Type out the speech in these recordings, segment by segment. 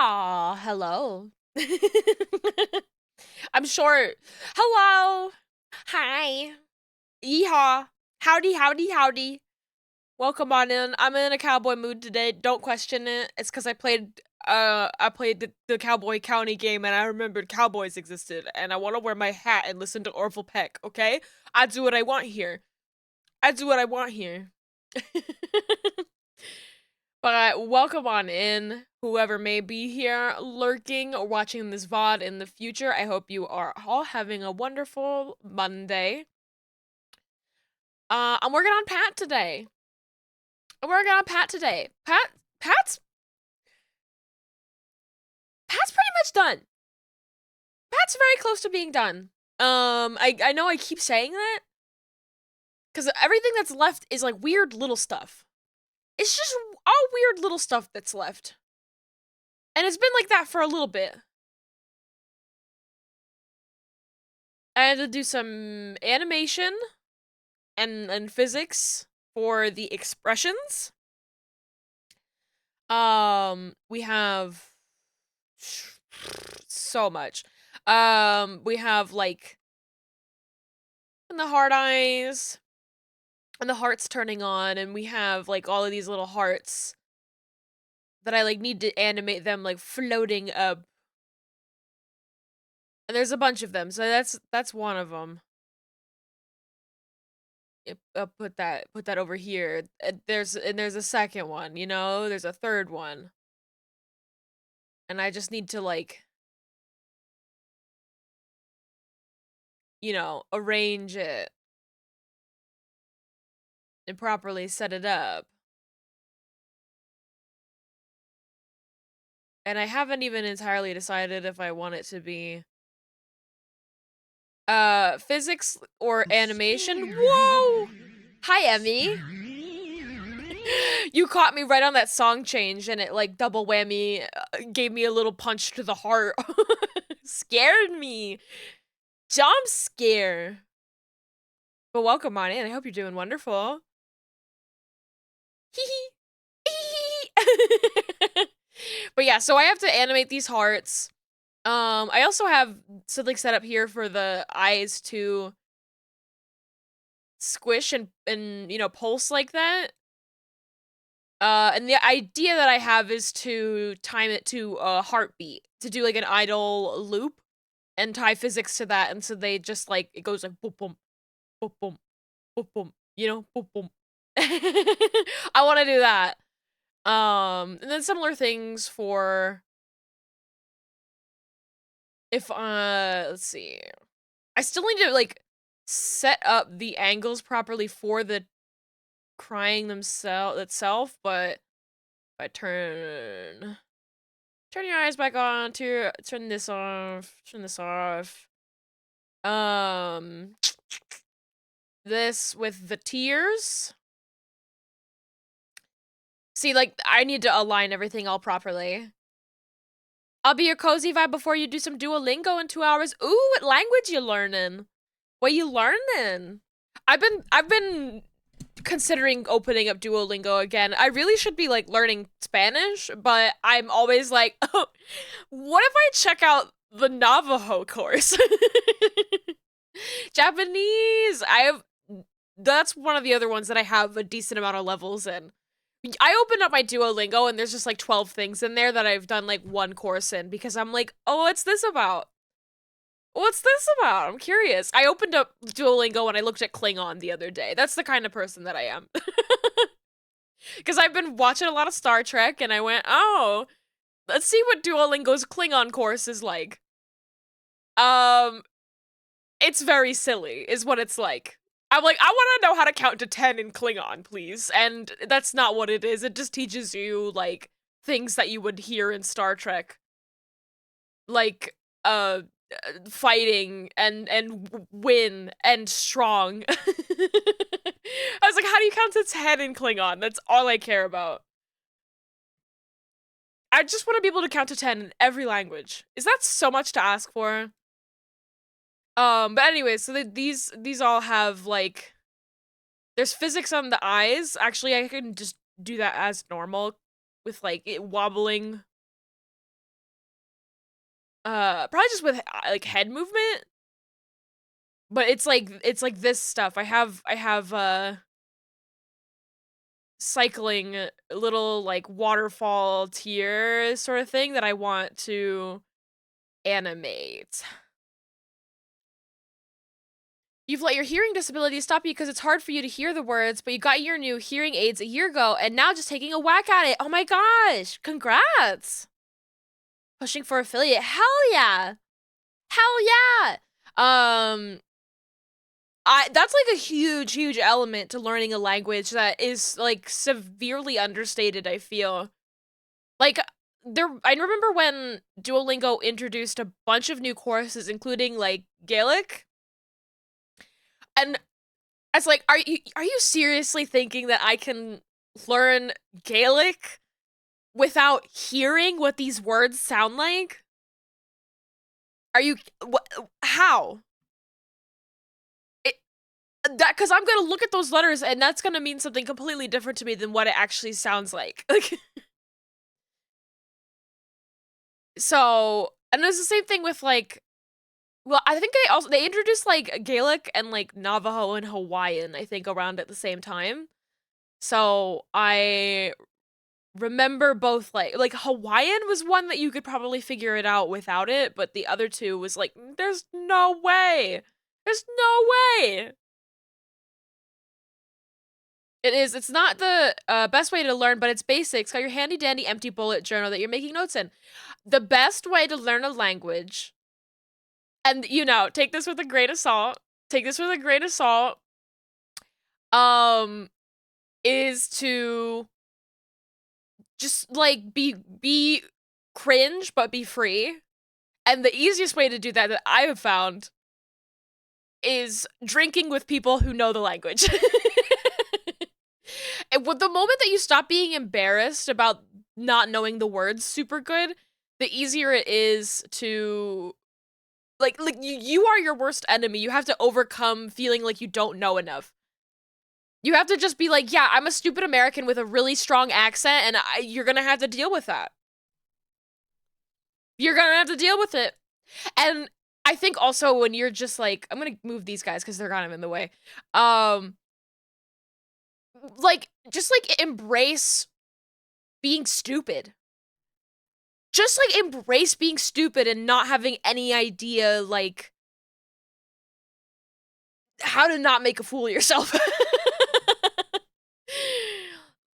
Aw, hello. I'm short. Hello. Hi. Yeehaw. Howdy, howdy, howdy. Welcome on in. I'm in a cowboy mood today. Don't question it. It's because I played the Cowboy County game and I remembered cowboys existed and I want to wear my hat and listen to Orville Peck, okay? I do what I want here. I do what I want here. But welcome on in, whoever may be here lurking or watching this VOD in the future. I hope you are all having a wonderful Monday. I'm working on Pat today. I'm working on Pat today. Pat's pretty much done. Pat's very close to being done. I know I keep saying that because everything that's left is like weird little stuff. It's just all weird little stuff that's left. And it's been like that for a little bit. I had to do some animation and physics for the expressions. We have so much. We have like the hard eyes and the hearts turning on, and we have like all of these little hearts that I like need to animate them like floating up. And there's a bunch of them, so that's one of them. Put that over here. There's a second one, you know? There's a third one. And I just need to like, you know, arrange it and properly set it up. And I haven't even entirely decided if I want it to be physics or animation. Whoa! Hi, Emmy. You caught me right on that song change and it like double whammy gave me a little punch to the heart. Scared me. Jump scare. But welcome on in. I hope you're doing wonderful. But yeah, so I have to animate these hearts. I also have something set up here for the eyes to squish and you know, pulse like that. And the idea that I have is to time it to a heartbeat, to do like an idle loop and tie physics to that, and so they just like, it goes like boom boom, boom boom, boom boom, you know, boom boom. I want to do that. And then similar things for if let's see. I still need to like set up the angles properly for the crying themselves itself, but if I turn your eyes back on, to turn this off, this with the tears. See, like, I need to align everything all properly. I'll be your cozy vibe before you do some Duolingo in 2 hours. Ooh, what language you learning? What you learning? I've been considering opening up Duolingo again. I really should be like learning Spanish, but I'm always like, oh, what if I check out the Navajo course? Japanese. That's one of the other ones that I have a decent amount of levels in. I opened up my Duolingo and there's just like 12 things in there that I've done like one course in because I'm like, oh, what's this about? What's this about? I'm curious. I opened up Duolingo and I looked at Klingon the other day. That's the kind of person that I am. Because I've been watching a lot of Star Trek and I went, oh, let's see what Duolingo's Klingon course is like. It's very silly, is what it's like. I'm like, I want to know how to count to 10 in Klingon, please. And that's not what it is. It just teaches you, like, things that you would hear in Star Trek. Like, fighting and win and strong. I was like, how do you count to 10 in Klingon? That's all I care about. I just want to be able to count to 10 in every language. Is that so much to ask for? But anyway, so these all have like, there's physics on the eyes. Actually, I can just do that as normal with like it wobbling probably just with like head movement. But it's like this stuff. I have cycling little like waterfall tier sort of thing that I want to animate. You've let your hearing disability stop you because it's hard for you to hear the words, but you got your new hearing aids a year ago and now just taking a whack at it. Oh my gosh, congrats. Pushing for affiliate. Hell yeah. Hell yeah. That's like a huge element to learning a language that is like severely understated, I feel. Like I remember when Duolingo introduced a bunch of new courses including like Gaelic. And it's like, are you seriously thinking that I can learn Gaelic without hearing what these words sound like? Are you how? That because I'm gonna look at those letters and that's gonna mean something completely different to me than what it actually sounds like. Like, so, and it's the same thing with like, well, I think they introduced like Gaelic and like Navajo and Hawaiian, I think, around at the same time. So I remember both like Hawaiian was one that you could probably figure it out without it, but the other two was like, there's no way. There's no way. It's not the best way to learn, but it's basics. Got your handy dandy empty bullet journal that you're making notes in. The best way to learn a language, and you know, take this with a grain of salt. Take this with a grain of salt. Is to just like be cringe but be free. And the easiest way to do that I have found is drinking with people who know the language. And with the moment that you stop being embarrassed about not knowing the words super good, the easier it is to like you are your worst enemy. You have to overcome feeling like you don't know enough. You have to just be like, yeah, I'm a stupid American with a really strong accent, and you're gonna have to deal with that. You're gonna have to deal with it. And I think also when you're just like, I'm gonna move these guys because they're kind of in the way. Like, just like embrace being stupid. Just like embrace being stupid and not having any idea, like, how to not make a fool of yourself.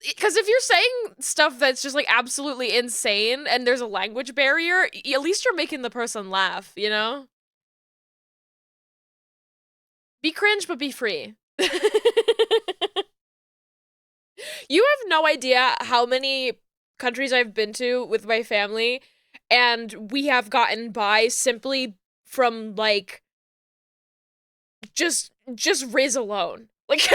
Because if you're saying stuff that's just like absolutely insane and there's a language barrier, at least you're making the person laugh, you know? Be cringe, but be free. You have no idea how many countries I've been to with my family, and we have gotten by simply from like just Riz alone. Like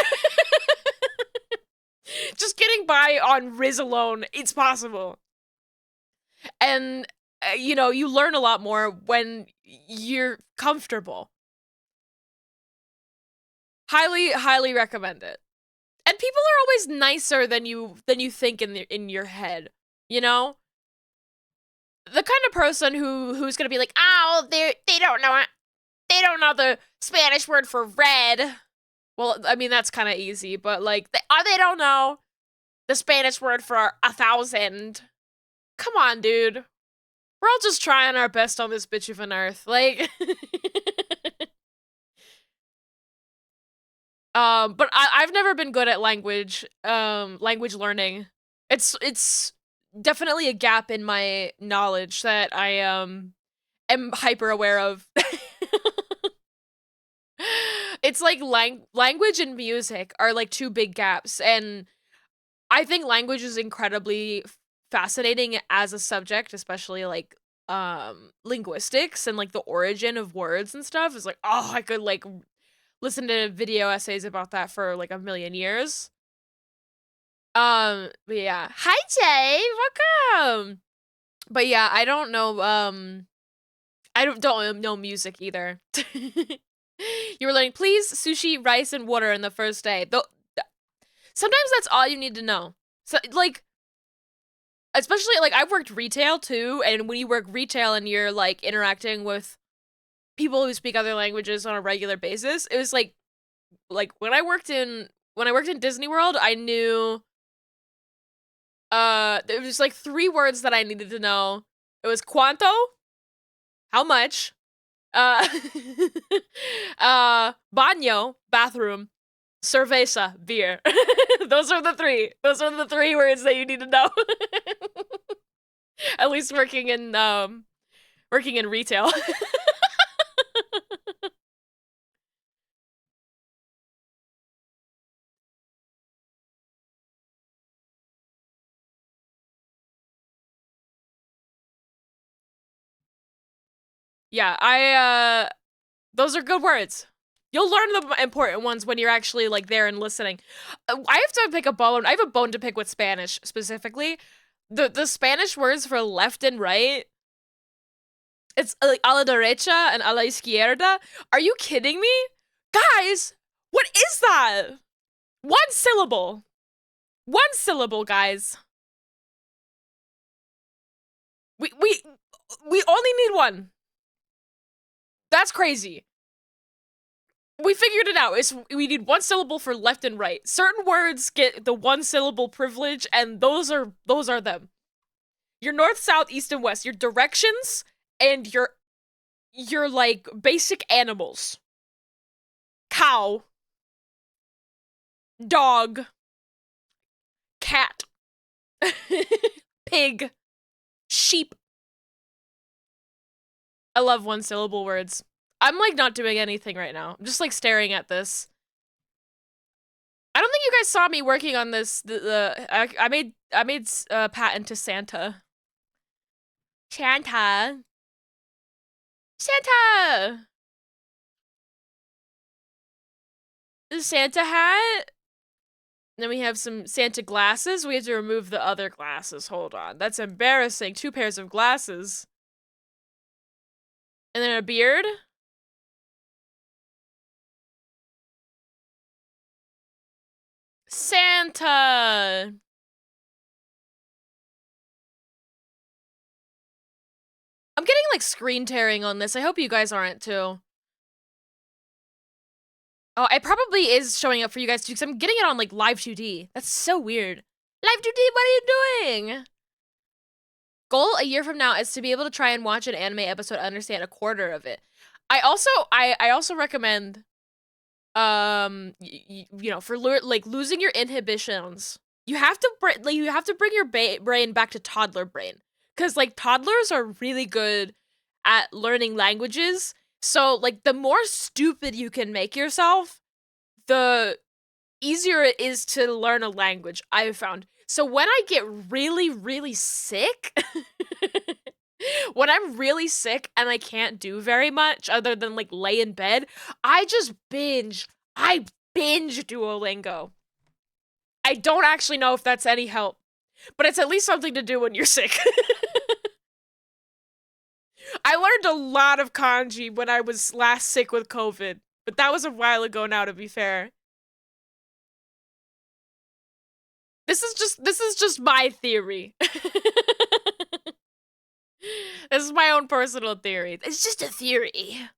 just getting by on Riz alone, it's possible. And you know, you learn a lot more when you're comfortable. Highly recommend it. And people are always nicer than you think in your head, you know? The kind of person who's gonna be like, oh, they don't know it. They don't know the Spanish word for red. Well, I mean that's kind of easy, but like they don't know the Spanish word for 1,000. Come on, dude. We're all just trying our best on this bitch of an earth. Like but I've never been good at language learning. It's definitely a gap in my knowledge that I am hyper aware of. It's like language and music are like two big gaps, and I think language is incredibly fascinating as a subject, especially like linguistics and like the origin of words and stuff is like, oh, I could like listen to video essays about that for like a million years. But yeah. Hi Jay, welcome. But yeah, I don't know I don't know music either. You were learning, please, sushi, rice, and water in the first day. Though sometimes that's all you need to know. So like especially like I've worked retail too, and when you work retail and you're like interacting with people who speak other languages on a regular basis, it was like when I worked in Disney World, I knew there was like 3 words that I needed to know. It was cuánto, how much, uh baño, bathroom, cerveza, beer. Those are the 3. Those are the 3 words that you need to know. At least working in retail. Yeah, those are good words. You'll learn the important ones when you're actually like there and listening. I have to pick a bone. I have a bone to pick with Spanish specifically. The Spanish words for left and right. It's like a la derecha and a la izquierda. Are you kidding me? Guys, what is that? 1 syllable. 1 syllable, guys. We only need 1. That's crazy. We figured it out. We need 1 syllable for left and right. Certain words get the 1 syllable privilege, and those are them. Your north, south, east, and west. Your directions and your like basic animals. Cow. Dog. Cat. Pig. Sheep. I love 1 syllable words. I'm like not doing anything right now. I'm just like staring at this. I don't think you guys saw me working on this. I made Pat into Santa. Santa. Santa. The Santa hat. Then we have some Santa glasses. We have to remove the other glasses. Hold on. That's embarrassing. 2 pairs of glasses. And then a beard. Santa. I'm getting like screen tearing on this. I hope you guys aren't too. Oh, it probably is showing up for you guys too, because I'm getting it on like live 2D. That's so weird. Live 2D, what are you doing? Goal a year from now is to be able to try and watch an anime episode, understand a quarter of it. I also recommend, you know, for like losing your inhibitions, you have to bring your brain back to toddler brain, because like toddlers are really good at learning languages. So like the more stupid you can make yourself, the easier it is to learn a language, I've found. So when I get really, really sick, when I'm really sick and I can't do very much other than like lay in bed, I just binge. I binge Duolingo. I don't actually know if that's any help, but it's at least something to do when you're sick. I learned a lot of kanji when I was last sick with COVID, but that was a while ago now, to be fair. This is just my theory. This is my own personal theory. It's just a theory.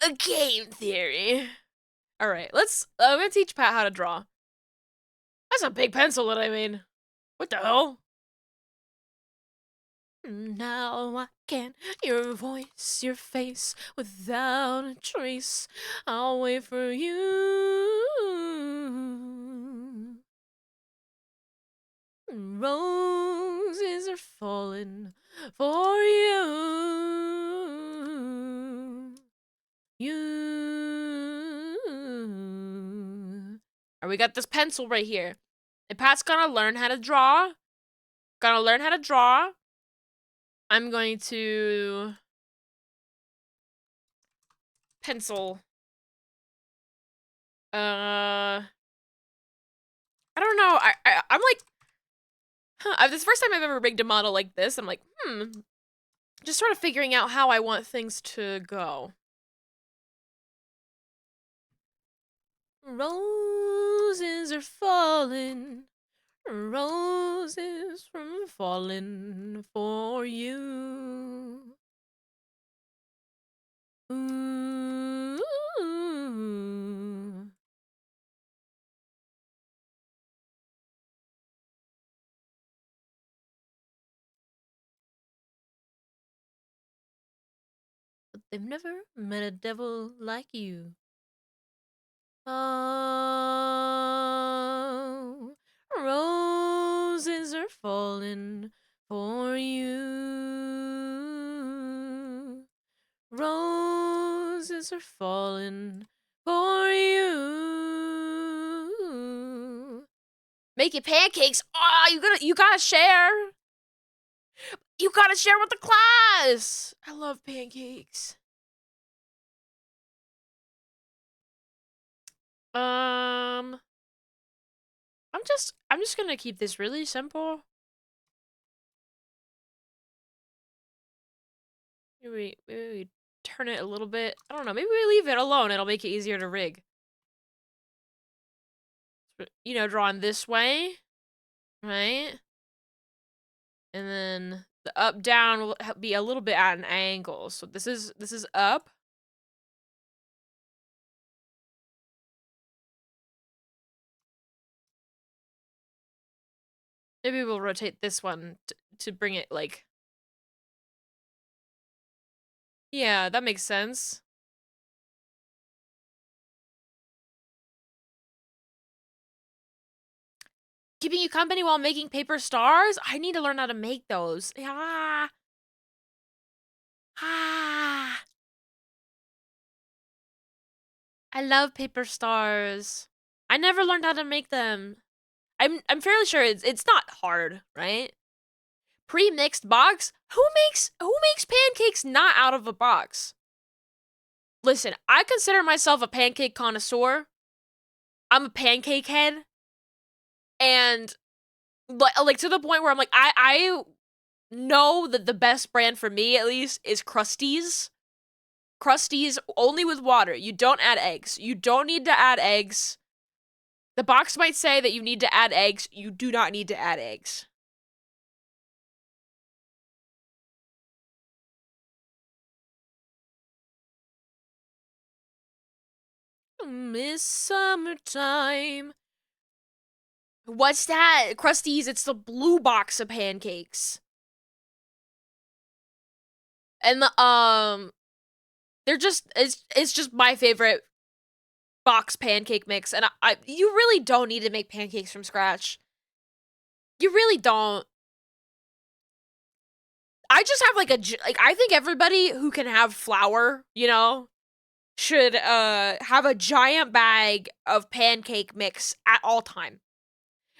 A game theory. Alright, I'm gonna teach Pat how to draw. That's a big pencil that I made. What the hell? Now I can hear your voice, your face, without a trace. I'll wait for you. Roses are falling for you. Alright, we got this pencil right here. And Pat's gonna learn how to draw. I'm going to pencil. I don't know. I'm like, this is the first time I've ever rigged a model like this. I'm like, just sort of figuring out how I want things to go. Roses are falling. Roses from falling for you. Ooh. But they've never met a devil like you. Oh, roses are falling for you. Roses are falling for you. Making pancakes. Oh, you gotta share. You gotta share with the class. I love pancakes. I'm just gonna keep this really simple. Maybe we turn it a little bit. I don't know. Maybe we leave it alone. It'll make it easier to rig. You know, drawn this way, right? And then the up down will be a little bit at an angle. So this is up. Maybe we'll rotate this one to bring it like. Yeah, that makes sense. Keeping you company while making paper stars? I need to learn how to make those. Ah. Ah. I love paper stars. I never learned how to make them. I'm fairly sure it's not hard, right? Pre-mixed box? Who makes pancakes not out of a box? Listen, I consider myself a pancake connoisseur. I'm a pancake head. And like to the point where I'm like, I know that the best brand for me, at least, is Krusteaz. Krusteaz only with water. You don't add eggs. You don't need to add eggs. The box might say that you need to add eggs. You do not need to add eggs. Miss Summertime. What's that? Krusteaz, it's the blue box of pancakes. And they're just it's just my favorite box pancake mix, and I you really don't need to make pancakes from scratch. You really don't. I just have like I think everybody who can have flour, you know, should have a giant bag of pancake mix at all time.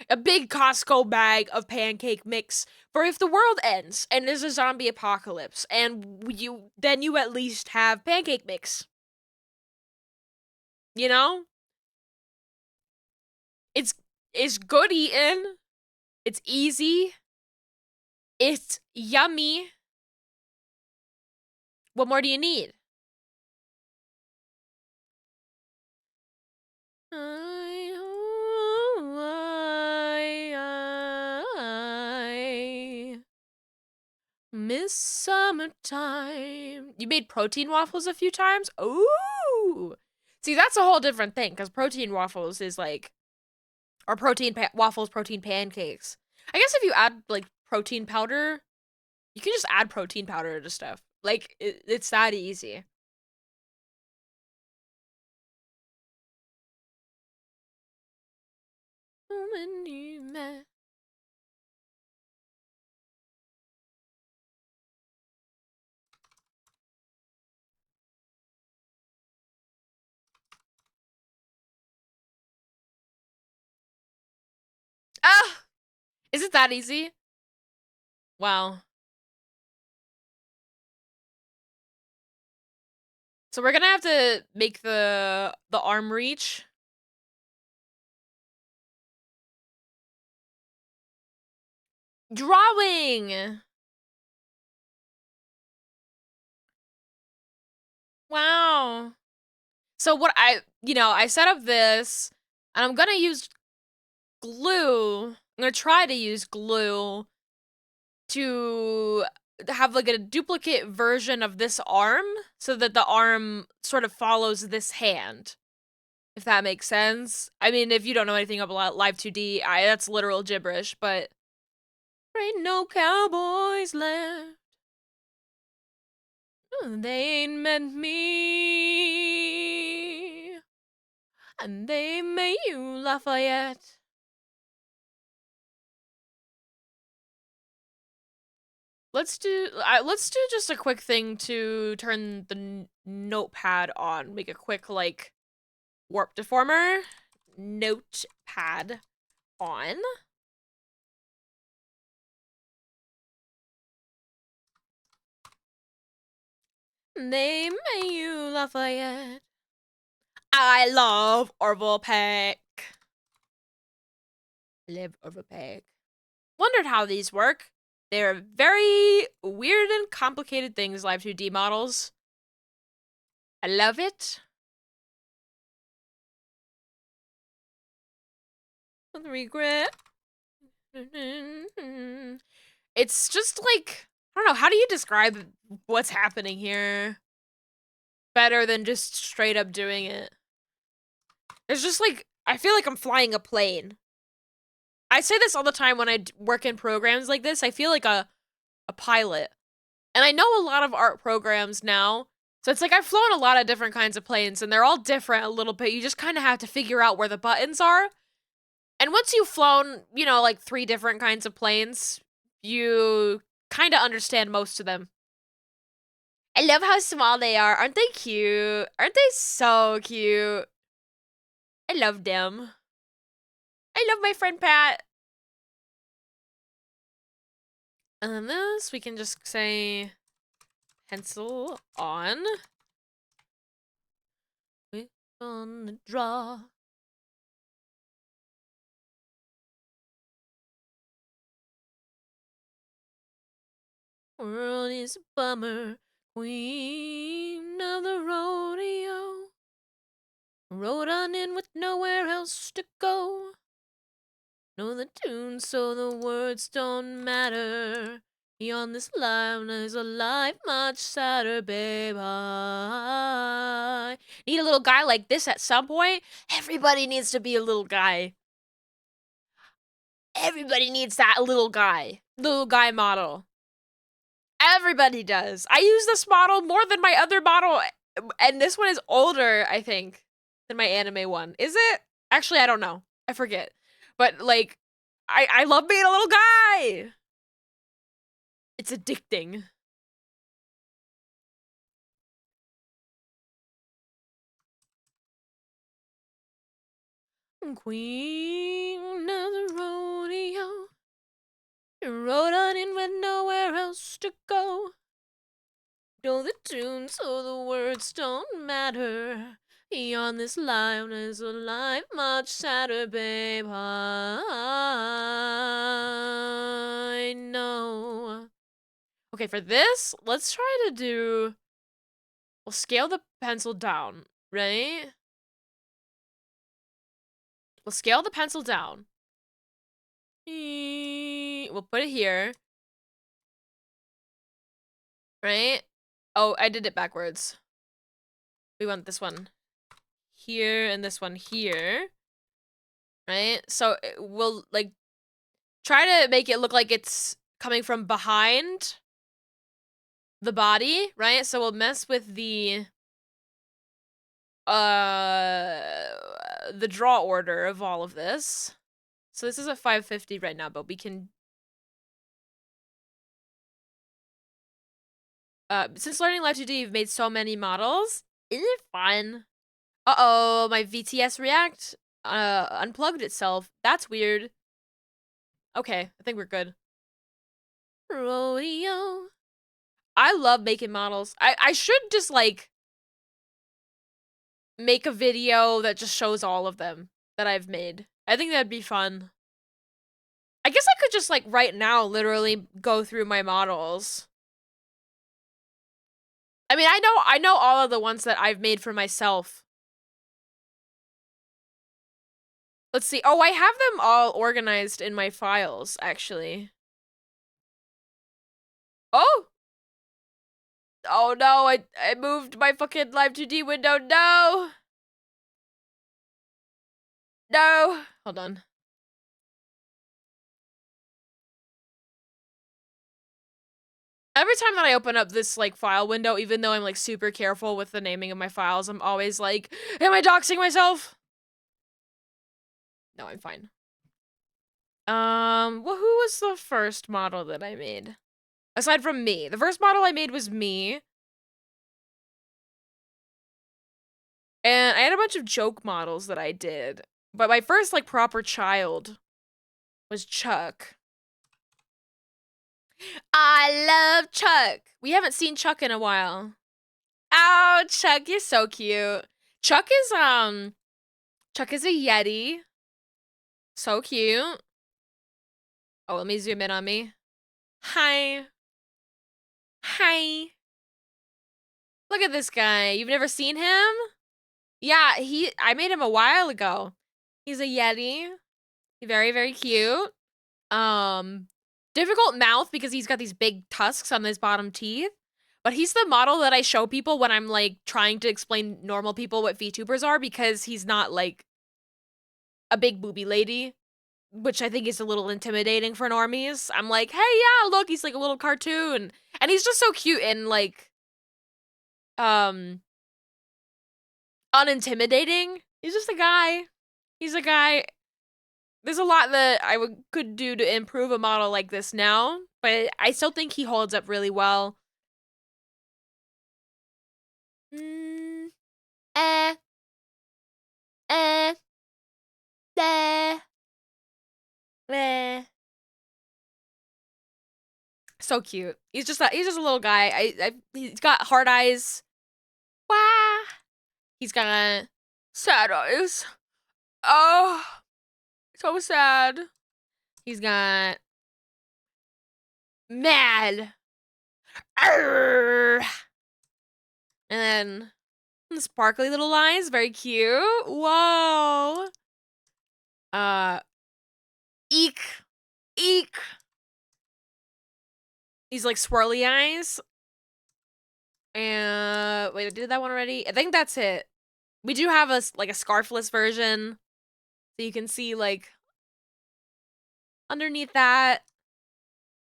A big Costco bag of pancake mix for if the world ends and there's a zombie apocalypse, and you at least have pancake mix. You know? It's good eating. It's easy. It's yummy. What more do you need? I miss summertime. You made protein waffles a few times? Ooh. See, that's a whole different thing, because protein waffles is like, or waffles, protein pancakes. I guess if you add like protein powder, you can just add protein powder to stuff. Like, it's that easy. Ah! Is it that easy? Wow. So we're gonna have to make the arm reach. Drawing! Wow. So what I set up this, and I'm gonna use glue. I'm gonna try to use glue to have like a duplicate version of this arm so that the arm sort of follows this hand. If that makes sense. I mean, if you don't know anything about Live 2D, that's literal gibberish, but there ain't no cowboys left. They ain't meant me. And they made you Lafayette. Let's do just a quick thing to turn the notepad on. Make a quick like warp deformer. Notepad on. They made you Lafayette. I love Orville Peck. Live Orville Peck. Wondered how these work. They're very weird and complicated things, Live 2D models. I love it. Regret. It's just like, I don't know, how do you describe what's happening here better than just straight up doing it? There's just like, I feel like I'm flying a plane. I say this all the time when I work in programs like this. I feel like a pilot. And I know a lot of art programs now. So it's like I've flown a lot of different kinds of planes and they're all different a little bit. You just kind of have to figure out where the buttons are. And once you've flown, you know, like 3 different kinds of planes, you kind of understand most of them. I love how small they are. Aren't they cute? Aren't they so cute? I love them. I love my friend Pat. And then this, we can just say pencil on. We're gonna draw. World is a bummer. Queen of the rodeo. Rode on in with nowhere else to go. Know the tune so the words don't matter. Beyond this life, there's a life much sadder, babe. I need a little guy like this at some point. Everybody needs to be a little guy. Everybody needs that little guy model. Everybody does. I use this model more than my other model, and this one is older, I think, than my anime one. Is it? Actually, I don't know. I forget. But, like, I love being a little guy! It's addicting. Queen of the rodeo. You rode on in with nowhere else to go. Know the tune so the words don't matter. Beyond this life is a life much sadder, babe. I know. Okay, for this, let's try to do... We'll scale the pencil down, right? We'll scale the pencil down. We'll put it here. Right? Oh, I did it backwards. We want this one here and this one here. Right? So we'll, like, try to make it look like it's coming from behind the body, right? So we'll mess with the draw order of all of this. So this is a 550 right now, but we can... since learning Live 2D, you've made so many models. Isn't it fun? Uh-oh, my VTS React unplugged itself. That's weird. Okay, I think we're good. Rodeo. I love making models. I should just, like, make a video that just shows all of them that I've made. I think that'd be fun. I guess I could just, like, right now literally go through my models. I mean, I know all of the ones that I've made for myself. Let's see. Oh, I have them all organized in my files, actually. Oh! Oh no, I moved my fucking Live 2D window. No! No! Hold on. Every time that I open up this, like, file window, even though I'm, like, super careful with the naming of my files, I'm always like, am I doxing myself? No, I'm fine. Well, who was the first model that I made? Aside from me. The first model I made was me. And I had a bunch of joke models that I did. But my first, like, proper child was Chuck. I love Chuck. We haven't seen Chuck in a while. Oh, Chuck, you're so cute. Chuck is a Yeti. So cute. Oh, let me zoom in on me. Hi. Hi. Look at this guy. You've never seen him? Yeah, I made him a while ago. He's a Yeti. Very, very cute. Difficult mouth because he's got these big tusks on his bottom teeth. But he's the model that I show people when I'm, like, trying to explain normal people what VTubers are, because he's not, like, a big booby lady, which I think is a little intimidating for normies. I'm like, hey, yeah, look, he's like a little cartoon. And he's just so cute and, like, unintimidating. He's just a guy. He's a guy. There's a lot that I could do to improve a model like this now, but I still think he holds up really well. Eh. Eh. Eh. Eh. So cute. He's just a little guy. He's got hard eyes. Wah. He's got sad eyes. Oh, so sad. He's got mad. Arr. And then the sparkly little eyes, very cute. Whoa. Eek. Eek. These, like, swirly eyes. And wait, I did that one already? I think that's it. We do have a scarfless version, so you can see, like, underneath that.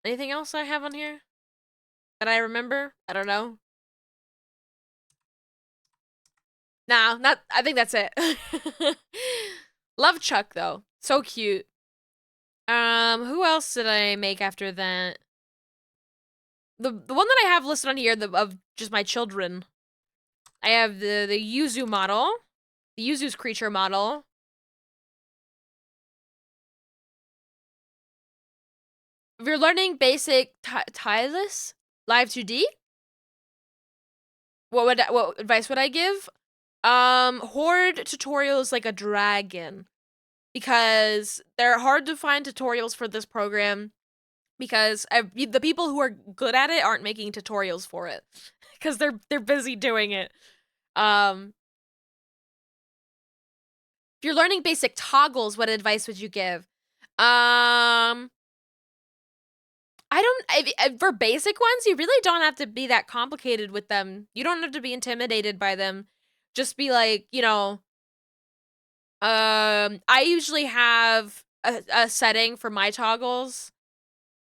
Anything else I have on here that I remember? I don't know. No, not. I think that's it. Love Chuck though, so cute. Who else did I make after that? The one that I have listed on here, of just my children. I have the Yuzu model, the Yuzu's creature model. If you're learning basic Tilus Live 2D, what advice would I give? Horde tutorials like a dragon, because they're hard to find tutorials for this program, because the people who are good at it aren't making tutorials for it because they're busy doing it. If you're learning basic toggles, what advice would you give? For basic ones, you really don't have to be that complicated with them. You don't have to be intimidated by them. Just be like, you know, I usually have a setting for my toggles.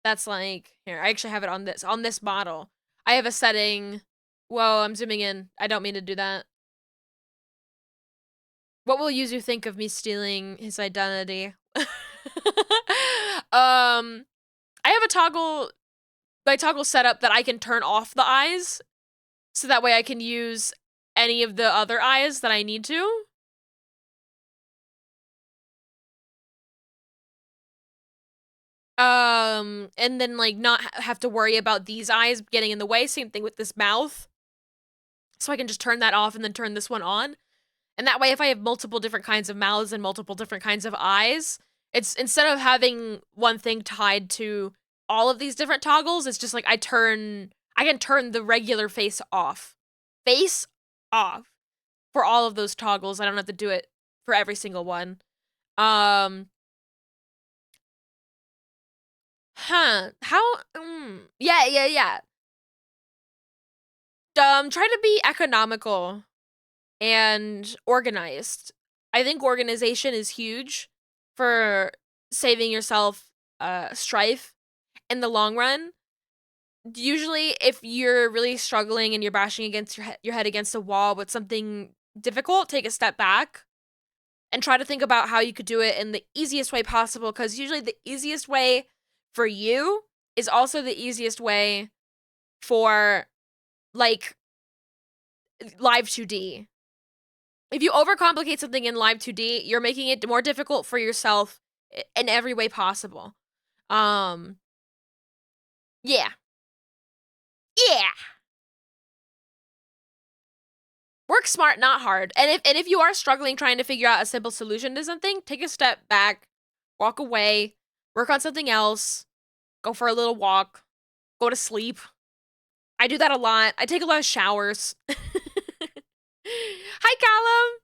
That's like, here, I actually have it on this model. I have a setting. Whoa, I'm zooming in. I don't mean to do that. What will Yuzu think of me stealing his identity? I have a toggle, my toggle setup that I can turn off the eyes, so that way I can use any of the other eyes that I need to. And then, like, not have to worry about these eyes getting in the way. Same thing with this mouth. So I can just turn that off and then turn this one on. And that way, if I have multiple different kinds of mouths and multiple different kinds of eyes, it's, instead of having one thing tied to all of these different toggles, it's just like I can turn the regular face off. Face off for all of those toggles. I don't have to do it for every single one. Um, how, yeah, yeah, yeah. Try to be economical and organized. I think organization is huge for saving yourself strife in the long run. Usually if you're really struggling and you're bashing against your head against a wall with something difficult, take a step back and try to think about how you could do it in the easiest way possible, because usually the easiest way for you is also the easiest way for like live 2D. If you overcomplicate something in live 2D, you're making it more difficult for yourself in every way possible. Um yeah. Yeah. Work smart, not hard. And if you are struggling trying to figure out a simple solution to something, take a step back, walk away, work on something else, go for a little walk, go to sleep. I do that a lot. I take a lot of showers. Hi, Callum.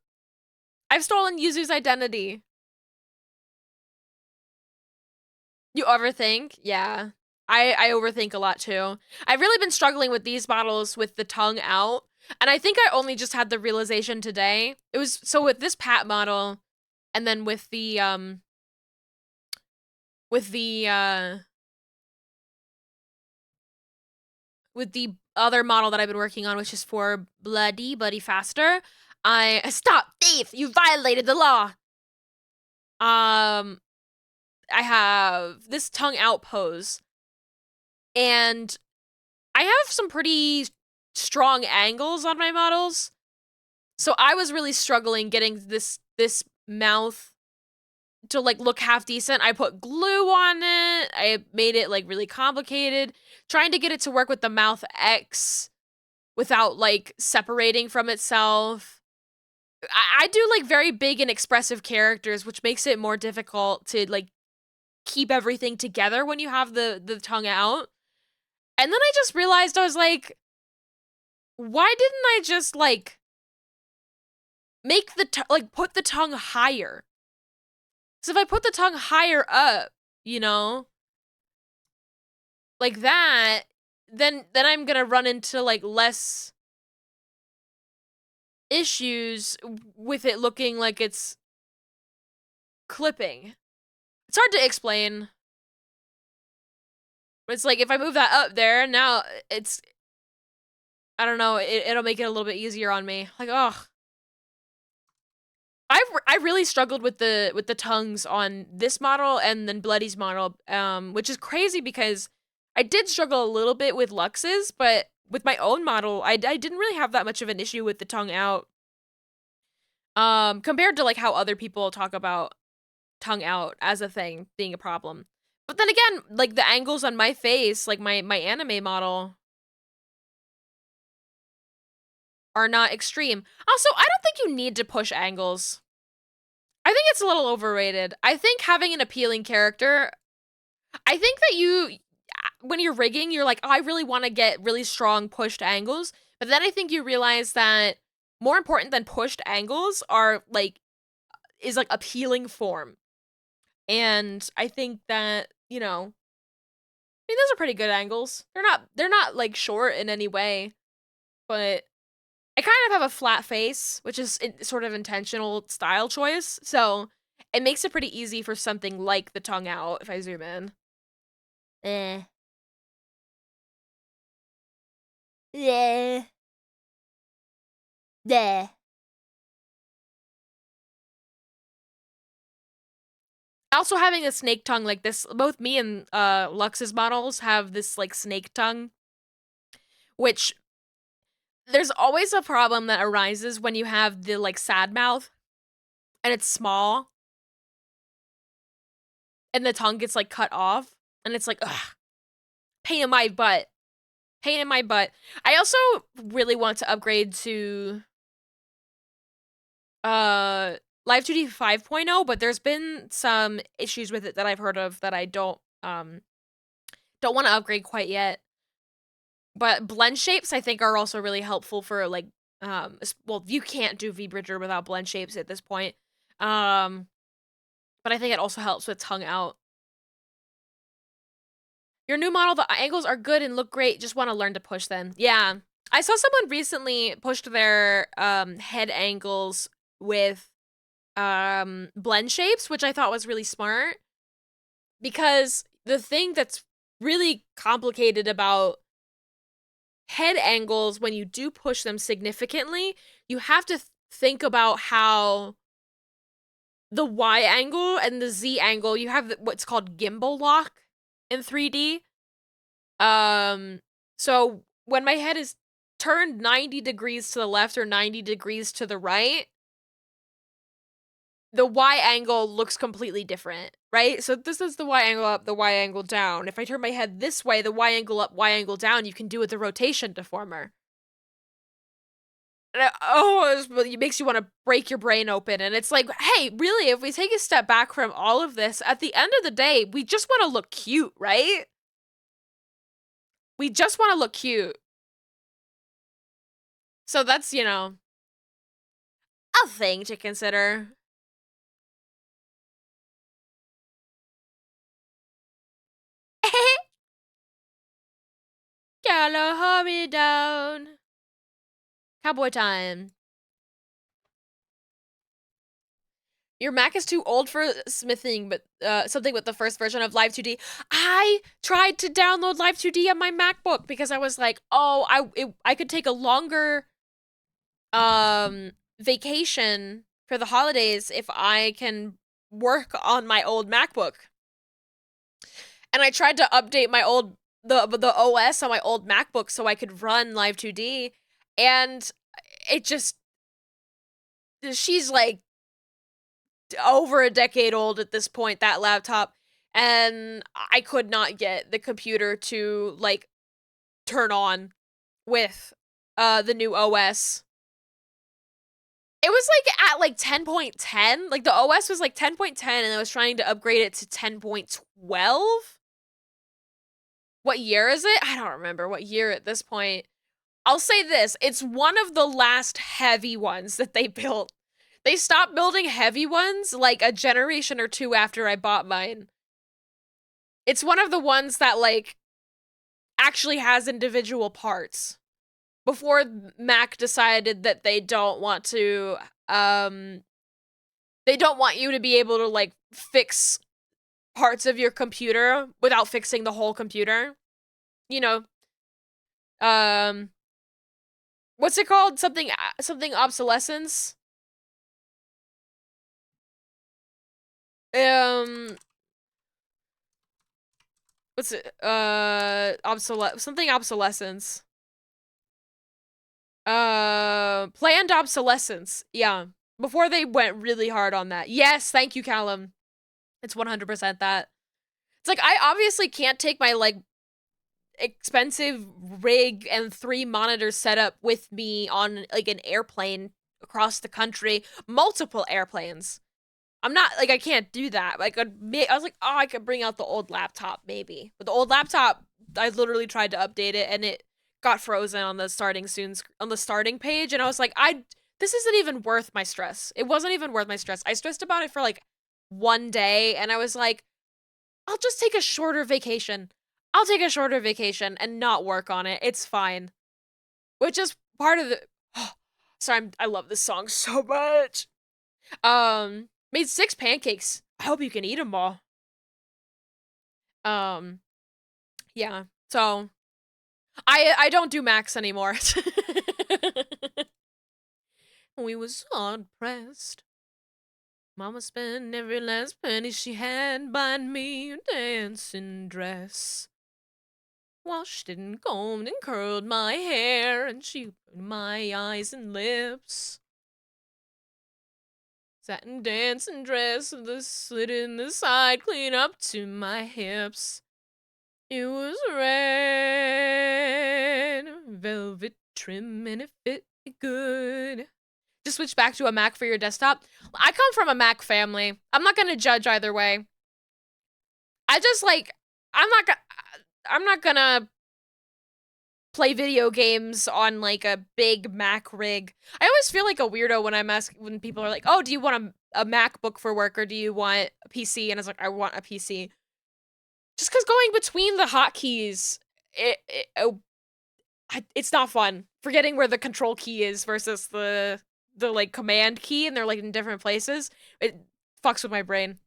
I've stolen Yuzu's identity. You overthink? Yeah. I overthink a lot too. I've really been struggling with these models with the tongue out. And I think I only just had the realization today. It was so with this Pat model and then with the with the uh with the other model that I've been working on, which is for Bloody Buddy Faster. I stop, thief! You violated the law. I have this tongue out pose, and I have some pretty strong angles on my models. So I was really struggling getting this mouth to like look half decent. I put glue on it. I made it like really complicated, trying to get it to work with the mouth X without like separating from itself. I do like very big and expressive characters, which makes it more difficult to like keep everything together when you have the tongue out. And then I just realized, I was like, why didn't I just like make the like put the tongue higher? So if I put the tongue higher up, you know, like that, then I'm gonna run into like less issues with it looking like it's clipping. It's hard to explain. But it's like if I move that up there, now it's, I don't know, it'll make it a little bit easier on me. Like, oh, I really struggled with the tongues on this model and then Bloody's model, which is crazy because I did struggle a little bit with Lux's, but with my own model, I didn't really have that much of an issue with the tongue out. Compared to like how other people talk about tongue out as a thing being a problem. But then again, like the angles on my face, like my anime model, are not extreme. Also, I don't think you need to push angles. I think it's a little overrated. I think having an appealing character, I think that you, when you're rigging, you're like, oh, I really want to get really strong pushed angles. But then I think you realize that more important than pushed angles are like, is like appealing form. And I think that, you know, I mean, those are pretty good angles. They're not like short in any way, but I kind of have a flat face, which is sort of intentional style choice. So it makes it pretty easy for something like the tongue out if I zoom in. Eh. Yeah. Yeah. Also having a snake tongue like this, both me and Lux's models have this like snake tongue, which there's always a problem that arises when you have the like sad mouth and it's small and the tongue gets like cut off and it's like, ugh, pain in my butt. Pain in my butt. I also really want to upgrade to Live 2D 5.0, but there's been some issues with it that I've heard of that I don't want to upgrade quite yet. But blend shapes I think are also really helpful for like well, you can't do V-Bridger without blend shapes at this point. but I think it also helps with tongue out. Your new model, the angles are good and look great. Just want to learn to push them. Yeah. I saw someone recently pushed their head angles with blend shapes, which I thought was really smart. Because the thing that's really complicated about head angles when you do push them significantly, you have to think about how the Y angle and the Z angle, you have what's called gimbal lock in 3D. So when my head is turned 90 degrees to the left or 90 degrees to the right, the Y angle looks completely different, right? So this is the Y angle up, the Y angle down. If I turn my head this way, the Y angle up, Y angle down, you can do with the rotation deformer. And it makes you want to break your brain open. And it's like, hey, really, if we take a step back from all of this, at the end of the day, we just want to look cute, right? We just want to look cute. So that's, you know, a thing to consider. Gotta hurry down. Cowboy time. Your Mac is too old for smithing, but something with the first version of Live 2D. I tried to download Live 2D on my MacBook because I was like, oh, I could take a longer vacation for the holidays if I can work on my old MacBook. And I tried to update my old the OS on my old MacBook so I could run Live 2D, and it just, she's like over a decade old at this point, that laptop, and I could not get the computer to like turn on with the new OS. It was like at like 10.10, like the OS was like 10.10 and I was trying to upgrade it to 10.12. What year is it? I don't remember what year at this point. I'll say this, it's one of the last heavy ones that they built. They stopped building heavy ones like a generation or two after I bought mine. It's one of the ones that like actually has individual parts. Before Mac decided that they don't want to, they don't want you to be able to like fix parts of your computer without fixing the whole computer. You know, what's it called? Something obsolescence. What's it? Something obsolescence. Planned obsolescence. Yeah. Before they went really hard on that. Yes, thank you, Callum. It's 100% that. It's like, I obviously can't take my, like, expensive rig and 3 monitors setup with me on, like, an airplane across the country. Multiple airplanes. I'm not, like, I can't do that. Like, I was like, oh, I could bring out the old laptop, maybe. But the old laptop, I literally tried to update it, and it got frozen on the starting page, and I was like, this isn't even worth my stress. It wasn't even worth my stress. I stressed about it for, like, 1 day, and I was like, I'll just take a shorter vacation. I'll take a shorter vacation and not work on it. It's fine. Which is part of the... Oh, sorry, I love this song so much. Made 6 pancakes. I hope you can eat them all. Yeah. So, I don't do Macs anymore. We was so depressed. Mama spent every last penny she had buying me a dancing dress. Washed it and combed and curled my hair, and she put my eyes and lips. Satin dancing dress with the slit in the side, clean up to my hips. It was red, velvet trim, and it fit me good. Just switch back to a Mac for your desktop. I come from a Mac family. I'm not gonna judge either way. I just like, I'm not gonna play video games on like a big Mac rig. I always feel like a weirdo when when people are like, oh, do you want a a MacBook for work or do you want a PC? And I was like, I want a PC. Just because going between the hotkeys, it's not fun. Forgetting where the control key is versus the like command key, and they're like in different places. It fucks with my brain.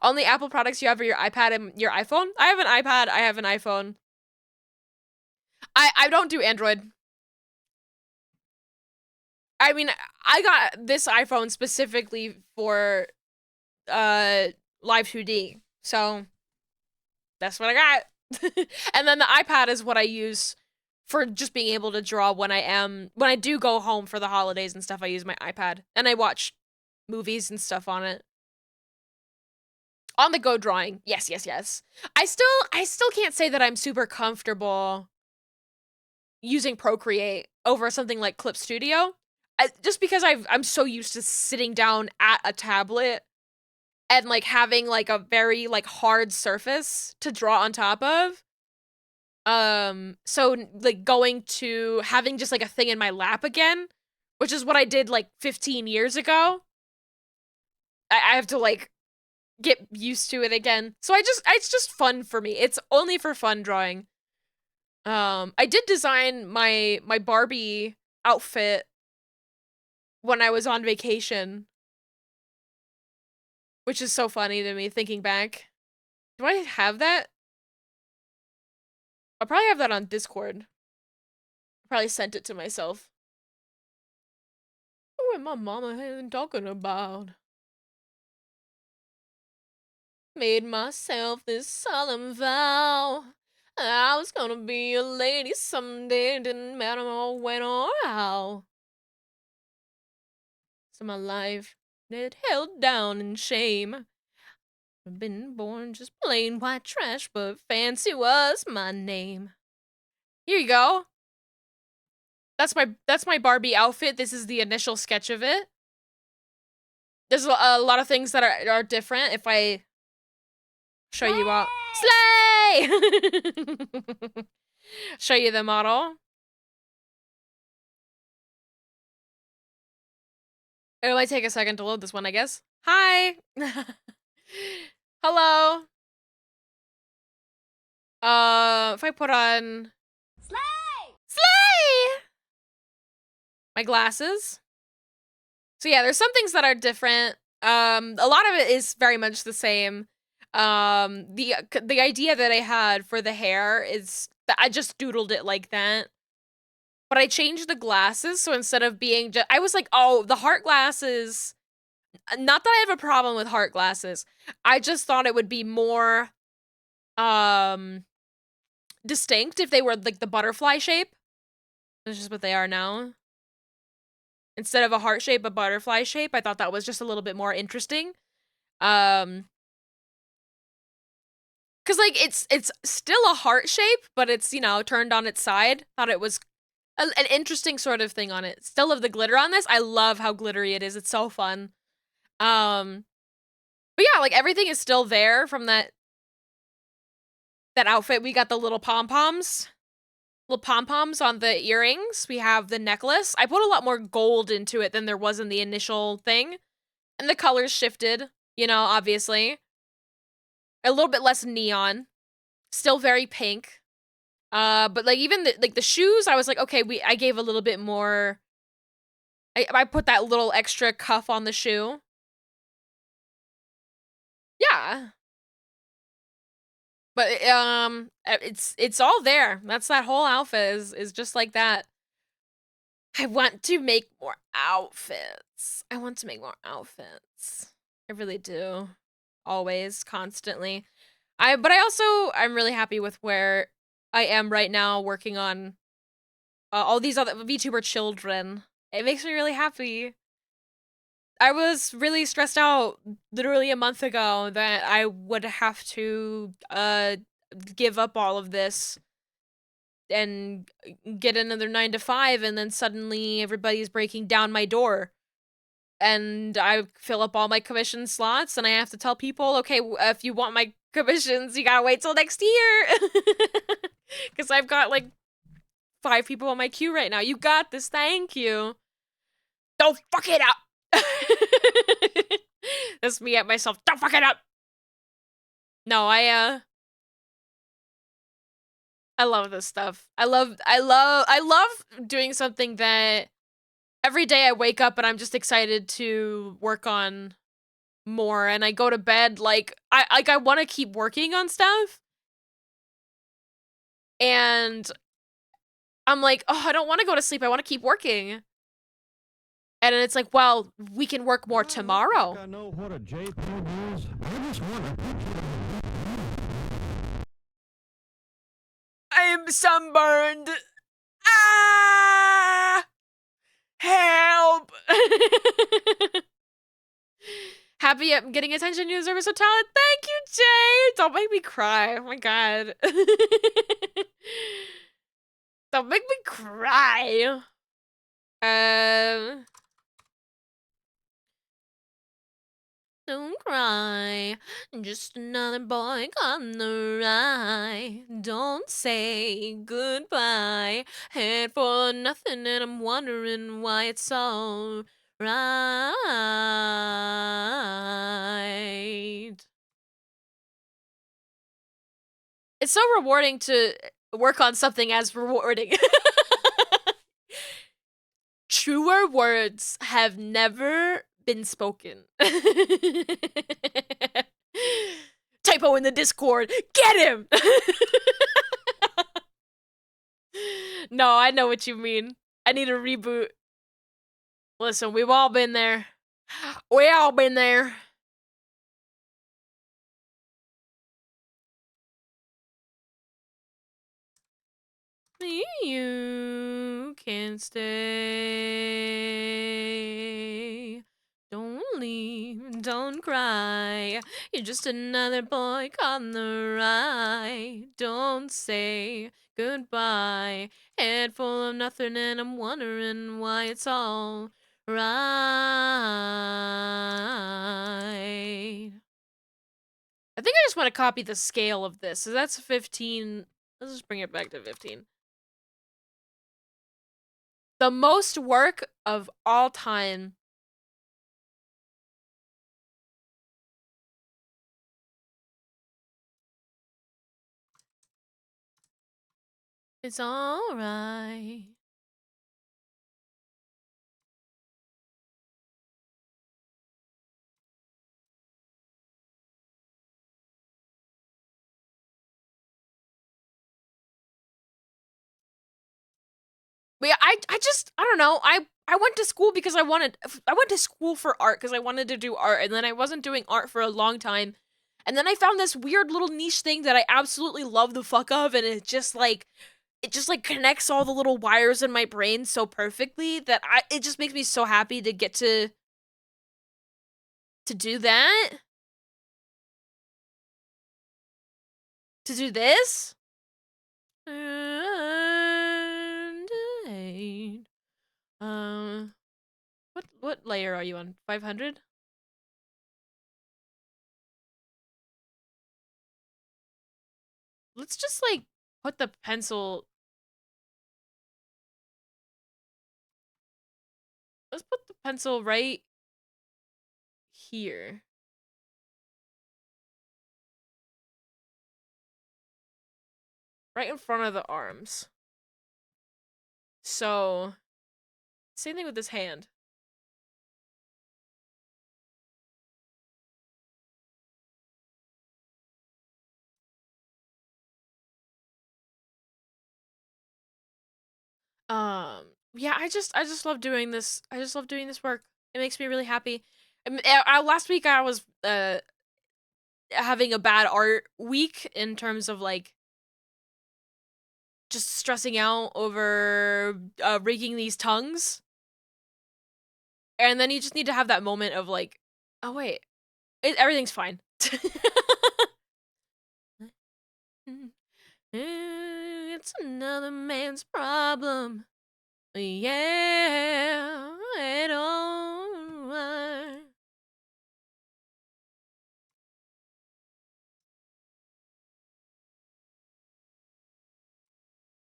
Only Apple products you have are your iPad and your iPhone? I have an iPad, I have an iPhone. I don't do Android. I mean, I got this iPhone specifically for Live 2D. So that's what I got. And then the iPad is what I use for just being able to draw when I do go home for the holidays and stuff. I use my iPad and I watch movies and stuff on it. On the go drawing. Yes, yes, yes. I still can't say that I'm super comfortable using Procreate over something like Clip Studio. Just because I'm so used to sitting down at a tablet and like having like a very like hard surface to draw on top of. So like going to having just like a thing in my lap again, which is what I did like 15 years ago. I have to like get used to it again. So it's just fun for me. It's only for fun drawing. I did design my Barbie outfit when I was on vacation, which is so funny to me thinking back. Do I have that? I'll probably have that on Discord. Probably sent it to myself. What my mama been talking about? Made myself this solemn vow. I was gonna be a lady someday. Didn't matter when or how. So my life, it held down in shame. I've been born just plain white trash, but fancy was my name. Here you go. That's my Barbie outfit. This is the initial sketch of it. There's a lot of things that are different. If I show you all, slay! Show you the model. It might take a second to load this one, I guess. Hi. Hello. If I put on slay my glasses. So yeah, there's some things that are different. A lot of it is very much the same. The idea that I had for the hair is that I just doodled it like that. But I changed the glasses, so instead of being just, I was like, oh, the heart glasses. Not that I have a problem with heart glasses. I just thought it would be more, distinct if they were like the butterfly shape. That's just what they are now. Instead of a heart shape, a butterfly shape. I thought that was just a little bit more interesting. Cause like it's still a heart shape, but it's, you know, turned on its side. Thought it was an interesting sort of thing on it. Still love the glitter on this. I love how glittery it is. It's so fun. But yeah, like everything is still there from that outfit. We got the little pom-poms. Little pom-poms on the earrings. We have the necklace. I put a lot more gold into it than there was in the initial thing. And the colors shifted, you know, obviously. A little bit less neon. Still very pink. But like even the shoes, I was like, okay, I gave a little bit more. I put that little extra cuff on the shoe. Yeah. But it's all there. That's that whole outfit is just like that. I want to make more outfits. I want to make more outfits. I really do. Always, constantly. But I'm really happy with where I am right now working on all these other VTuber children. It makes me really happy. I was really stressed out literally a month ago that I would have to give up all of this and get another 9 to 5, and then suddenly everybody's breaking down my door. And I fill up all my commission slots, and I have to tell people, okay, if you want my commissions, you gotta wait till next year. Because I've got like 5 people on my queue right now. You got this, thank you. Don't fuck it up. That's me at myself. Don't fuck it up. No, I love this stuff. I love doing something that every day I wake up and I'm just excited to work on more, and I go to bed like I want to keep working on stuff, and I'm like, oh, I don't want to go to sleep. I want to keep working. And then it's like, well, we can work more tomorrow. I know what a JPEG is. I just wonder. I'm sunburned. Ah! Help! Happy I'm getting attention, you deserve so talent. Thank you, Jay! Don't make me cry. Oh my god. Don't make me cry. Don't cry. Just another boy on the ride. Don't say goodbye. Head for nothing, and I'm wondering why it's all right. It's so rewarding to work on something as rewarding. Truer words have never been spoken. Typo in the Discord. Get him! No, I know what you mean. I need a reboot. Listen, we've all been there. We all been there. You can stay. Don't leave, don't cry. You're just another boy on the ride. Don't say goodbye. Head full of nothing, and I'm wondering why it's all right. I think I just want to copy the scale of this. So that's 15. Let's just bring it back to 15. The most work of all time. It's alright. But yeah, I don't know. I went to school because I went to school for art because I wanted to do art, and then I wasn't doing art for a long time. And then I found this weird little niche thing that I absolutely love the fuck of, and it just like connects all the little wires in my brain so perfectly that it just makes me so happy to get to do that. To do this? What layer are you on? 500? Let's just like put the pencil. Let's put the pencil right here. Right in front of the arms. So, same thing with this hand. Yeah, I just love doing this. I just love doing this work. It makes me really happy. Last week I was having a bad art week in terms of like just stressing out over rigging these tongues. And then you just need to have that moment of like, oh wait, everything's fine. It's another man's problem. Yeah, it all right.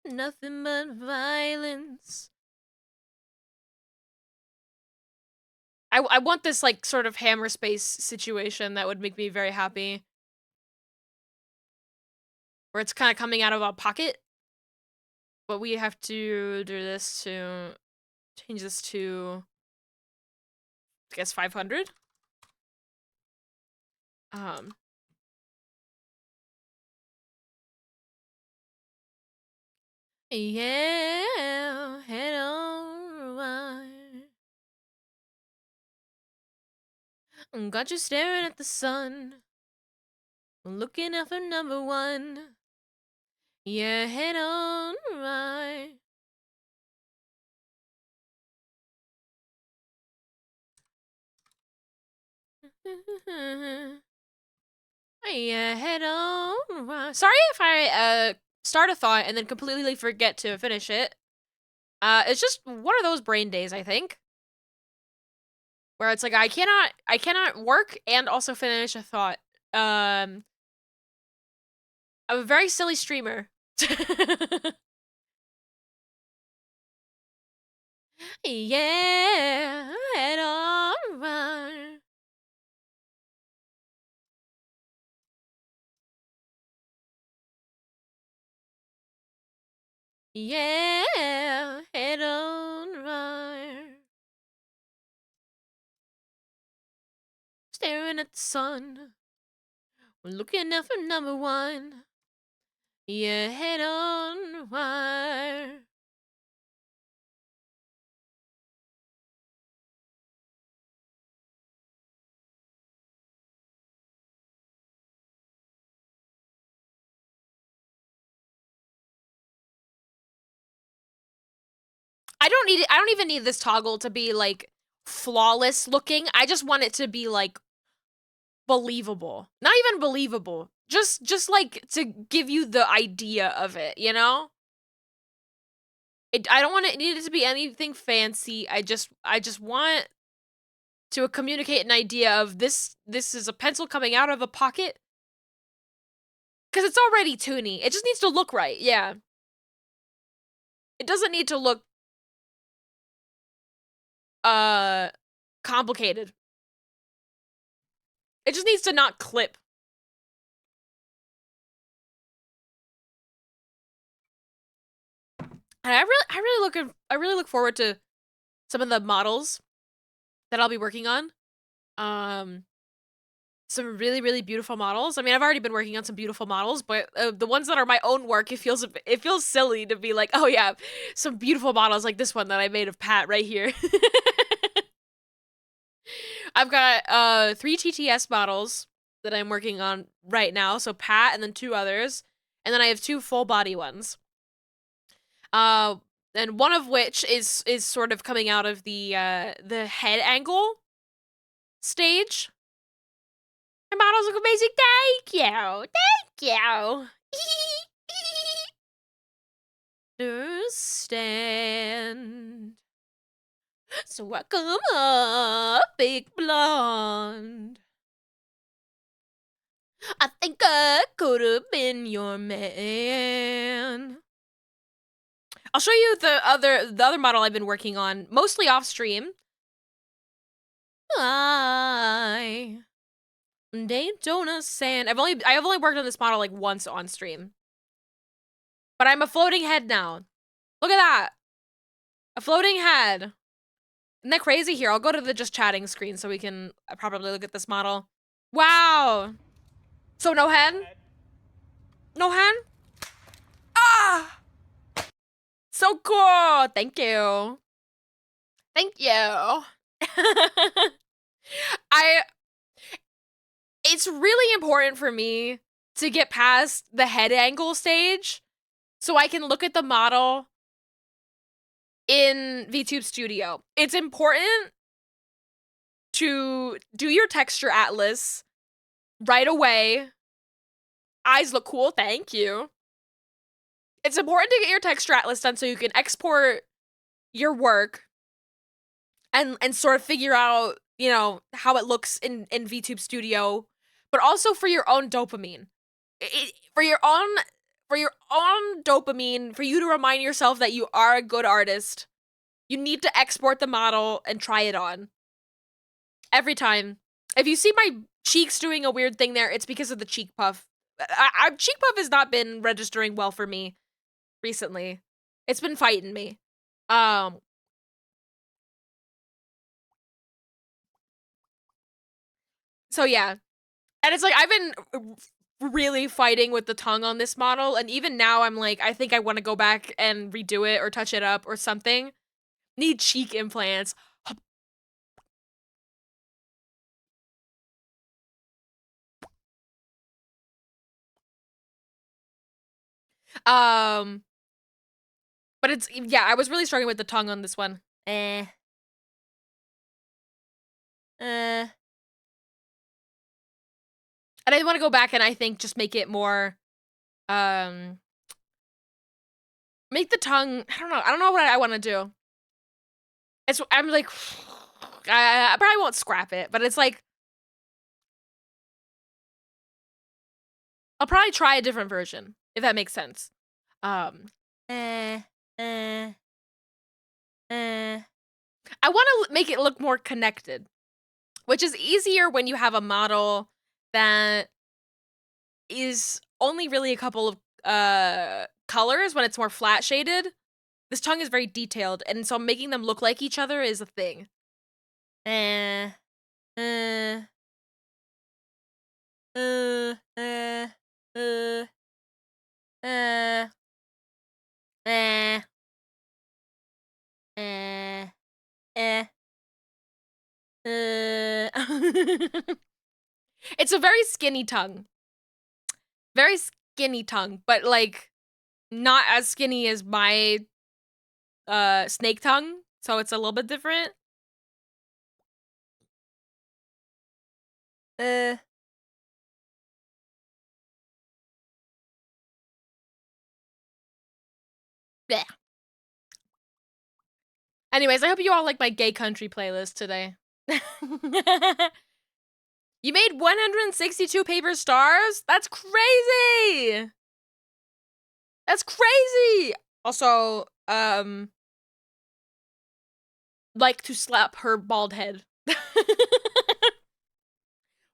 Nothing but violence. I want this, like, sort of hammer space situation that would make me very happy. Where it's kinda coming out of a pocket. But we have to do this to change this to, I guess, 500? Um. Yeah, head on right. Got you staring at the sun, looking out for number one. Yeah, head on right. Yeah, head on right. Sorry if I start a thought and then completely forget to finish it. It's just one of those brain days, I think. Where it's like I cannot work and also finish a thought. I'm a very silly streamer. Yeah, head on right. Yeah, head on right. Staring at the sun, looking out for number one. Yeah, head on right. I don't even need this toggle to be like flawless looking. I just want it to be like believable. Not even believable. Just like to give you the idea of it, you know? I don't want it need it to be anything fancy. I just want to communicate an idea of this is a pencil coming out of a pocket. Cause it's already toony. It just needs to look right, yeah. It doesn't need to look complicated. It just needs to not clip. And I really look forward to some of the models that I'll be working on. Some really beautiful models. I mean, I've already been working on some beautiful models, but the ones that are my own work, it feels silly to be like, oh yeah, some beautiful models like this one that I made of Pat right here. I've got 3 TTS models that I'm working on right now, so Pat and then 2 others, and then I have 2 full body ones. And one of which is sort of coming out of the head angle stage. My models look amazing. Thank you. Thank you. Understand. So I come up, big blonde. I think I could have been your man. I'll show you the other model I've been working on, mostly off stream. Daytona Sand. I've only worked on this model like once on stream. But I'm a floating head now. Look at that. A floating head. Isn't that crazy? Here, I'll go to the just chatting screen so we can properly look at this model. Wow. So no head? No head? Ah! So cool. Thank you. Thank you. It's really important for me to get past the head angle stage so I can look at the model in VTube Studio. It's important to do your texture atlas right away. Eyes look cool, thank you. It's important to get your texture atlas done so you can export your work and sort of figure out, you know, how it looks in VTube Studio, but also for your own dopamine. For your own dopamine, for you to remind yourself that you are a good artist, you need to export the model and try it on. Every time. If you see my cheeks doing a weird thing there, it's because of the cheek puff. Cheek puff has not been registering well for me recently. It's been fighting me. So yeah. And it's like, I've been really fighting with the tongue on this model, and even now I'm like, I think I want to go back and redo it or touch it up or something. Need cheek implants. Um, but it's, yeah, I was really struggling with the tongue on this one. Eh. And I want to go back and I think just make it more, make the tongue, I don't know what I want to do. I'm like, I probably won't scrap it, but it's like, I'll probably try a different version, if that makes sense. I want to make it look more connected, which is easier when you have a model that is only really a couple of colors, when it's more flat shaded. This tongue is very detailed, and so making them look like each other is a thing. It's a very skinny tongue. Very skinny tongue, but like not as skinny as my snake tongue, so it's a little bit different. Yeah. Anyways, I hope you all like my gay country playlist today. You made 162 paper stars? That's crazy! That's crazy! Also, like to slap her bald head.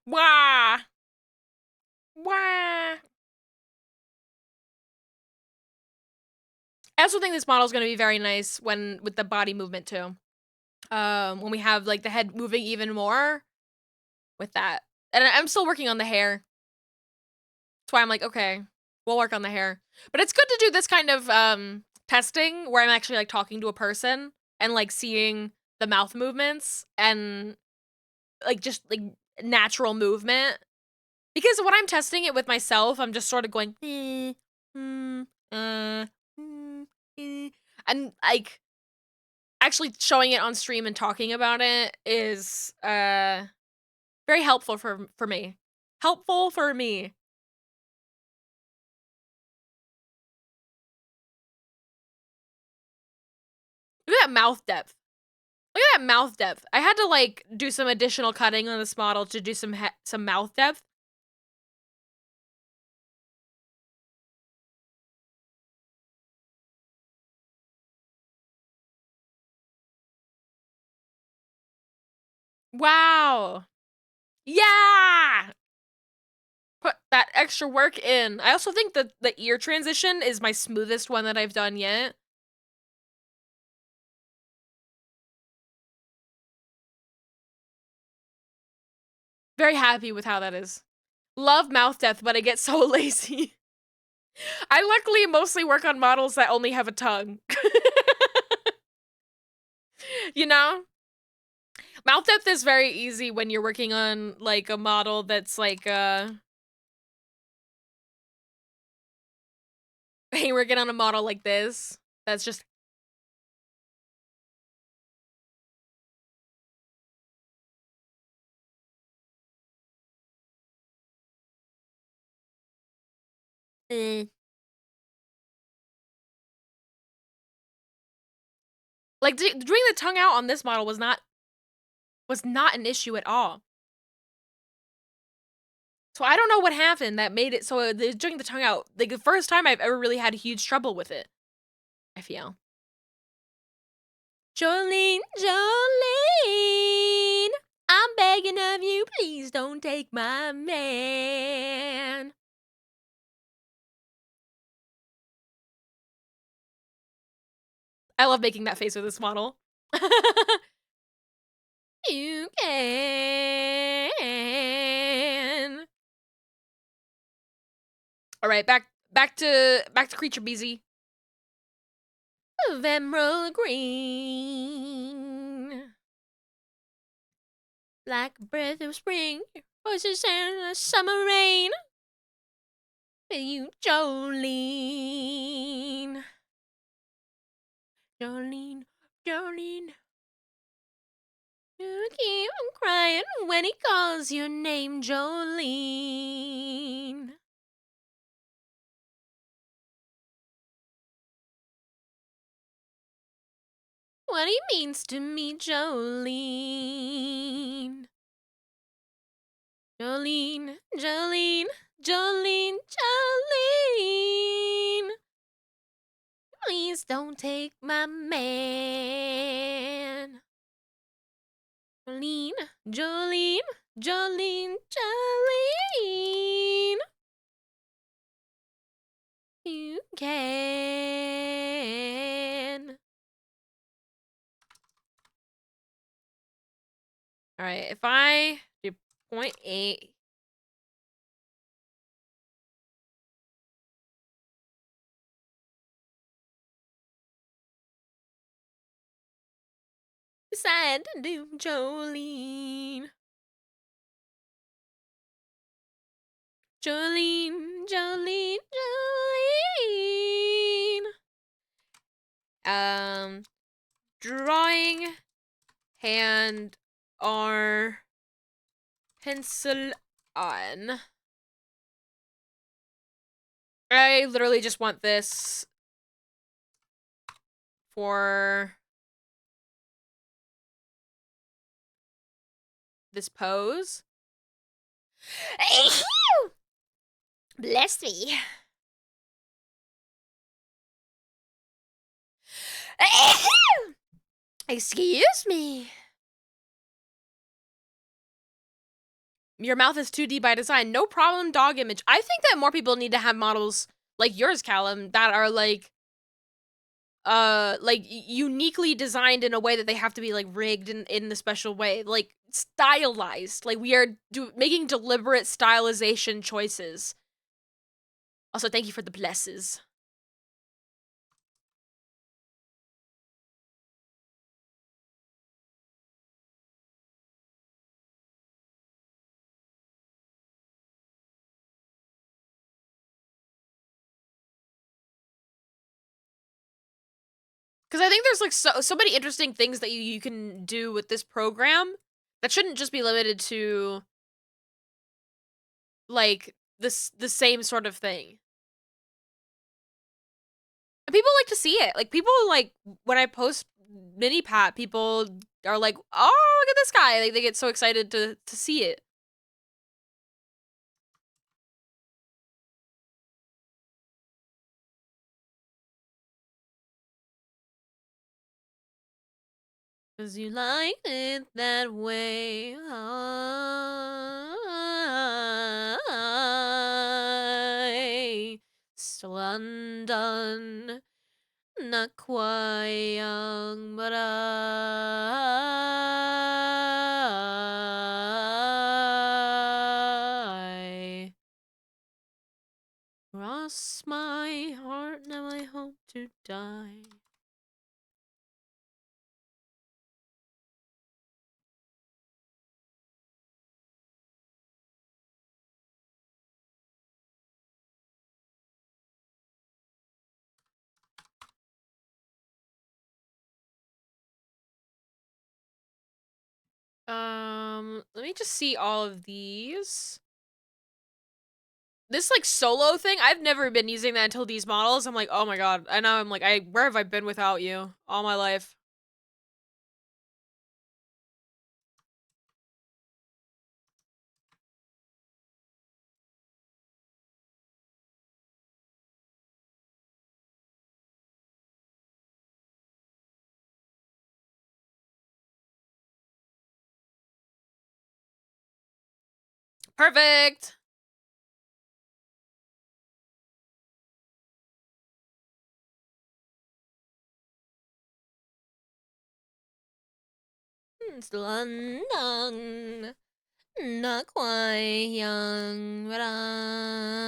Wah! Wah! I also think this model is going to be very nice with the body movement too. When we have like the head moving even more with that. And I'm still working on the hair. That's why I'm like, okay, we'll work on the hair. But it's good to do this kind of testing where I'm actually like talking to a person and like seeing the mouth movements and like just like natural movement. Because when I'm testing it with myself, I'm just sort of going, and like actually showing it on stream and talking about it is very helpful for me. Helpful for me. Look at that mouth depth. Look at that mouth depth. I had to like do some additional cutting on this model to do some mouth depth. Wow. Yeah. Put that extra work in. I also think that the ear transition is my smoothest one that I've done yet. Very happy with how that is. Love mouth depth, but I get so lazy. I luckily mostly work on models that only have a tongue. You know? Mouth depth is very easy when you're working on like a model that's like hey, working on a model like this. That's just like doing the tongue out on this model was not an issue at all. So I don't know what happened that made it so doing the tongue out, like the first time I've ever really had huge trouble with it, I feel. Jolene, Jolene, I'm begging begging of you, please don't take my man. I love making that face with this model. You can. All right, back to Creature Beezy. Of emerald green, like a breath of spring, voices in the summer rain. With you, Jolene. Jolene, Jolene. You keep on crying when he calls your name, Jolene. What he means to me, Jolene. Jolene, Jolene, Jolene, Jolene. Please don't take my man. Jolene, Jolene, Jolene, Jolene. You can. All right, if I do 0.8. Decide to do Jolene. Jolene, Jolene, Jolene. Drawing hand or pencil on. I literally just want this for this pose. Bless me. Excuse me. Your mouth is 2D by design. No problem, dog image. I think that more people need to have models like yours, Callum, that are like uniquely designed in a way that they have to be like rigged in the special way, like stylized. Like we are making deliberate stylization choices. Also, thank you for the blesses. Because I think there's like so many interesting things that you can do with this program that shouldn't just be limited to like the same sort of thing. And people like to see it. Like people like when I post Mini-Patt, people are like, "Oh, look at this guy!" Like they get so excited to see it. Cause you like it that way. I still undone, not quite young, but I cross my heart, now I hope to die. Let me just see all of these. This like solo thing, I've never been using that until these models. I'm like, oh my god. And now I'm like, where have I been without you all my life? Perfect. Still undone. Not quite young, but I.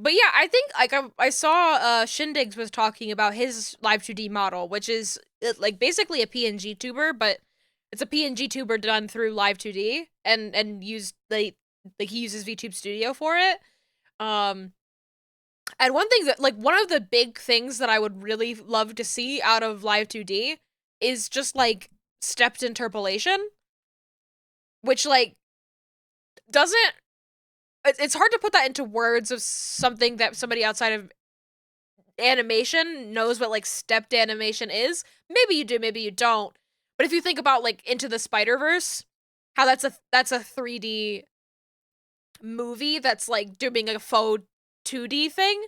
But yeah, I think like I saw Shindigs was talking about his Live 2D model, which is like basically a PNG tuber, but it's a PNG tuber done through Live 2D and used like he uses VTube Studio for it. Um, and one thing that like one of the big things that I would really love to see out of Live 2D is just like stepped interpolation, which like doesn't it's hard to put that into words of something that somebody outside of animation knows what like stepped animation is. Maybe you do, maybe you don't. But if you think about like Into the Spider-Verse, how that's a 3D movie that's like doing a faux 2D thing,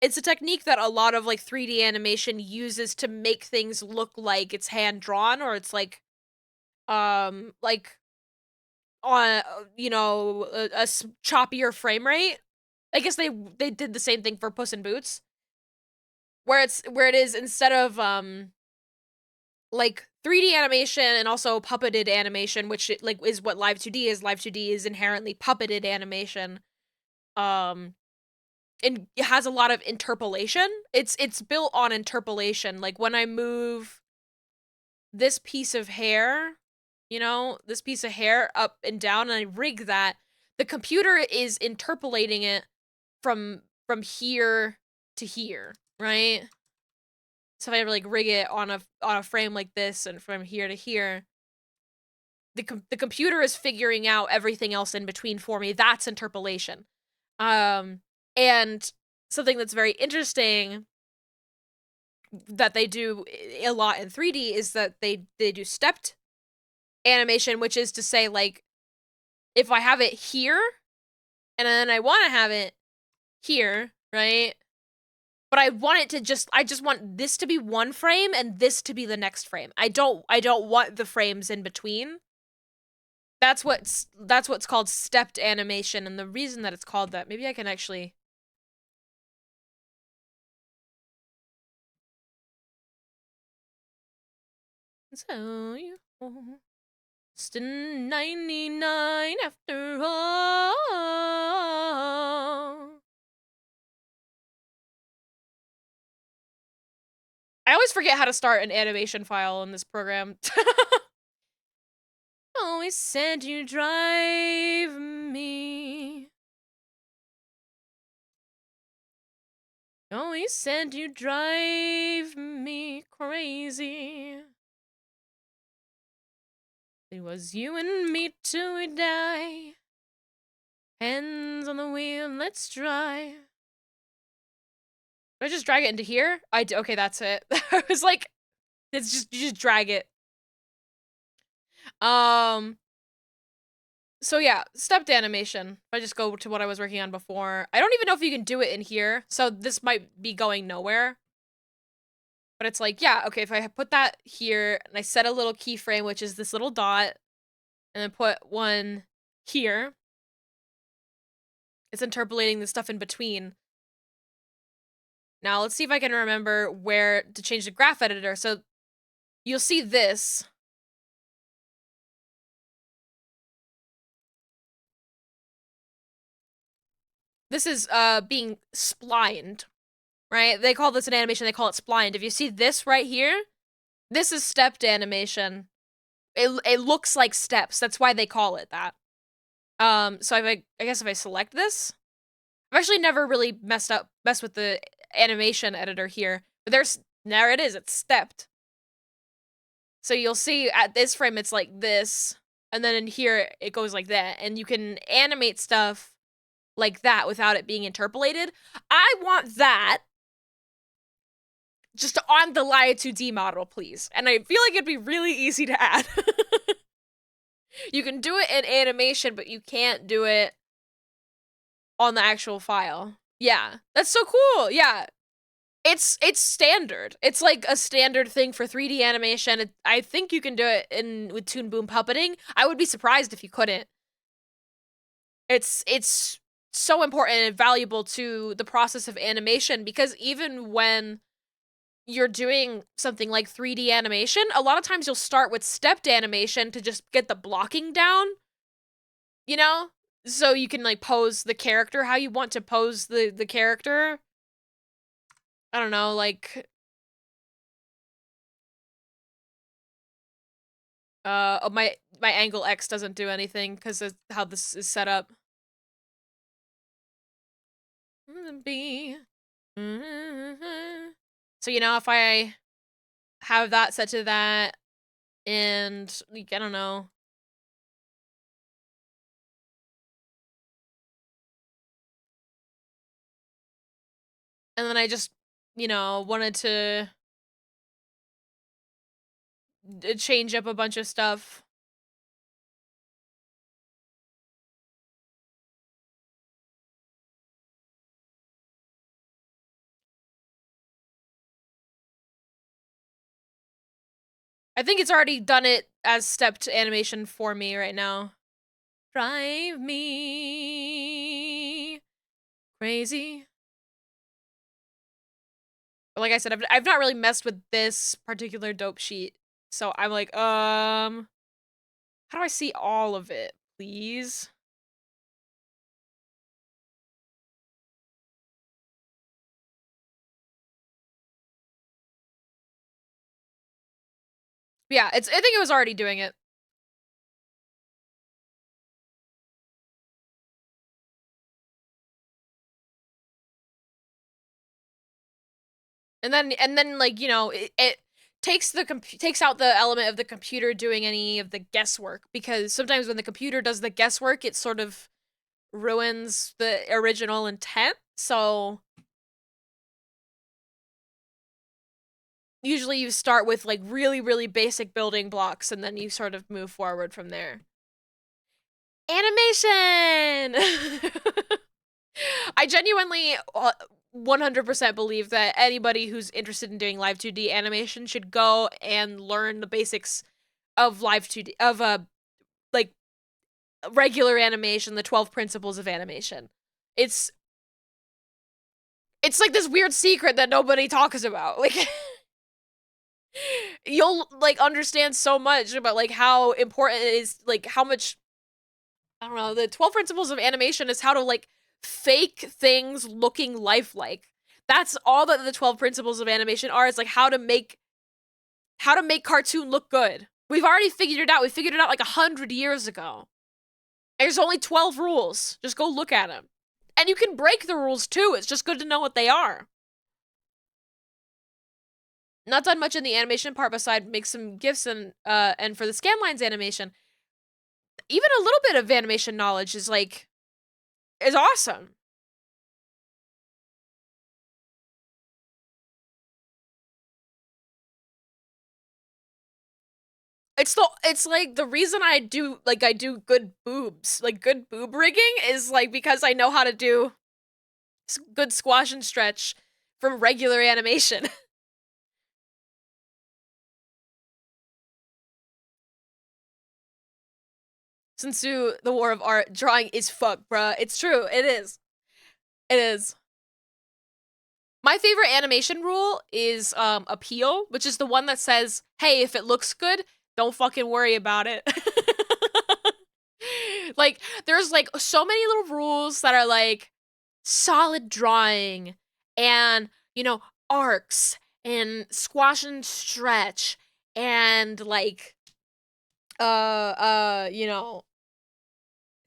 it's a technique that a lot of like 3D animation uses to make things look like it's hand drawn or it's like on a choppier frame rate. I guess they did the same thing for Puss in Boots, where it is instead of like 3D animation and also puppeted animation, which like is what Live 2D is. Live 2D is inherently puppeted animation. Um, and it has a lot of interpolation. It's built on interpolation. Like when I move this piece of hair, this piece of hair up and down, and I rig that, the computer is interpolating it from here to here, right? So if I like rig it on a frame like this and from here to here, the computer is figuring out everything else in between for me. That's interpolation. And something that's very interesting that they do a lot in 3D is that they do stepped animation, which is to say like if I have it here and then I want to have it here, right? But I want it to I just want this to be one frame and this to be the next frame. I don't want the frames in between. That's what's called stepped animation, and the reason that it's called that, maybe I can actually so you still 99 after all. I always forget how to start an animation file in this program. Always said you drive me. Always said you drive me crazy. It was you and me till we die. Hands on the wheel, let's drive. Do I just drag it into here? Okay, that's it. I was like, it's just, you just drag it. So yeah, stepped animation. If I just go to what I was working on before. I don't even know if you can do it in here, so this might be going nowhere. But it's like, yeah, okay, if I put that here, and I set a little keyframe, which is this little dot, and then put one here, it's interpolating the stuff in between. Now, let's see if I can remember where to change the graph editor. So, you'll see this. This is being splined, right? They call this an animation, they call it splined. If you see this right here, this is stepped animation. It looks like steps. That's why they call it that. So I guess if I select this, I've actually never really messed with the animation editor here, but there it is, it's stepped. So you'll see at this frame, it's like this, and then in here, it goes like that, and you can animate stuff like that without it being interpolated. I want that just on the Live 2D model, please. And I feel like it'd be really easy to add. You can do it in animation, but you can't do it on the actual file. Yeah, that's so cool. Yeah. It's standard. It's like a standard thing for 3D animation. I think you can do it with Toon Boom puppeting. I would be surprised if you couldn't. It's so important and valuable to the process of animation because even when you're doing something like 3D animation, a lot of times you'll start with stepped animation to just get the blocking down, you know? So you can like pose the character how you want to pose the character. I don't know, like oh, my angle X doesn't do anything because of how this is set up. B. So you know, if I have that set to that, and like, I don't know. And then I just, you know, wanted to change up a bunch of stuff. I think it's already done it as stepped animation for me right now. Drive me crazy. But like I said, I've not really messed with this particular dope sheet. So I'm like, how do I see all of it, please? Yeah, I think it was already doing it. And then like, you know, it takes out the element of the computer doing any of the guesswork because sometimes when the computer does the guesswork, it sort of ruins the original intent. So usually you start with like really, really basic building blocks and then you sort of move forward from there. Animation! I genuinely 100% believe that anybody who's interested in doing live 2D animation should go and learn the basics of live 2D, of like regular animation, the 12 principles of animation. It's like this weird secret that nobody talks about. Like you'll like understand so much about like how important it is, like how much, I don't know, the 12 principles of animation is how to like fake things looking lifelike. That's all that the 12 principles of animation are. It's like how to make cartoon look good. We've already figured it out. We figured it out like 100 years ago. There's only 12 rules. Just go look at them. And you can break the rules too. It's just good to know what they are. Not done much in the animation part beside make some GIFs and for the scanlines animation, even a little bit of animation knowledge is awesome. It's like the reason I do good boobs, like good boob rigging is like because I know how to do good squash and stretch from regular animation. Since the War of Art, drawing is fuck, bruh. It's true. It is. It is. My favorite animation rule is appeal, which is the one that says, "Hey, if it looks good, don't fucking worry about it." Like there's like so many little rules that are like solid drawing and, you know, arcs and squash and stretch and like you know,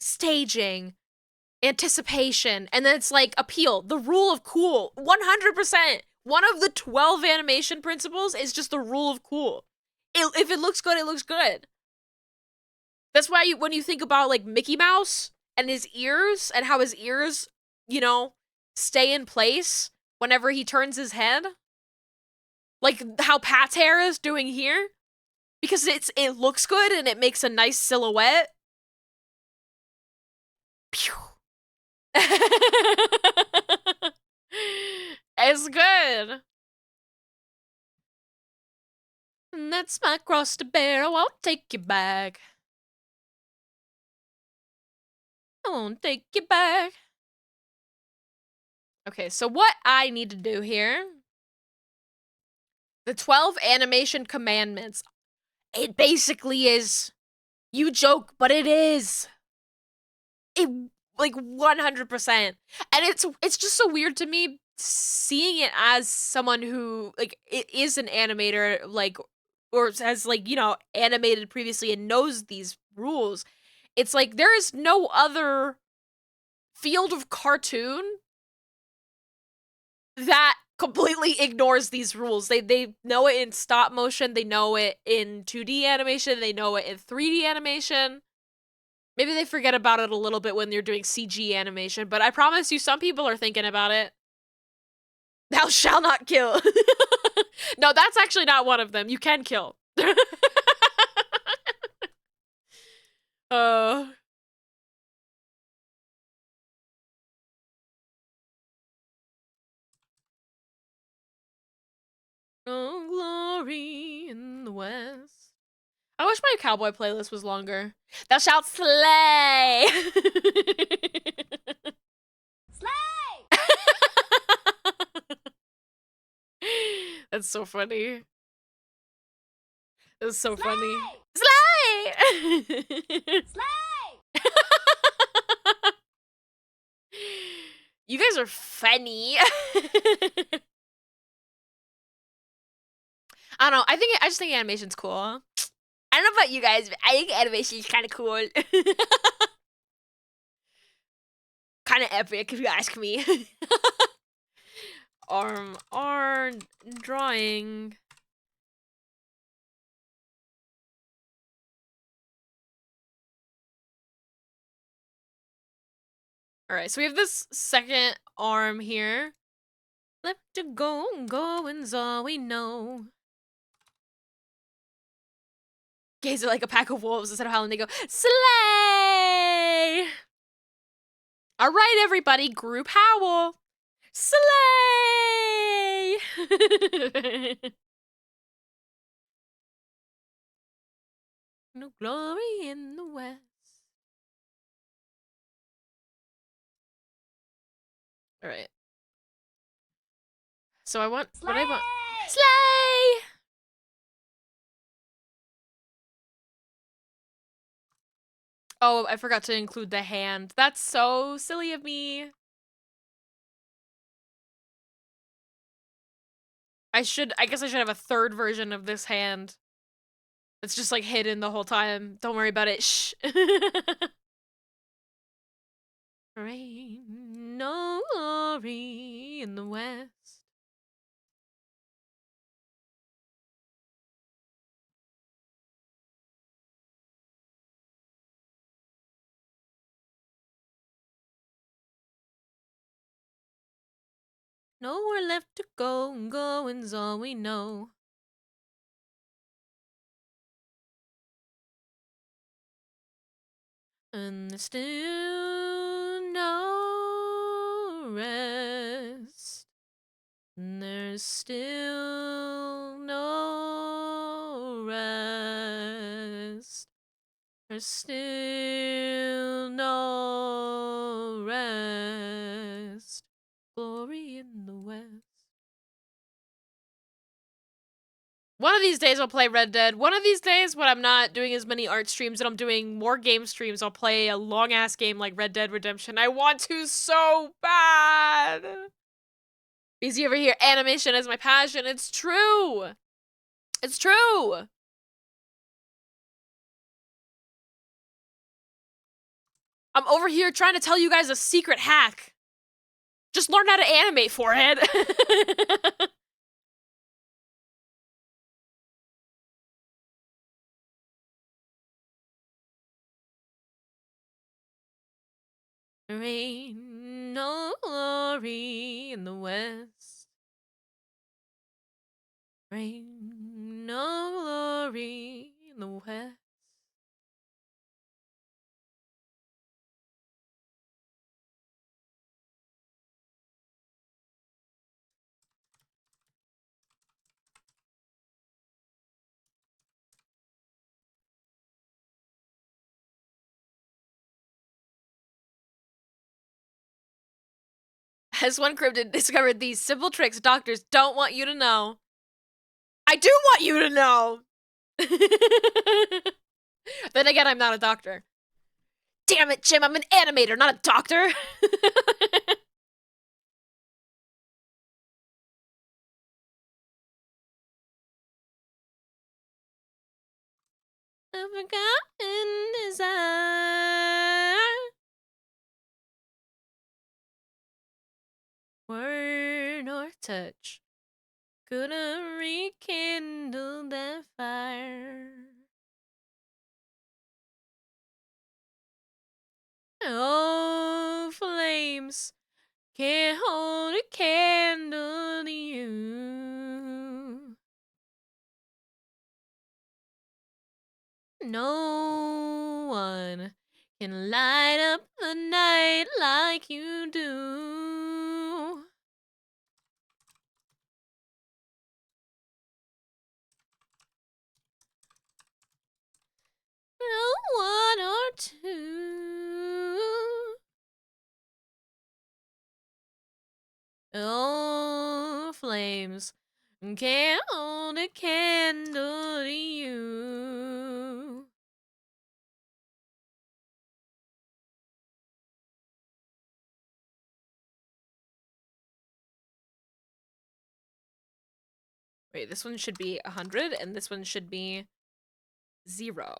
staging, anticipation, and then it's like appeal, the rule of cool. 100%. One of the 12 animation principles is just the rule of cool. If it looks good, it looks good. That's why when you think about like Mickey Mouse and his ears and how his ears, you know, stay in place whenever he turns his head, like how Pat's hair is doing here, because it looks good and it makes a nice silhouette. Pew. It's good. And that's my cross to bear. I won't take you back. I won't take you back. Okay, so what I need to do here, the 12 animation commandments. It basically is, you joke, but it is. It, like, 100%. And it's just so weird to me seeing it as someone who, like, it is an animator, like, or has, like, you know, animated previously and knows these rules. It's like there is no other field of cartoon that completely ignores these rules. They know it in stop motion, they know it in 2D animation, they know it in 3D animation. Maybe they forget about it a little bit when you're doing CG animation, but I promise you some people are thinking about it. Thou shalt not kill. No, that's actually not one of them. You can kill. uh No glory in the West. I wish my cowboy playlist was longer. Thou shalt slay! Slay! That's so funny. That's so Slay! funny. Slay! Slay! You guys are funny. I don't know. I just think animation's cool. I don't know about you guys, but I think animation is kind of cool. Kind of epic, if you ask me. Arm drawing. All right, so we have this second arm here. Left to go, going's all we know. Gays are like a pack of wolves instead of howling. They go slay. All right, everybody, group howl. Slay. No glory in the West. All right. So I want Slay! what I want. Slay. Oh, I forgot to include the hand. That's so silly of me. I guess I should have a third version of this hand. It's just like hidden the whole time. Don't worry about it. Shh. Rain, no glory in the West. Nowhere left to go, and going's all we know. And there's still no rest. And there's still no rest. There's still no rest. Glory in the West. One of these days I'll play Red Dead. One of these days when I'm not doing as many art streams and I'm doing more game streams, I'll play a long-ass game like Red Dead Redemption. I want to so bad. BZ over here, animation is my passion. It's true. It's true. I'm over here trying to tell you guys a secret hack. Just learn how to animate, forehead. There ain't no glory in the West. There ain't no glory in the West. As one cryptid discovered these simple tricks doctors don't want you to know. I do want you to know! Then again, I'm not a doctor. Damn it, Jim, I'm an animator, not a doctor! A forgotten desire. Word or touch couldn't rekindle that fire. Oh, flames can't hold a candle to you. No one can light up the night like you do. No one or two. Oh, flames can't hold a candle to you. Wait, this one should be 100 and this one should be 0.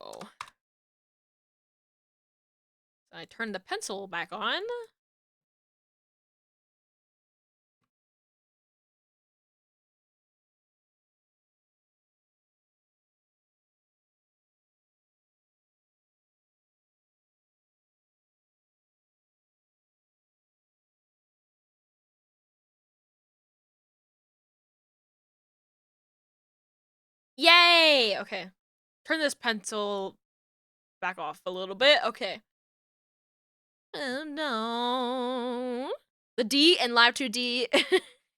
I turn the pencil back on. Yay! Okay. Turn this pencil back off a little bit. Okay. Oh no. The D in Live 2D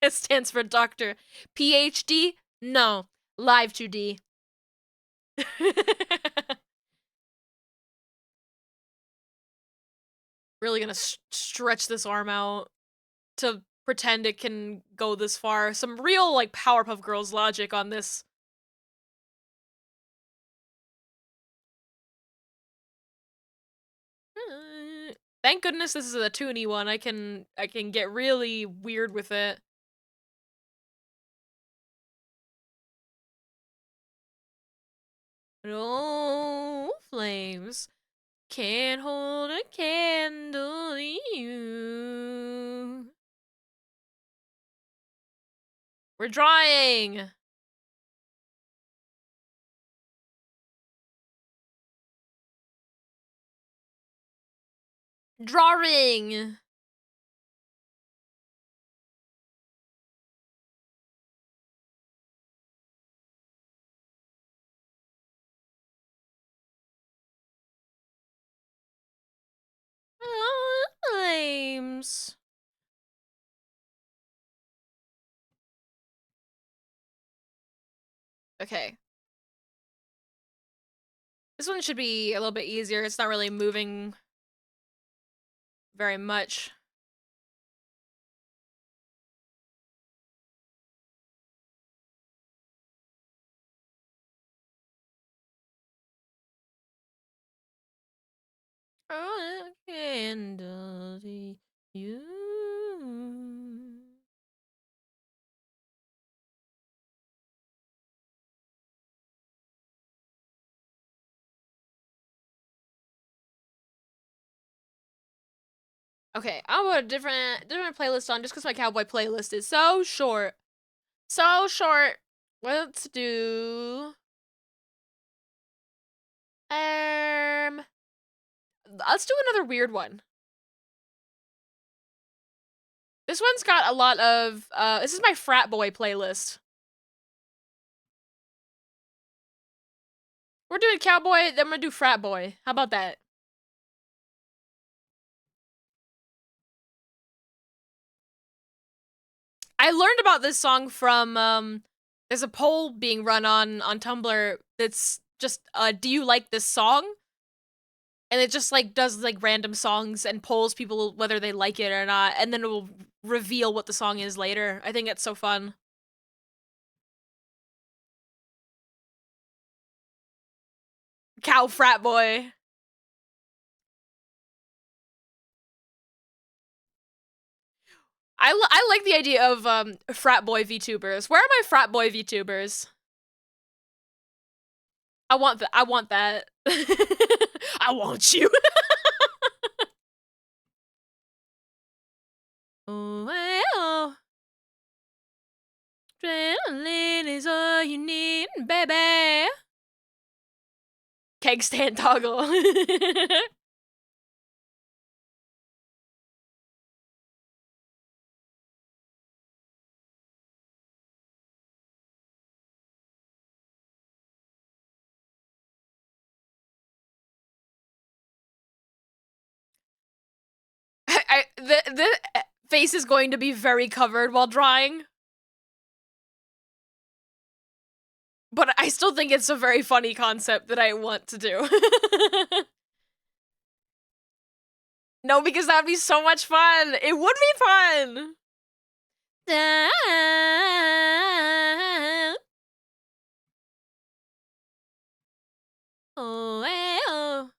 it stands for Doctor. PhD? No. Live 2D. Really gonna stretch this arm out to pretend it can go this far. Some real, like, Powerpuff Girls logic on this. Thank goodness this is a toony one. I can get really weird with it. No flames can't hold a candle to you. We're drawing. Drawing. Oh, flames. Okay. This one should be a little bit easier. It's not really moving very much. Oh, a candle to you. Okay, I'll put a different playlist on just because my cowboy playlist is so short. So short. Let's do let's do another weird one. This one's got a lot of this is my frat boy playlist. We're doing cowboy, then I'm gonna do frat boy. How about that? I learned about this song from there's a poll being run on Tumblr that's just do you like this song? And it just like does like random songs and polls people whether they like it or not, and then it will reveal what the song is later. I think it's so fun. Cow frat boy. I like the idea of frat boy VTubers. Where are my frat boy VTubers? I want that. I want that. I want you. Oh, oh. Adrenaline is all you need, baby. Keg stand toggle. The face is going to be very covered while drawing. But I still think it's a very funny concept that I want to do. No, because that would be so much fun. It would be fun. Oh, oh.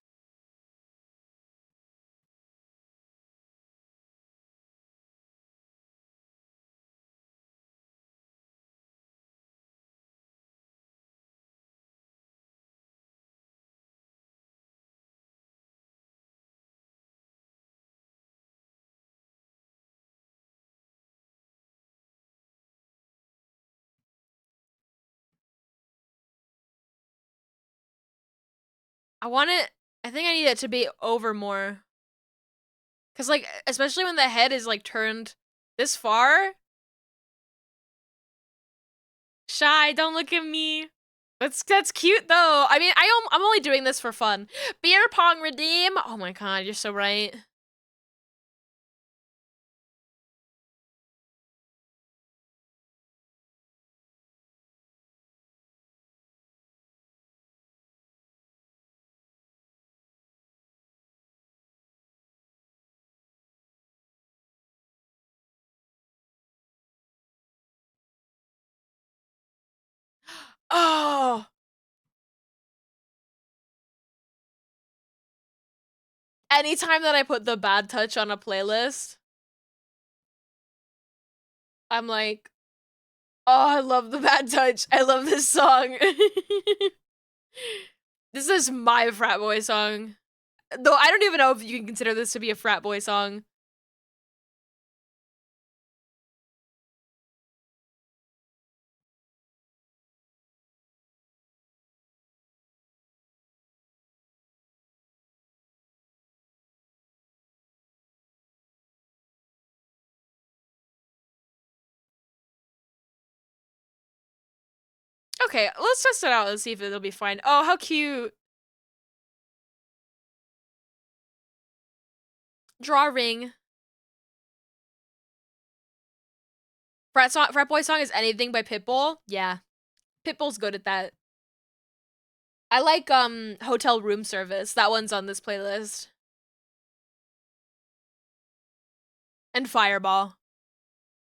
I want it. I think I need it to be over more. Cause like, especially when the head is like turned this far. Shy, don't look at me. That's cute though. I mean, I'm only doing this for fun. Beer pong redeem. Oh my god, you're so right. Oh. Anytime that I put the bad touch on a playlist, I'm like, oh, I love the bad touch. I love this song. This is my frat boy song. Though I don't even know if you can consider this to be a frat boy song. Okay, let's test it out and see if it'll be fine. Oh, how cute. Drawing. Frat boy song is anything by Pitbull? Yeah. Pitbull's good at that. I like Hotel Room Service. That one's on this playlist. And Fireball.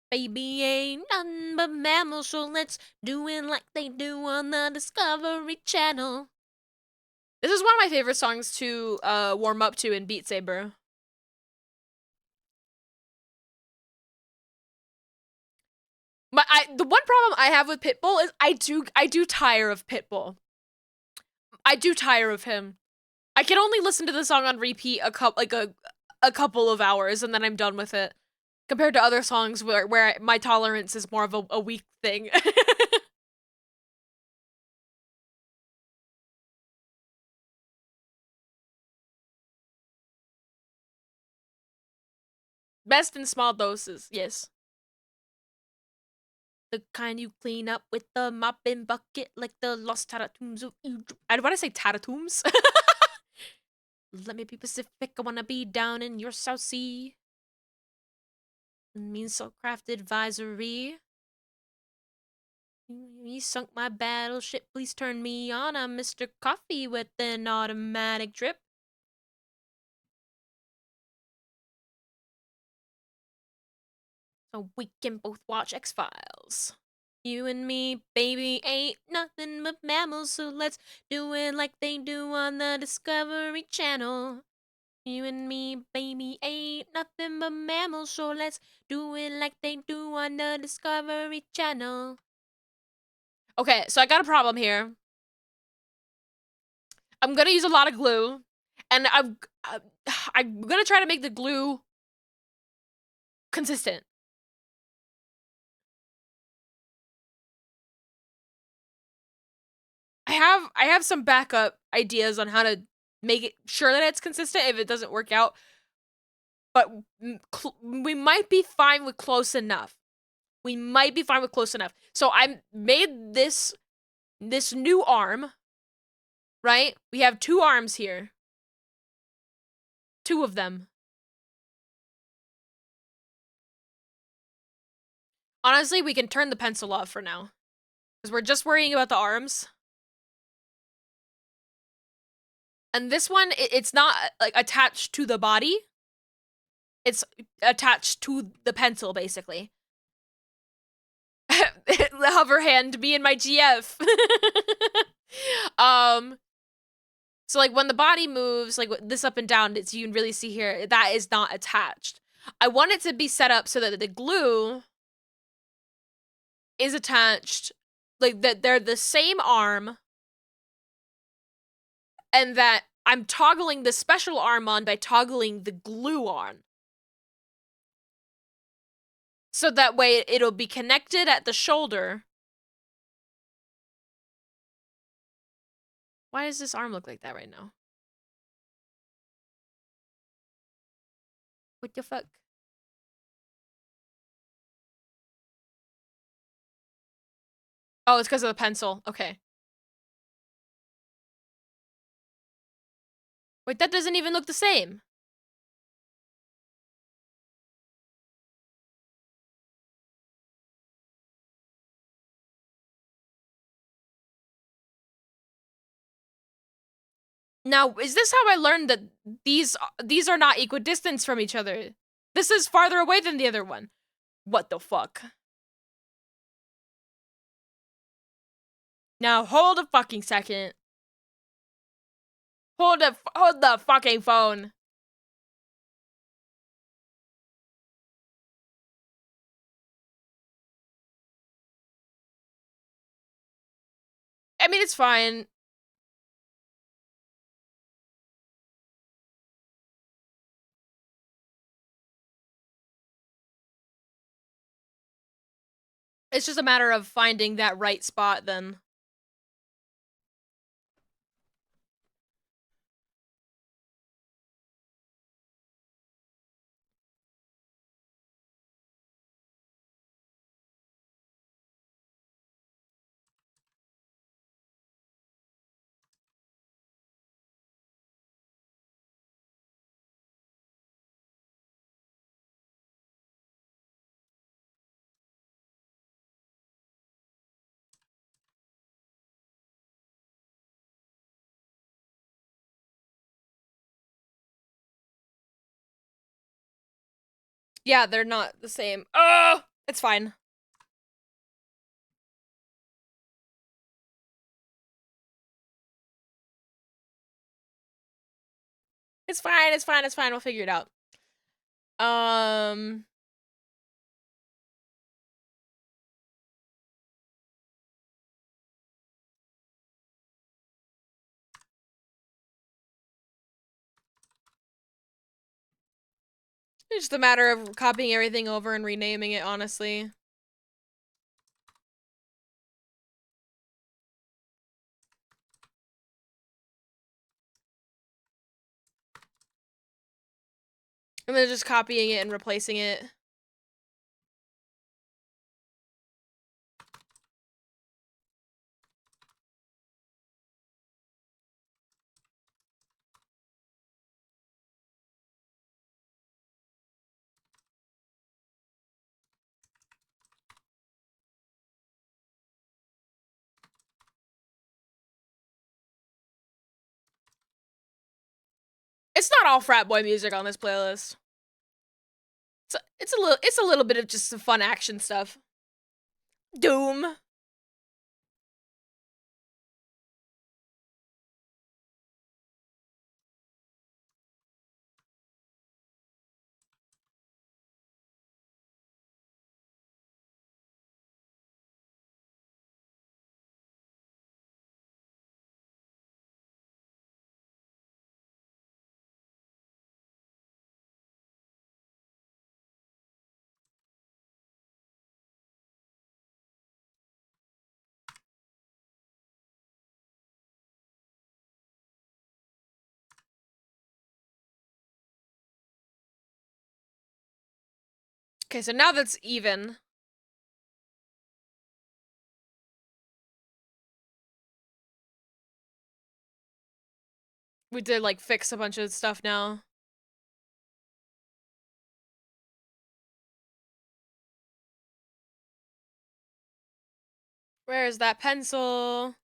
Baby ain't nothing but mammals, so let's do it like they do on the Discovery Channel. This is one of my favorite songs to warm up to in Beat Saber. The one problem I have with Pitbull is I do tire of Pitbull. I do tire of him. I can only listen to the song on repeat a couple of hours and then I'm done with it. Compared to other songs where my tolerance is more of a weak thing. Best in small doses, yes. The kind you clean up with the mopping bucket like the lost Tatatoons of Egypt. I want to say Tatatoons. Let me be Pacific, I wanna be down in your South Sea. Means so craft advisory. You sunk my battleship, please turn me on. I'm Mr. Coffee with an automatic drip. So we can both watch X-Files. You and me, baby, ain't nothing but mammals, so let's do it like they do on the Discovery Channel. You and me, baby, ain't nothing but mammals, so let's do it like they do on the Discovery Channel. Okay, so I got a problem here. I'm gonna use a lot of glue, and I'm gonna try to make the glue consistent. I have some backup ideas on how to make it sure that it's consistent if it doesn't work out, but we might be fine with close enough. We might be fine with close enough. So I made this new arm, right? We have 2 arms here. 2 of them. Honestly, we can turn the pencil off for now, because we're just worrying about the arms. And this one, it's not like attached to the body. It's attached to the pencil, basically. The hover hand, me and my GF. So like when the body moves, like this up and down, you can really see here, that is not attached. I want it to be set up so that the glue is attached, like that they're the same arm, and that I'm toggling the special arm on by toggling the glue on. So that way it'll be connected at the shoulder. Why does this arm look like that right now? What the fuck? Oh, it's because of the pencil. Okay. Wait, that doesn't even look the same. Now, is this how I learned that these are not equidistant from each other? This is farther away than the other one. What the fuck? Now, hold a fucking second. Hold the fucking phone. I mean, it's fine. It's just a matter of finding that right spot then. Yeah, they're not the same. Oh, it's fine. It's fine, it's fine, it's fine. We'll figure it out. It's just a matter of copying everything over and renaming it, honestly. And then just copying it and replacing it. It's not all frat boy music on this playlist. it's a little bit of just some fun action stuff. Doom. Okay, so now that's even. We did like fix a bunch of stuff now. Where is that pencil?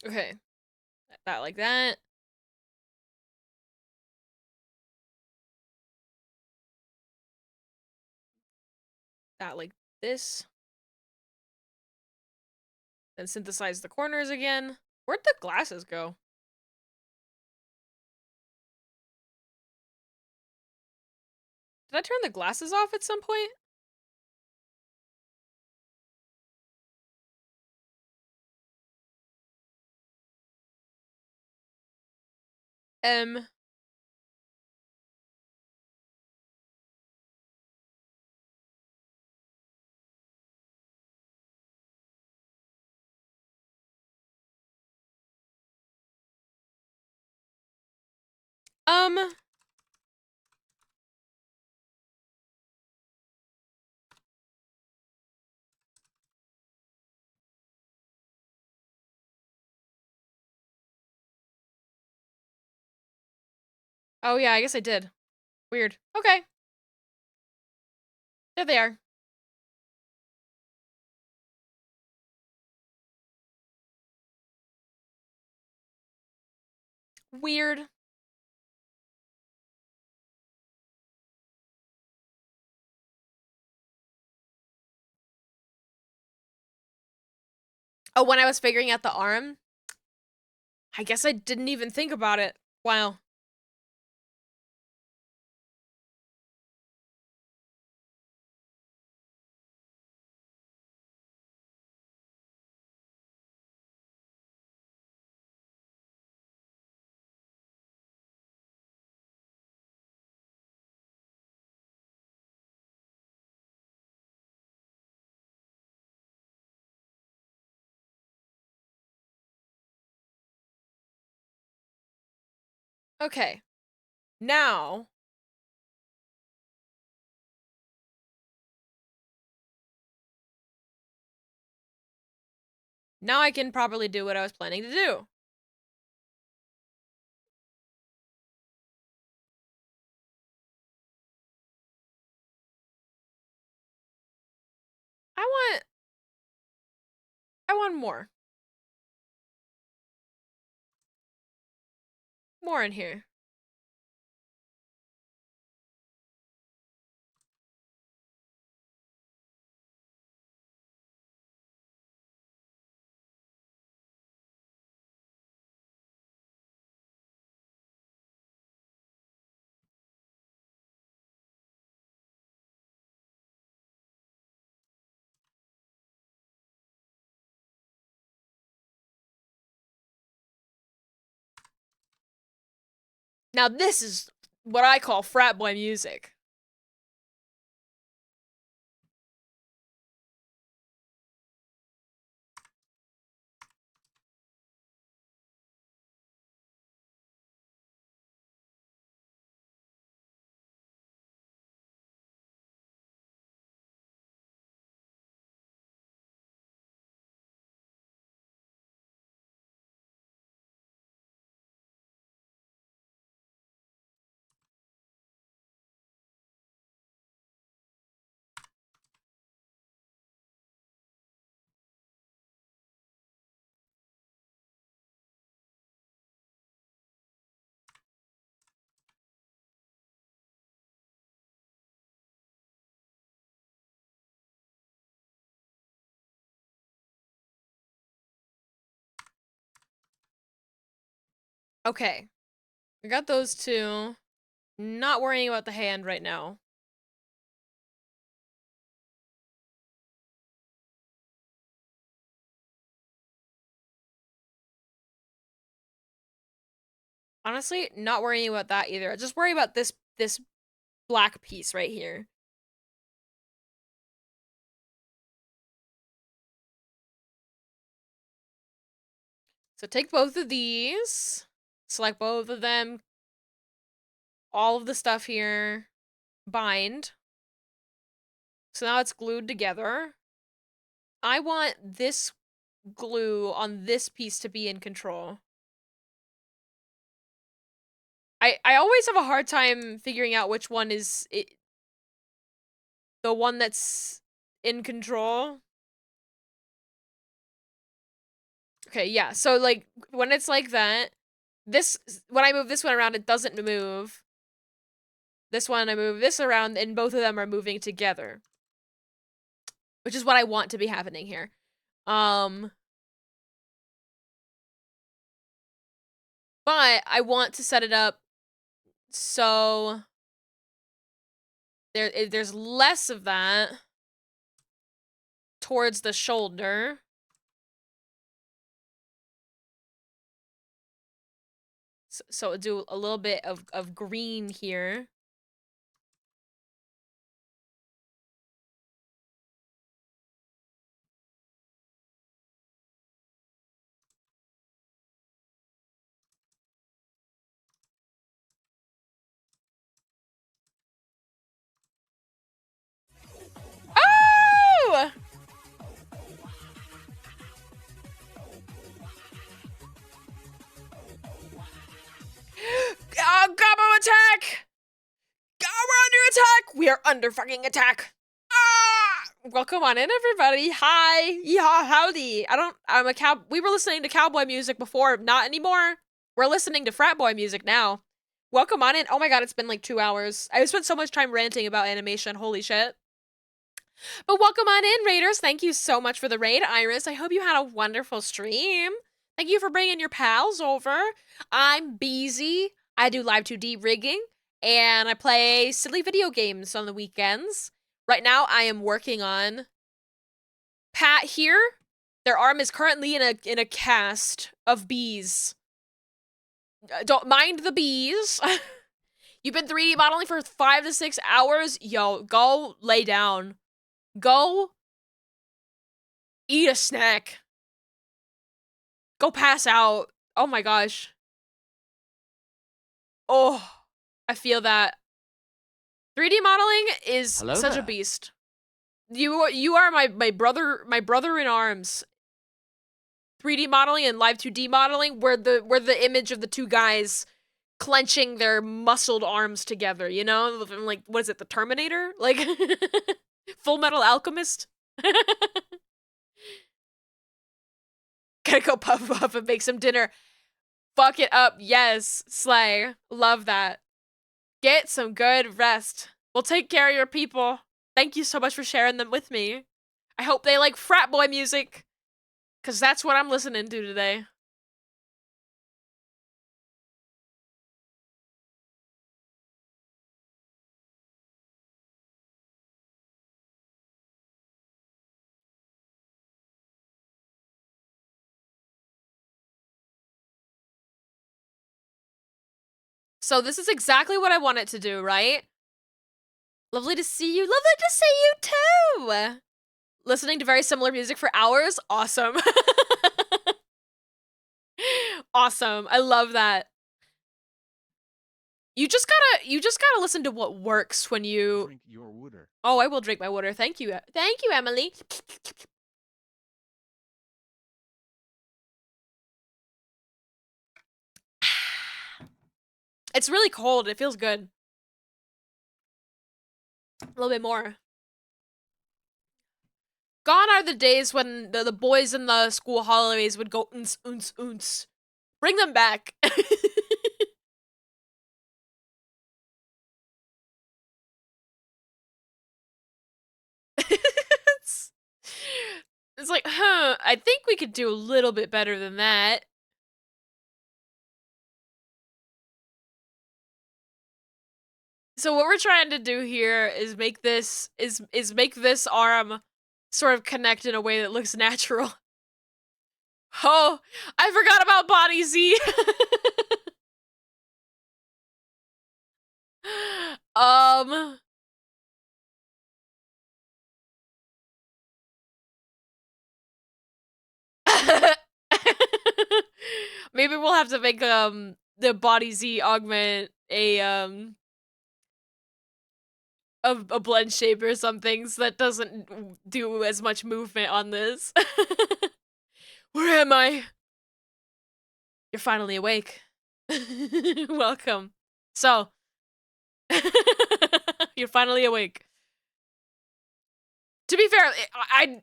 Okay. That like that. That like this. Then synthesize the corners again. Where'd the glasses go? Did I turn the glasses off at some point? Um. Um. Oh yeah, I guess I did. Weird. Okay. There they are. Weird. Oh, when I was figuring out the arm, I guess I didn't even think about it. Wow. Okay. Now, now I can properly do what I was planning to do. I want I want more. More in here. Now this is what I call frat boy music. Okay. We got those two. Not worrying about the hand right now. Honestly, not worrying about that either. Just worry about this black piece right here. So take both of these, select both of them, all of the stuff here, bind. So now it's glued together. I want this glue on this piece to be in control. I always have a hard time figuring out which one is the one that's in control. Okay, yeah. So like when it's like that, when I move this one around, it doesn't move. This one, I move this around, and both of them are moving together, which is what I want to be happening here. But I want to set it up so there's less of that towards the shoulder. So do a little bit of green here. Oh! Combo attack! We're under attack! We are under fucking attack! Ah! Welcome on in, everybody. Hi. Yeehaw, howdy. We were listening to cowboy music before, not anymore. We're listening to frat boy music now. Welcome on in. Oh my god, it's been like 2 hours. I spent so much time ranting about animation, holy shit. But welcome on in, raiders. Thank you so much for the raid, Iris. I hope you had a wonderful stream. Thank you for bringing your pals over. I'm Beezy. I do live 2D rigging, and I play silly video games on the weekends. Right now, I am working on Pat here. Their arm is currently in a cast of bees. Don't mind the bees. You've been 3D modeling for 5 to 6 hours? Yo, go lay down. Go eat a snack. Go pass out. Oh my gosh. Oh, I feel that. 3D modeling is such a beast. You are my brother in arms. 3D modeling and live 2D modeling, where the image of the two guys clenching their muscled arms together, you know? Like, what is it, the Terminator? Like, Full Metal Alchemist? Gotta go puff and make some dinner. Fuck it up, yes, slay. Love that. Get some good rest. We'll take care of your people. Thank you so much for sharing them with me. I hope they like frat boy music, because that's what I'm listening to today. So this is exactly what I want it to do, right? Lovely to see you. Lovely to see you too. Listening to very similar music for hours. Awesome. Awesome. I love that. You just gotta listen to what works when you Drink your water. Oh, I will drink my water. Thank you. Thank you, Emily. It's really cold. It feels good. A little bit more. Gone are the days when the boys in the school hallways would go uns, uns, uns. Bring them back. it's, it's like, huh, I think we could do a little bit better than that. So what we're trying to do here is make this make this arm sort of connect in a way that looks natural. Oh, I forgot about Body Z. um Maybe we'll have to make the Body Z augment a blend shape or something so that doesn't do as much movement on this. Where am I? You're finally awake. Welcome. So, you're finally awake. To be fair, I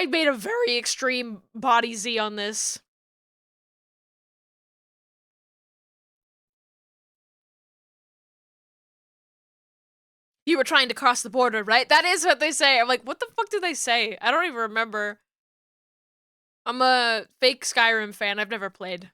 made a very extreme Body Z on this. You were trying to cross the border, right? That is what they say. I'm like, what the fuck did they say? I don't even remember. I'm a fake Skyrim fan. I've never played.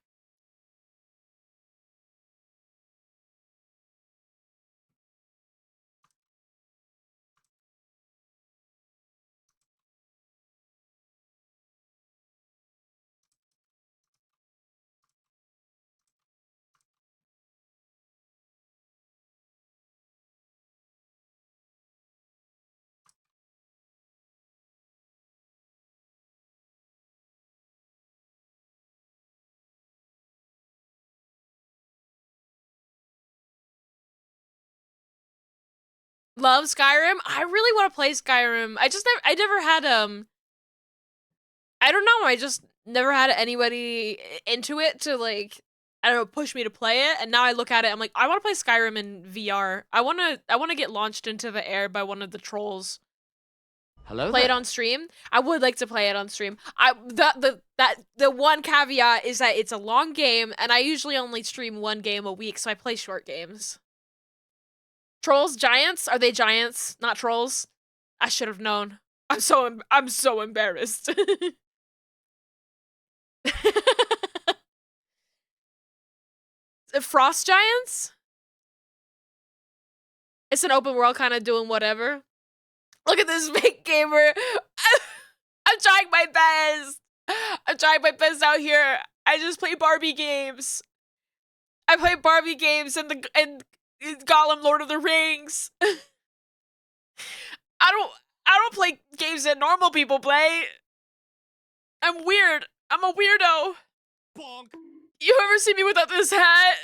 Love Skyrim. I really want to play Skyrim. I never had I don't know. I just never had anybody into it to like I don't know push me to play it. And now I look at it, I'm like, I want to play Skyrim in VR. I want to get launched into the air by one of the trolls. Hello Play it there. on stream. I would like to play it on stream. The one caveat is that it's a long game, and I usually only stream one game a week, so I play short games. Trolls, giants? Are they giants, not trolls? I should have known. I'm so embarrassed. Frost giants? It's an open world kind of doing whatever. Look at this big gamer. I'm trying my best. I'm trying my best out here. I just play Barbie games. I play Barbie games and Gollum Lord of the Rings. I don't play games that normal people play. I'm weird. I'm a weirdo. Bonk. You ever see me without this hat?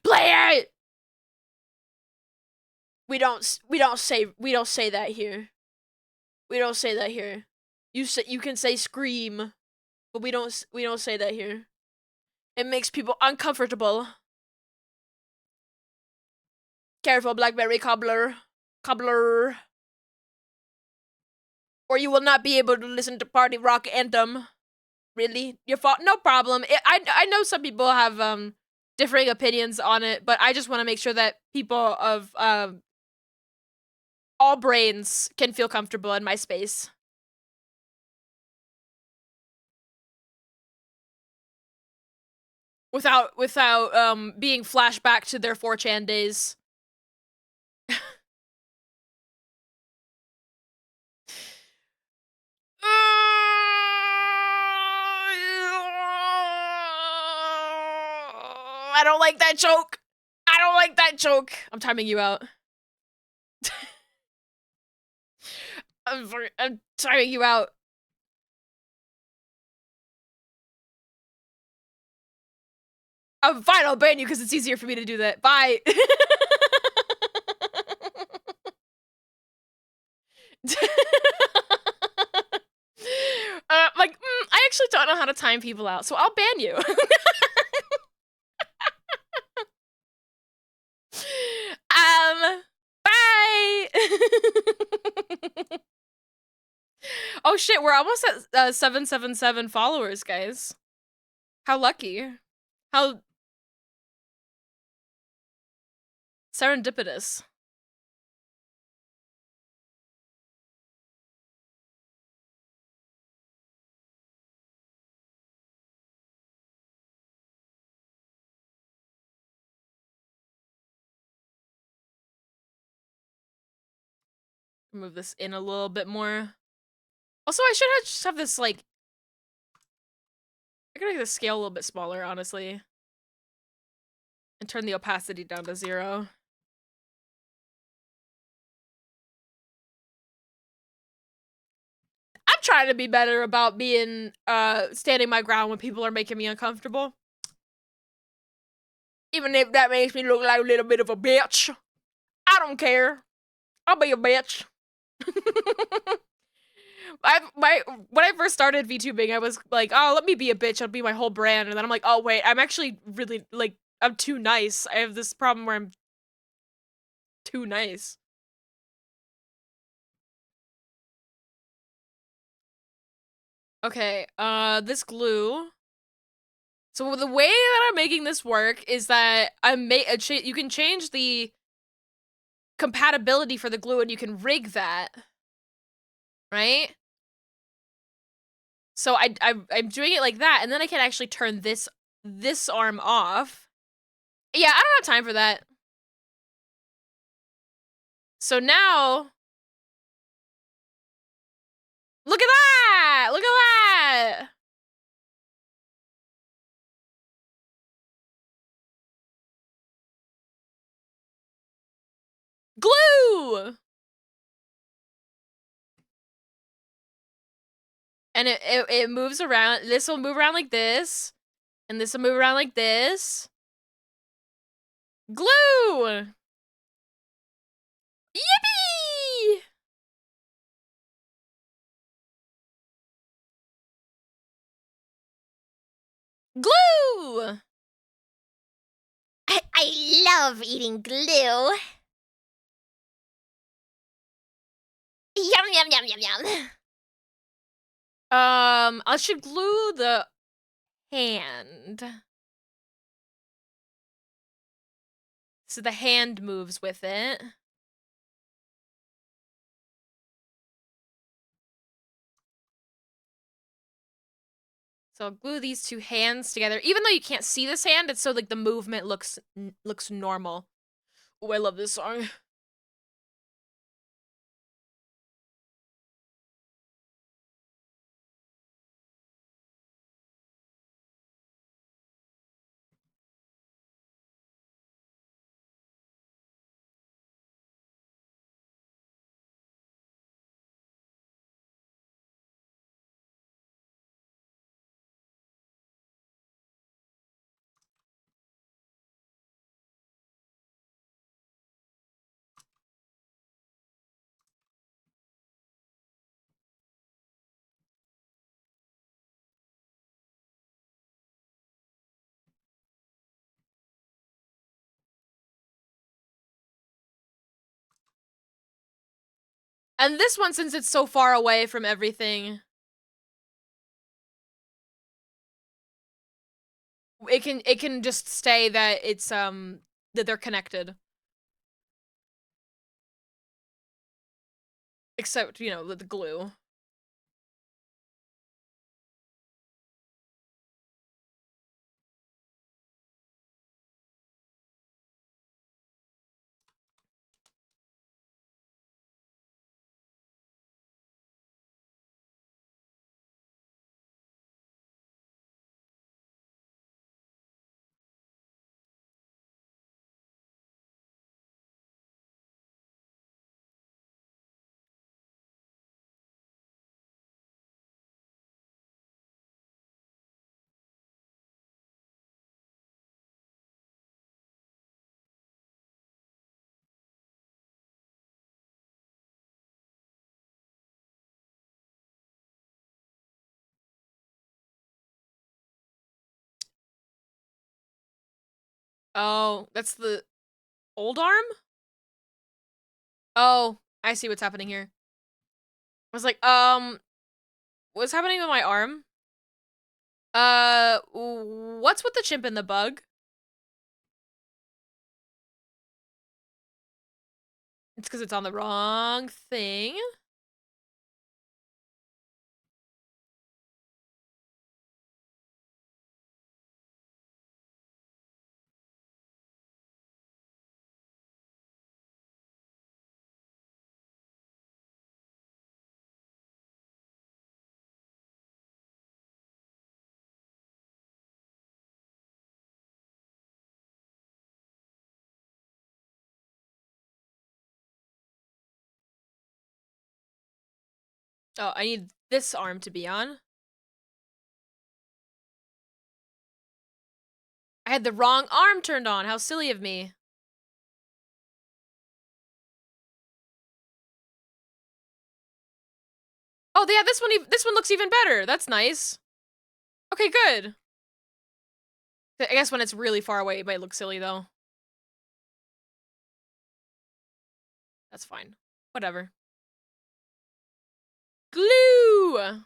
Play it. We don't say that here. We don't say that here. You can say scream, but we don't say that here. It makes people uncomfortable. Careful, Blackberry Cobbler. Cobbler. Or you will not be able to listen to Party Rock Anthem. Really? Your fault? No problem. I know some people have differing opinions on it, but I just want to make sure that people of all brains can feel comfortable in my space. Without being flashback to their 4chan days. I don't like that joke. I don't like that joke. I'm timing you out. I'm timing you out. I'm fine, I'll ban you because it's easier for me to do that. Bye. I actually don't know how to time people out, so I'll ban you. Bye. Oh shit, we're almost at 777 followers, guys. How lucky. How serendipitous. Move this in a little bit more. Also, I should just have this, like... I gotta make the scale a little bit smaller, honestly. And turn the opacity down to 0. I'm trying to be better about being, standing my ground when people are making me uncomfortable. Even if that makes me look like a little bit of a bitch. I don't care. I'll be a bitch. When I first started VTubing, I was like, oh, let me be a bitch, I'll be my whole brand, and then I'm like, oh wait, I'm actually really, like, I'm too nice. I have this problem where I'm too nice. Okay, this glue. So the way that I'm making this work is that you can change the compatibility for the glue and you can rig that, right? So I'm doing it like that, and then I can actually turn this arm off. Yeah, I don't have time for that. So now, look at that! Look at that! Glue! And it moves around. This will move around like this, and this will move around like this. Glue! Yippee! Glue! I love eating glue. Yum, yum, yum, yum, yum. I should glue the hand. So the hand moves with it. So I'll glue these two hands together. Even though you can't see this hand, it's so like the movement looks normal. Oh, I love this song. And this one, since it's so far away from everything, it can just stay that it's that they're connected. Except, you know, the glue. Oh, that's the old arm? Oh, I see what's happening here. I was like, what's happening with my arm? What's with the chimp and the bug? It's because it's on the wrong thing. Oh, I need this arm to be on. I had the wrong arm turned on. How silly of me. Oh, yeah, this one looks even better. That's nice. Okay, good. I guess when it's really far away, it might look silly, though. That's fine. Whatever. Glue!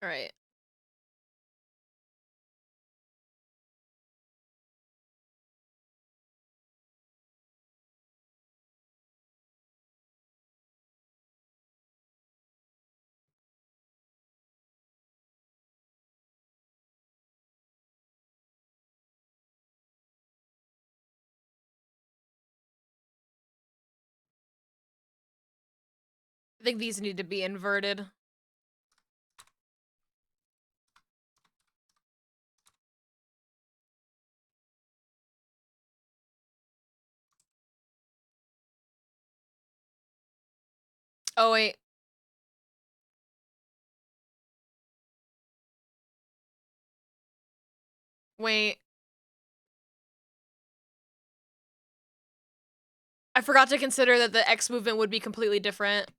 Alright. I think these need to be inverted. Oh, wait. Wait. I forgot to consider that the X movement would be completely different.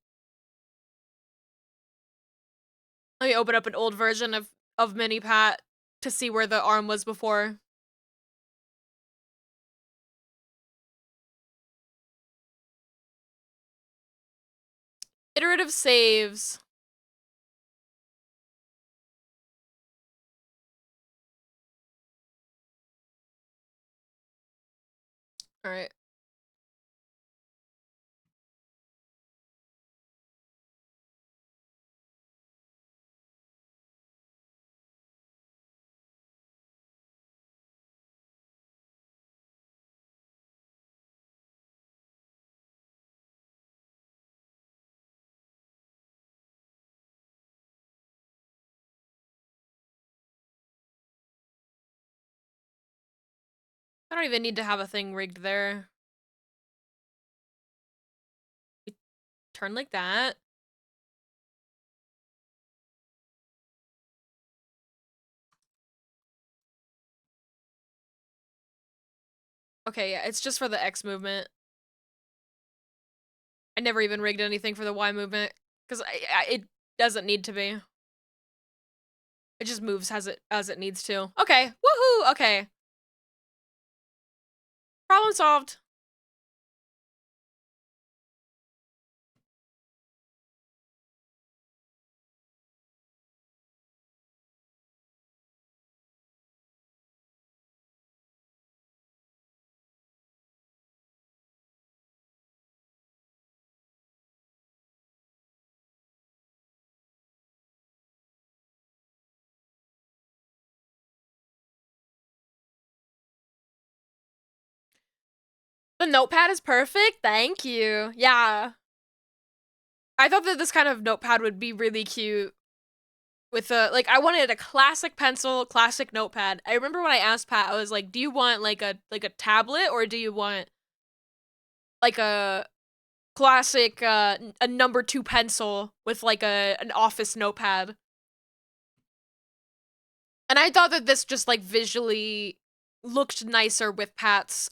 Let me open up an old version of Mini-Patt to see where the arm was before. Iterative saves. Alright. I don't even need to have a thing rigged there. Turn like that. Okay, yeah, it's just for the X movement. I never even rigged anything for the Y movement because it doesn't need to be. It just moves as it needs to. Okay, woohoo! Okay, problem solved. The notepad is perfect. Thank you. Yeah, I thought that this kind of notepad would be really cute. with a like I wanted a classic pencil, classic notepad. I remember when I asked Pat, I was like, "Do you want like a tablet or do you want like a classic a number 2 pencil with like an office notepad?" And I thought that this just like visually looked nicer with Pat's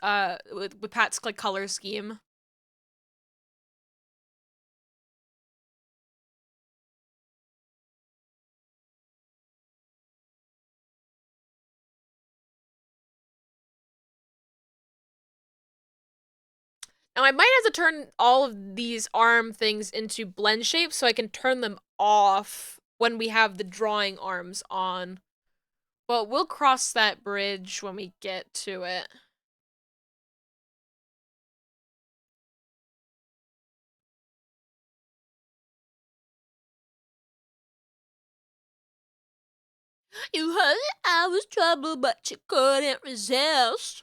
with Pat's like color scheme. Now I might have to turn all of these arm things into blend shapes so I can turn them off when we have the drawing arms on. But we'll cross that bridge when we get to it. You heard I was trouble, but you couldn't resist.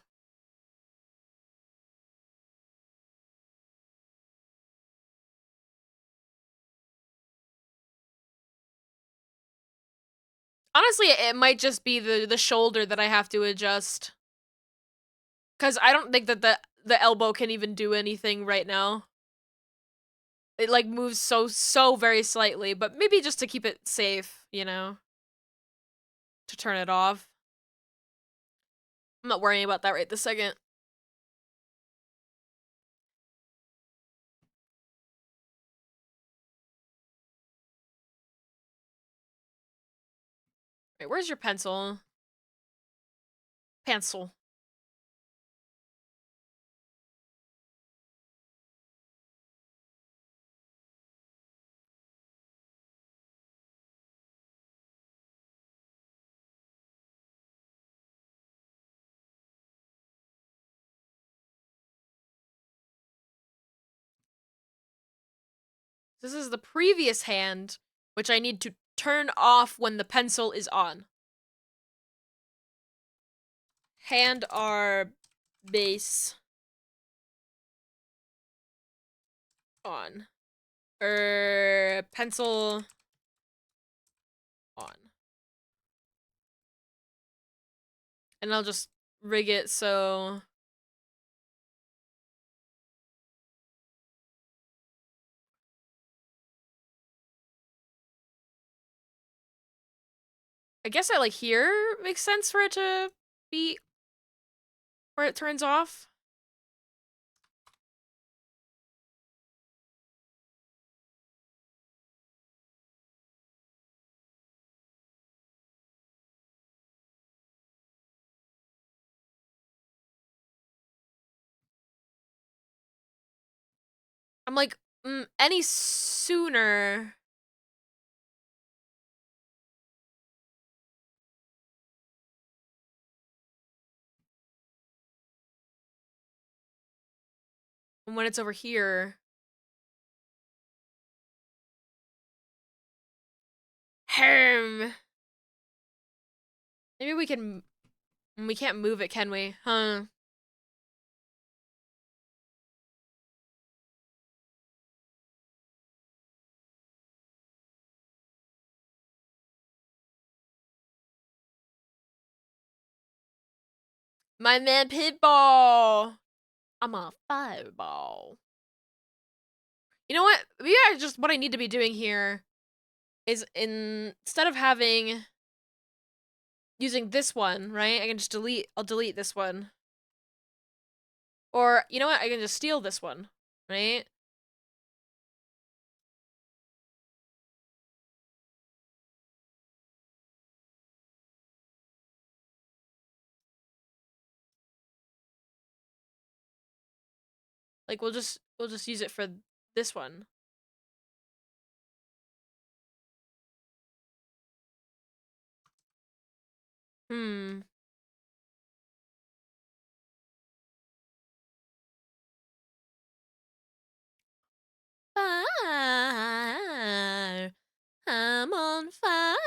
Honestly, it might just be the shoulder that I have to adjust. Cause I don't think that the elbow can even do anything right now. It like moves so very slightly, but maybe just to keep it safe, you know, to turn it off. I'm not worrying about that right this second. Wait, where's your pencil? Pencil. This is the previous hand, which I need to turn off when the pencil is on. Hand R base on. Pencil on. And I'll just rig it so I guess I like here makes sense for it to be where it turns off. I'm like, any sooner. When it's over here. Herm. Maybe we can. We can't move it, can we? Huh. My man Pitball. I'm a fireball. You know what? Maybe what I need to be doing here is instead of using this one, right? I can just I'll delete this one. Or, you know what? I can just steal this one, right? Like we'll just use it for this one. Hmm. Fire. I'm on fire.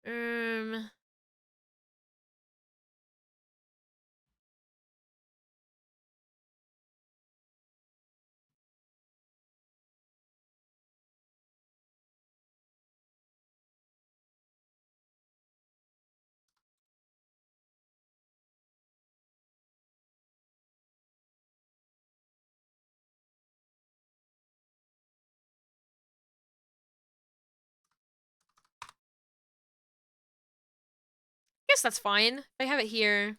Um. guess that's fine. I have it here.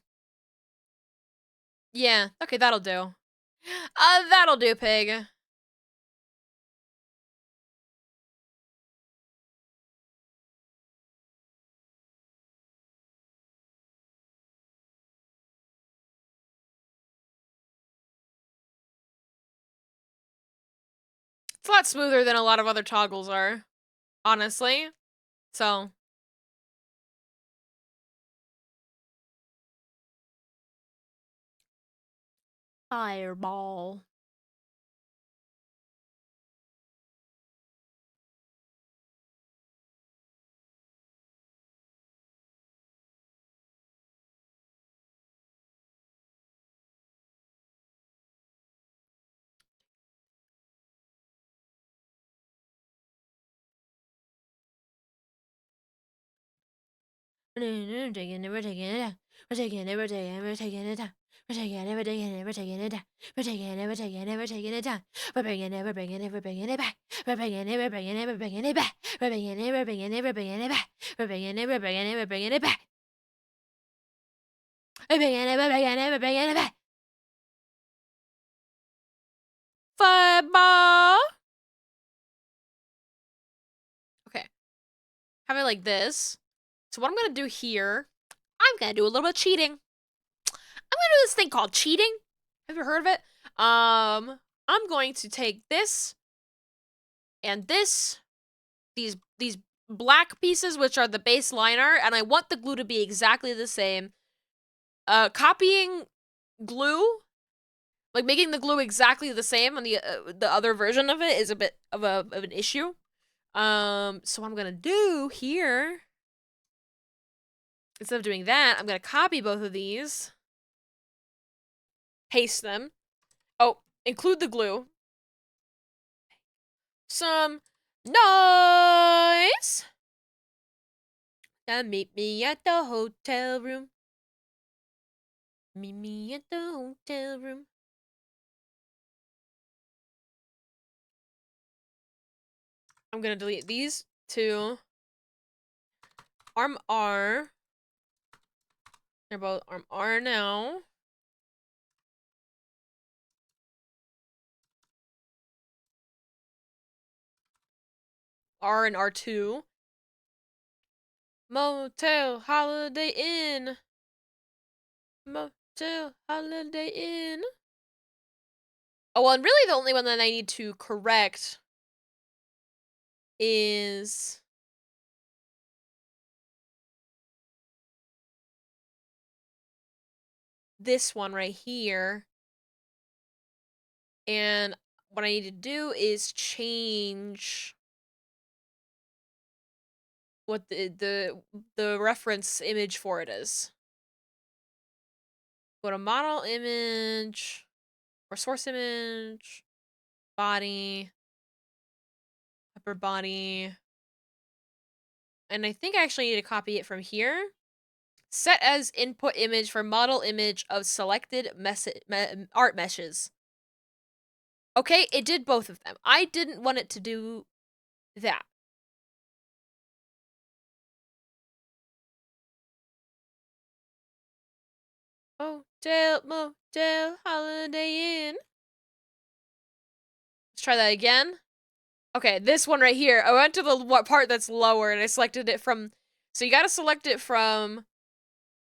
Yeah, okay, that'll do. That'll do, pig. It's a lot smoother than a lot of other toggles are, honestly. So. Fireball. We're taking it, we're taking it, we're taking it, we're taking it, we're taking it down. We're taking it, we're taking it, we're taking it down. We're taking it, we're taking it, we're taking it down. We're bringing it, we're bringing it, we're bringing it back. We're bringing it, we're bringing it, we're bringing it back. We're bringing it, we're bringing it, we're bringing it back. We're bringing it, we're bringing it, we're bringing it back. We're bringing it, we're bringing it, we're bringing it back. Fireball. Okay. Have it like this. So what I'm gonna do here, I'm gonna do a little bit of cheating. I'm gonna do this thing called cheating. Have you heard of it? I'm going to take this and this, these black pieces, which are the base liner, and I want the glue to be exactly the same. Copying glue, like making the glue exactly the same on the other version of it is a bit of an issue. So what I'm gonna do here, instead of doing that, I'm gonna copy both of these, paste them. Oh, include the glue. Some noise. Now meet me at the hotel room. Meet me at the hotel room. I'm gonna delete these two. Arm R. They're both arm R now. R and R2. Motel Holiday Inn. Motel Holiday Inn. Oh, well, and really the only one that I need to correct is this one right here. And what I need to do is change what the reference image for it is. Go to model image or source image, body, upper body. And I think I actually need to copy it from here. Set as input image for model image of selected art meshes. Okay, it did both of them. I didn't want it to do that. Motel, Holiday Inn. Let's try that again. Okay, this one right here. I went to the part that's lower and I selected it from... So you gotta select it from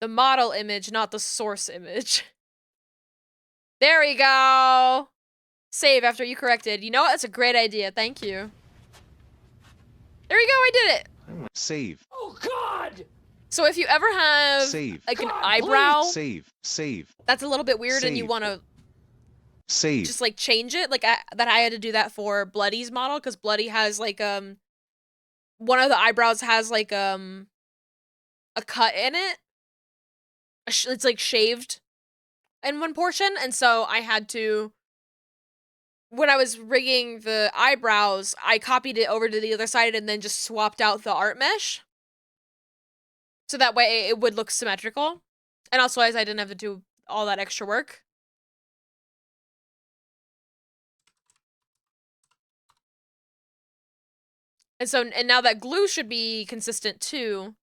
the model image, not the source image. There we go. Save after you corrected. You know what? That's a great idea. Thank you. There we go. I did it. Save. Oh God! So if you ever have Save. like an God, eyebrow Save. that's a little bit weird and you Save. want to Save. just like change it, like I had to do that for Bloody's model because Bloody has like one of the eyebrows has like a cut in it. It's like shaved in one portion, and so I had to, when I was rigging the eyebrows, I copied it over to the other side and then just swapped out the art mesh. So that way it would look symmetrical. And also as I didn't have to do all that extra work. And so, and now that glue should be consistent too.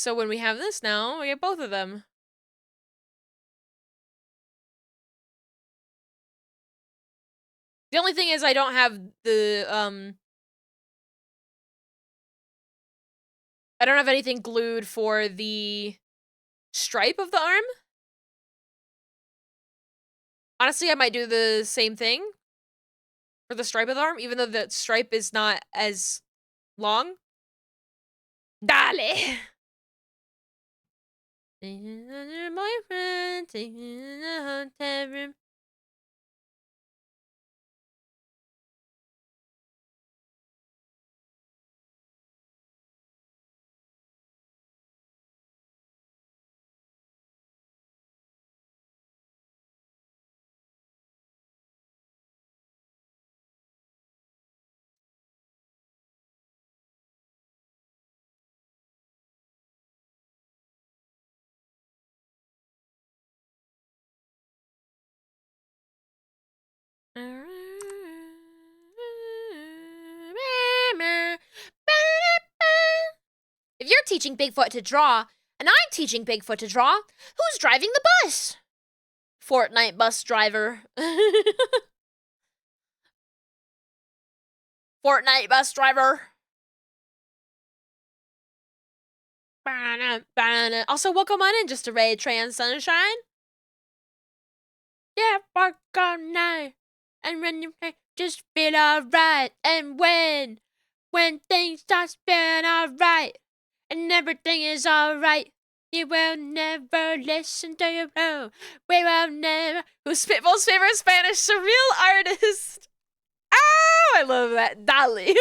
So when we have this now, we get both of them. The only thing is I don't have the, I don't have anything glued for the stripe of the arm. Honestly, I might do the same thing for the stripe of the arm, even though the stripe is not as long. Dale! Boyfriend, taking a hotel room. If you're teaching Bigfoot to draw, and I'm teaching Bigfoot to draw, who's driving the bus? Fortnite bus driver. Fortnite bus driver. Also, welcome on in, just a ray trans sunshine. Yeah, work all night, and when you play, just feel alright. And when things start feeling alright, and everything is alright, you will never listen to your own. We will never. Who's Spitball's favorite Spanish surreal artist? Oh, I love that. Dali.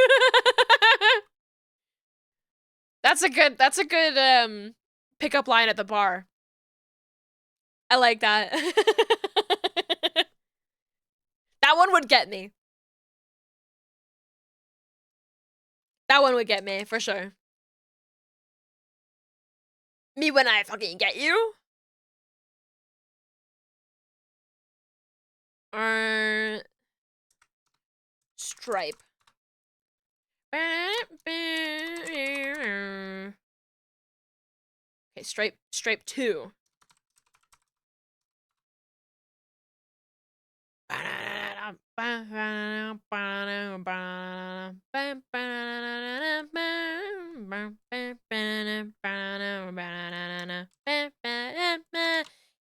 That's a good pickup line at the bar. I like that. That one would get me. That one would get me, for sure. Me when I fucking get you. Stripe. Okay, stripe 2.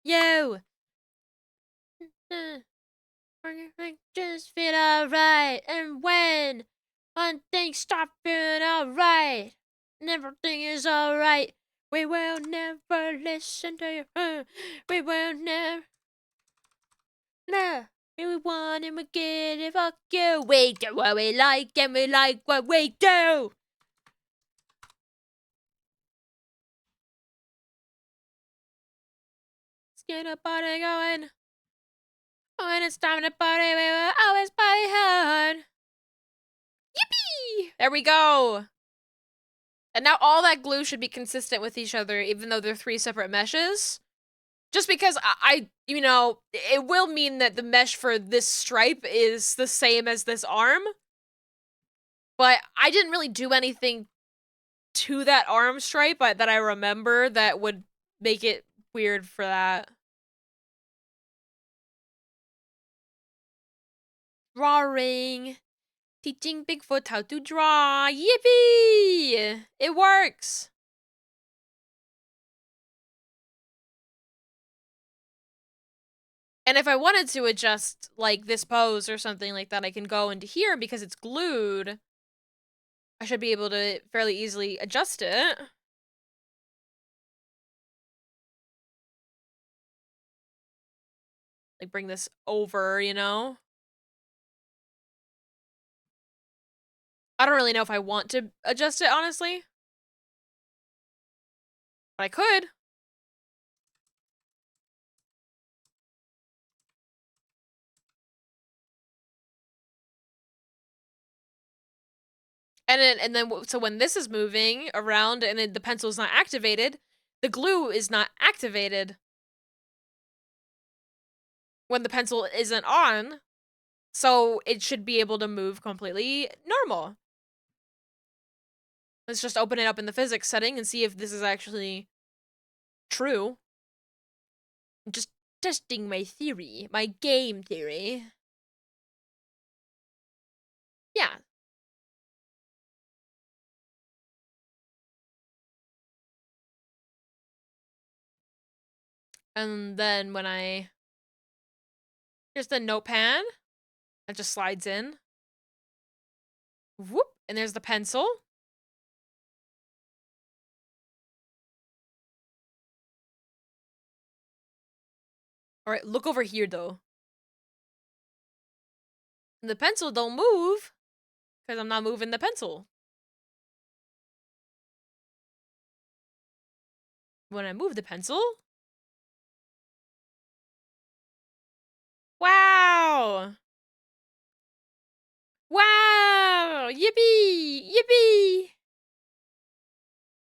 Yo! Just feel alright, and when things stop feeling alright, and everything is alright, we will never listen to you. We will never. No. We want and we get it, fuck you. We do what we like and we like what we do. Let's get a party going. When it's time to party, we will always party hard. Yippee! There we go. And now all that glue should be consistent with each other, even though they're 3 separate meshes. Just because you know, it will mean that the mesh for this stripe is the same as this arm. But I didn't really do anything to that arm stripe that I remember that would make it weird for that. Drawing. Teaching Bigfoot how to draw. Yippee! It works. And if I wanted to adjust, like, this pose or something like that, I can go into here because it's glued. I should be able to fairly easily adjust it. Like, bring this over, you know? I don't really know if I want to adjust it, honestly. But I could. And then so when this is moving around and the pencil's not activated, the glue is not activated when the pencil isn't on. So it should be able to move completely normal. Let's just open it up in the physics setting and see if this is actually true. I'm just testing my theory, my game theory. Yeah. And then when here's the notepad. It just slides in. Whoop, and there's the pencil. All right, look over here though. The pencil don't move because I'm not moving the pencil. When I move the pencil. Wow! Wow! Yippee! Yippee!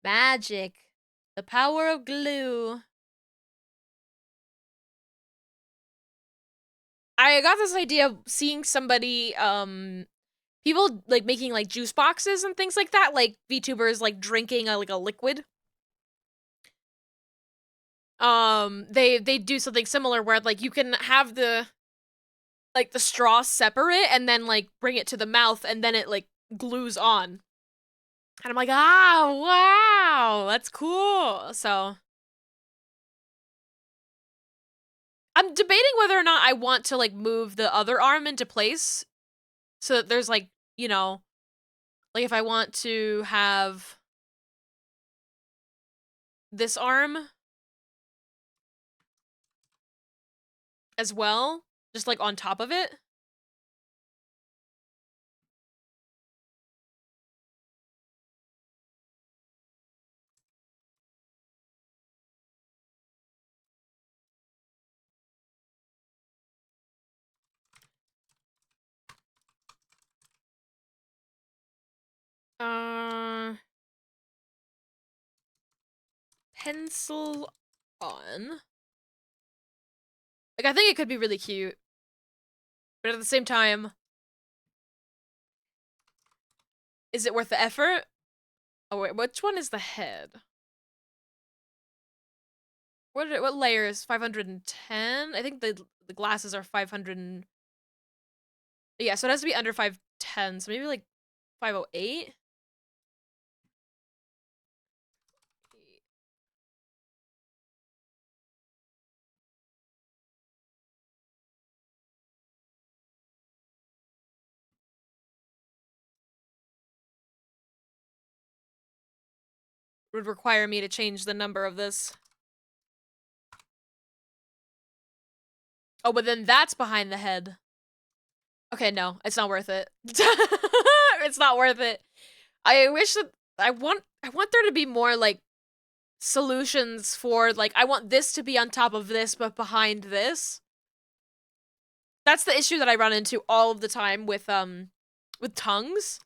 Magic. The power of glue. I got this idea of seeing somebody, people like making like juice boxes and things like that, like VTubers like drinking like a liquid. They do something similar where like you can have the straw separate and then like bring it to the mouth and then it like glues on. And I'm like, ah, wow, that's cool. So I'm debating whether or not I want to like move the other arm into place so that there's like, you know, like if I want to have this arm as well, just like on top of it. Pencil on. Like, I think it could be really cute. But at the same time, is it worth the effort? Oh wait, which one is the head? What layer is 510? I think the glasses are 500 and... Yeah, so it has to be under 510, so maybe like 508? Would require me to change the number of this. Oh, but then that's behind the head. Okay, no, it's not worth it. It's not worth it. I wish that I want there to be more like solutions for like I want this to be on top of this but behind this. That's the issue that I run into all of the time with tongues.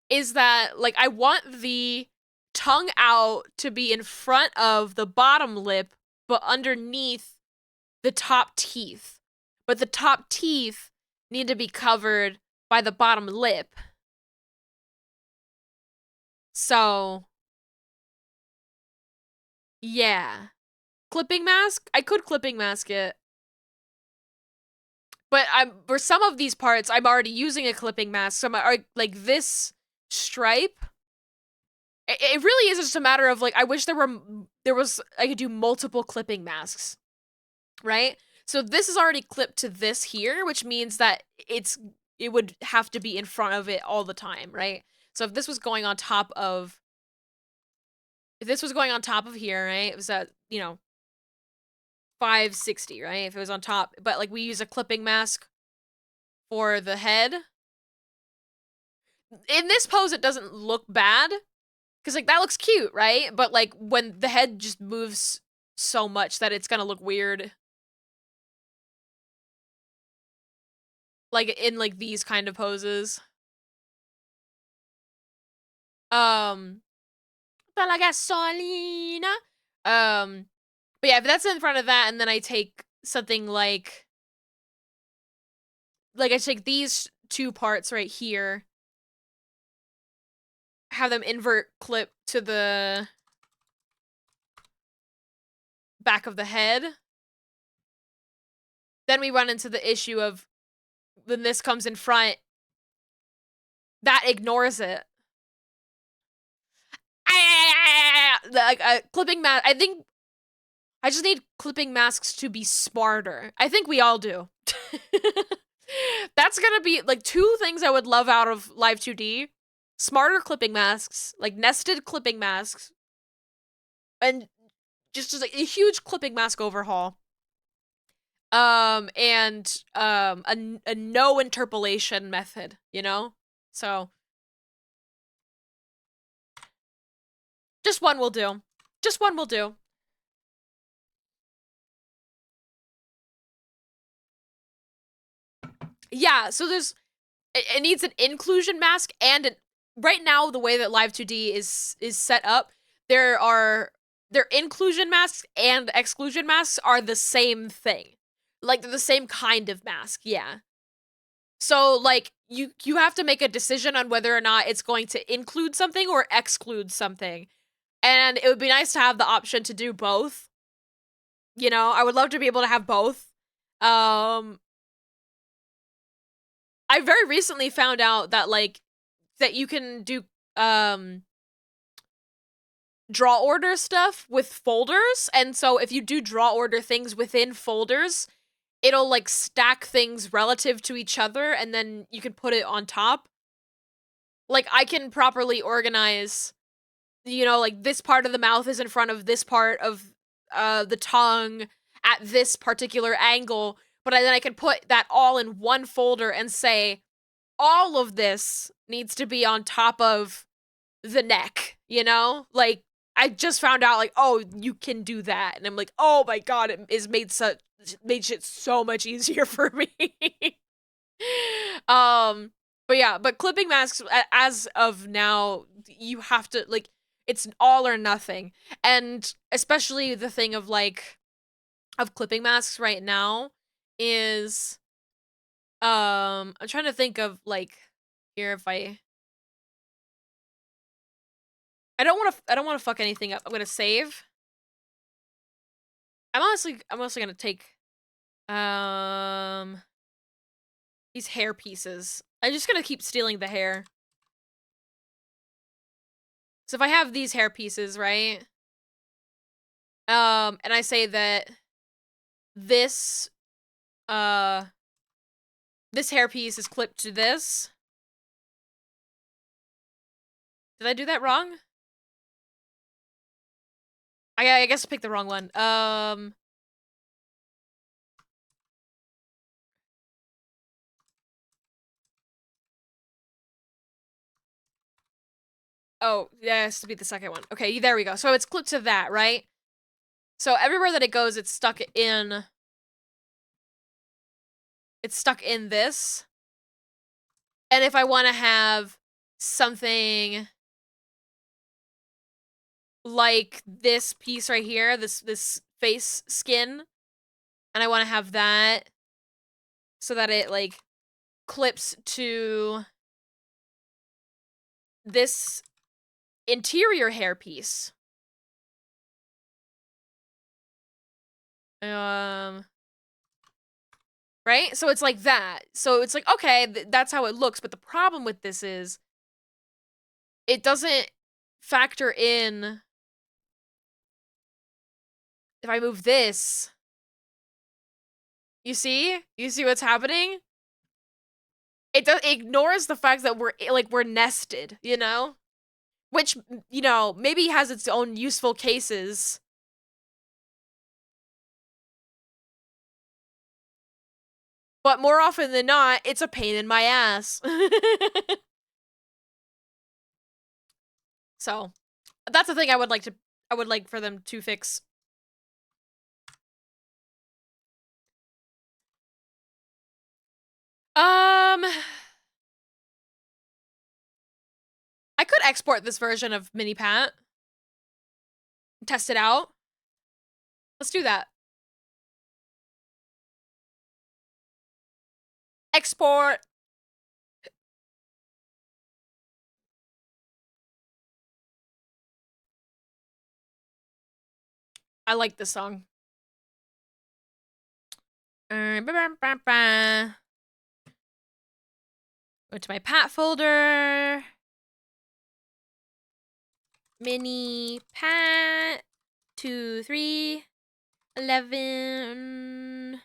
Is that like I want the tongue out to be in front of the bottom lip but underneath the top teeth. But the top teeth need to be covered by the bottom lip. So, yeah. Clipping mask? I could clipping mask it. But for some of these parts, I'm already using a clipping mask. So like this stripe. It really is just a matter of like I wish I could do multiple clipping masks, right? So this is already clipped to this here, which means that it would have to be in front of it all the time, right? So if this was going on top of here, right? It was at, 560, right? If it was on top, but like we use a clipping mask for the head. In this pose, it doesn't look bad because like that looks cute, right? But like when the head just moves so much that it's gonna look weird. Like in like these kind of poses. For la gasolina. But yeah, if that's in front of that, and then I take something like I take these two parts right here, have them invert clip to the back of the head. Then we run into the issue of when this comes in front, that ignores it. Clipping mask. I think I just need clipping masks to be smarter. I think we all do. That's gonna be like 2 things I would love out of Live 2D. Smarter clipping masks, like nested clipping masks, and just like a huge clipping mask overhaul. And a no interpolation method, you know? So just one will do. Just one will do. Yeah, so there's it needs an inclusion mask and right now the way that Live 2D is set up, their inclusion masks and exclusion masks are the same thing. Like they're the same kind of mask, yeah. So like you have to make a decision on whether or not it's going to include something or exclude something. And it would be nice to have the option to do both. You know, I would love to be able to have both. I very recently found out that like that you can do draw order stuff with folders, and so if you do draw order things within folders, it'll like stack things relative to each other and then you can put it on top. Like I can properly organize, you know, like this part of the mouth is in front of this part of the tongue at this particular angle, but then I can put that all in one folder and say all of this needs to be on top of the neck, you know? Like I just found out like, oh, you can do that. And I'm like, oh my god, it is made shit so much easier for me. But yeah, but clipping masks as of now, you have to like it's all or nothing. And especially the thing of like of clipping masks right now is I'm trying to think of like here if I don't want to fuck anything up. I'm going to save. I'm honestly going to take these hair pieces. I'm just going to keep stealing the hair. So if I have these hair pieces, right? And I say that this this hair piece is clipped to this. Did I do that wrong? I guess I picked the wrong one. Oh, yeah, it has to be the second one. Okay, there we go. So it's clipped to that, right? So everywhere that it goes, it's stuck in this. And if I want to have something like this piece right here, this face skin, and I want to have that so that it like clips to this interior hair piece. Right? So it's like that. So it's like, okay, that's how it looks. But the problem with this is it doesn't factor in if I move this. You see? You see what's happening? It ignores the fact that we're nested, you know? Which, you know, maybe has its own useful cases. But more often than not, it's a pain in my ass. So, that's the thing I would like for them to fix. I could export this version of Mini-Patt. Test it out. Let's do that. Export. I like this song. Go to my Pat folder. Mini-Patt 2, 3, 11,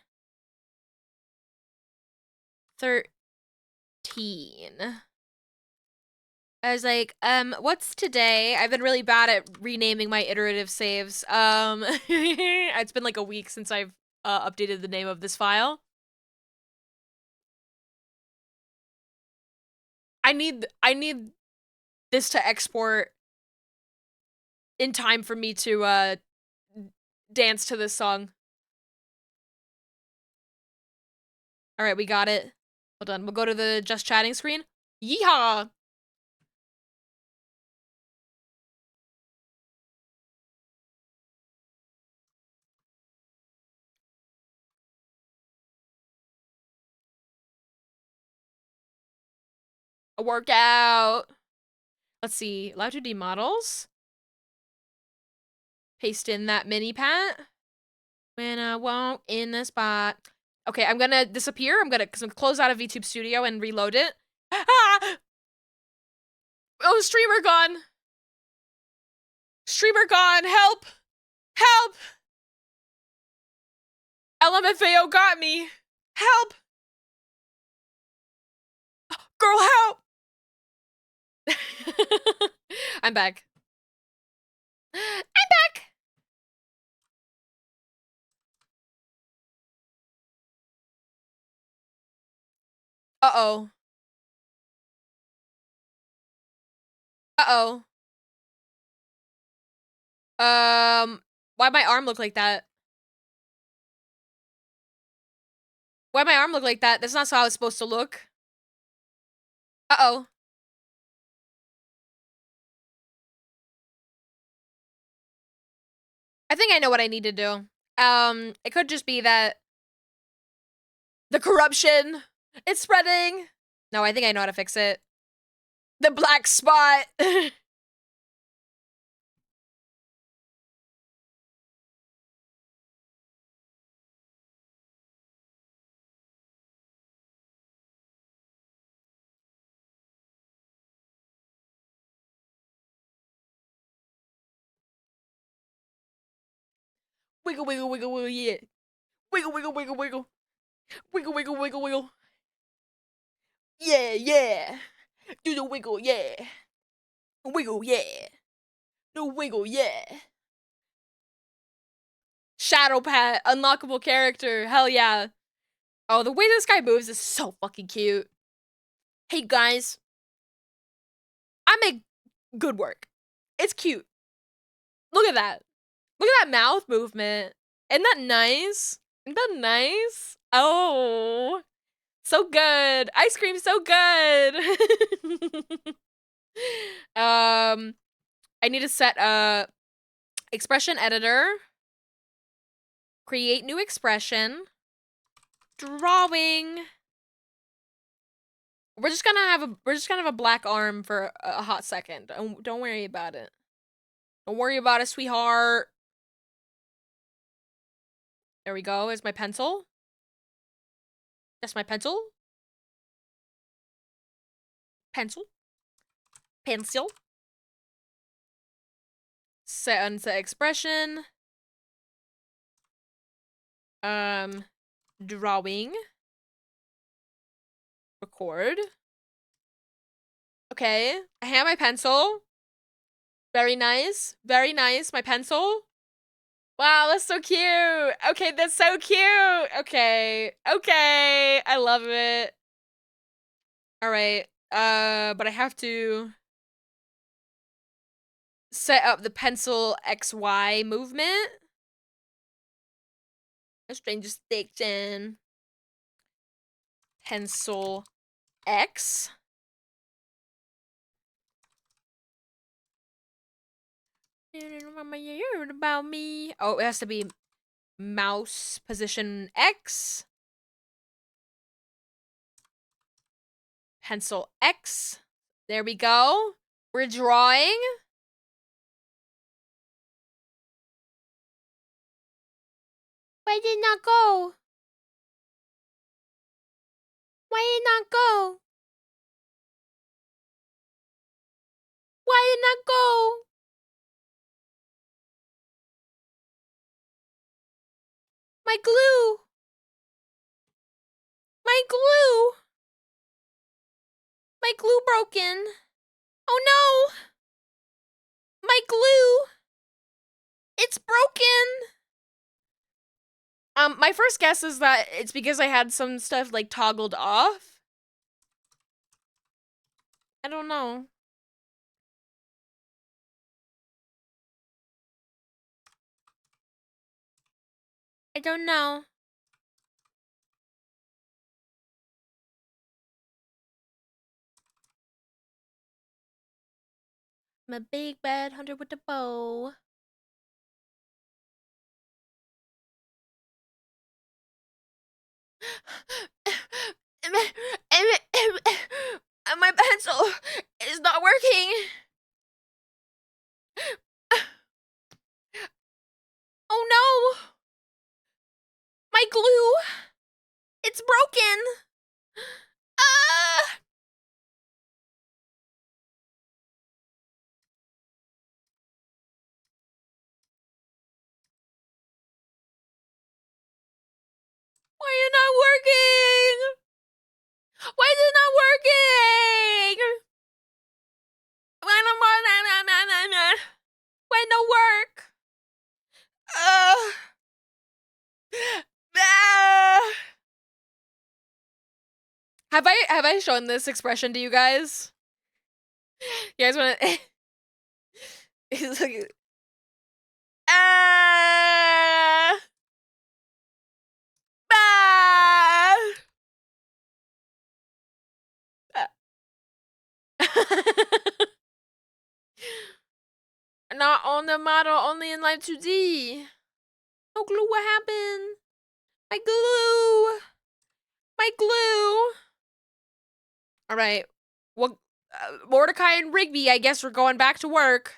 13. I was like, what's today? I've been really bad at renaming my iterative saves. It's been like a week since I've updated the name of this file. I need this to export in time for me to dance to this song. All right, we got it. Hold on, we'll go to the just chatting screen. Yeehaw! A workout. Let's see, allowed to demodels. Paste in that Mini-Patt. When I walk in the spot. Okay, I'm gonna disappear. I'm gonna close out of VTube Studio and reload it. Ah! Oh, streamer gone. Streamer gone. Help! Help! LMFAO got me. Help! Girl, help! I'm back. I'm back! Uh-oh. Uh-oh. Why'd my arm look like that? Why'd my arm look like that? That's not how it's supposed to look. Uh-oh. I think I know what I need to do. It could just be that the corruption is spreading. No, I think I know how to fix it. The black spot. Wiggle, wiggle, wiggle, wiggle, yeah. Wiggle, wiggle, wiggle, wiggle. Wiggle, wiggle, wiggle, wiggle. Yeah, yeah. Do the wiggle, yeah. Wiggle, yeah. The wiggle, yeah. Shadow Pat, unlockable character. Hell yeah. Oh, the way this guy moves is so fucking cute. Hey guys. I make good work. It's cute. Look at that. Look at that mouth movement. Isn't that nice? Isn't that nice? Oh. So good. Ice cream so good. I need to set a expression editor. Create new expression. Drawing. We're just gonna have a black arm for a hot second. Don't worry about it. Don't worry about it, sweetheart. There we go. Is my pencil? That's my pencil. Pencil. Pencil. Set expression. Drawing. Record. Okay. I have my pencil. Very nice. Very nice. My pencil. Wow, that's so cute. Okay, that's so cute. Okay. Okay. I love it. All right. But I have to set up the pencil XY movement. A stranger station. Pencil X. About me. Oh, it has to be mouse position X. Pencil X. There we go. We're drawing. Why did it not go? Why did it not go? Why did it not go? My glue! My glue! My glue broken. Oh no! My glue! It's broken! My first guess is that it's because I had some stuff like toggled off. I don't know. I don't know. I'm a big bad hunter with a bow. My pencil is not working. Oh no! My glue! It's broken! Ah! Why is it not working? Why is it not working? Why no work? Have I shown this expression to you guys? You guys want to? He's like, ah, ah. Not on the model, only in Live 2D. No glue, what happened? My glue! My glue! Alright. Well, Mordecai and Rigby, I guess we're going back to work.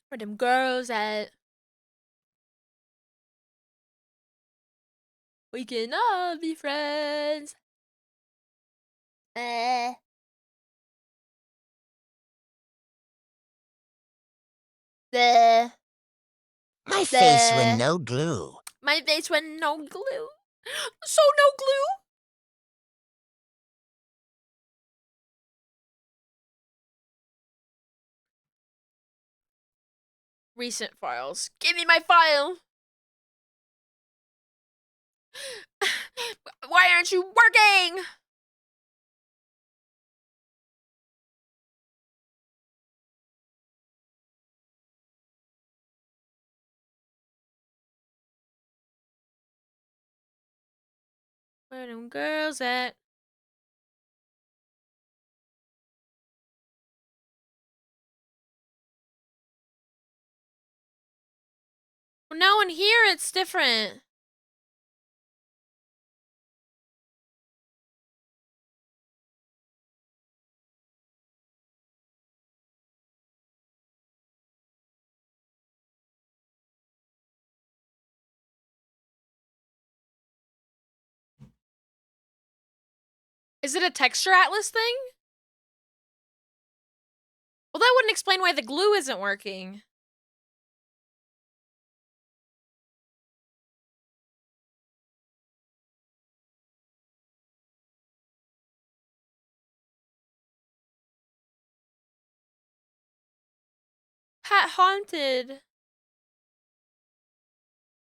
Where them girls at? We can all be friends. Uh. The. My face with no glue. My face with no glue. So no glue. Recent files. Give me my file. Why aren't you working? Where them girls at? Well, now in here it's different. Is it a texture atlas thing? Well, that wouldn't explain why the glue isn't working. Pat haunted.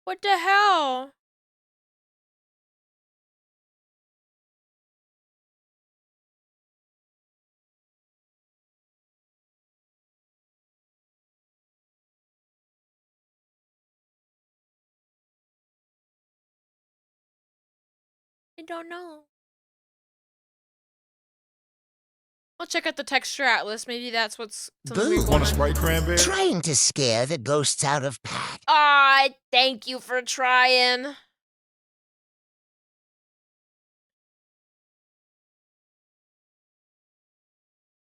What the hell? I don't know. I'll check out the texture atlas. Maybe that's what's something weird Boo. going Want a on. Sprite cranberry? Trying to scare the ghosts out of Pat. Aw, thank you for trying.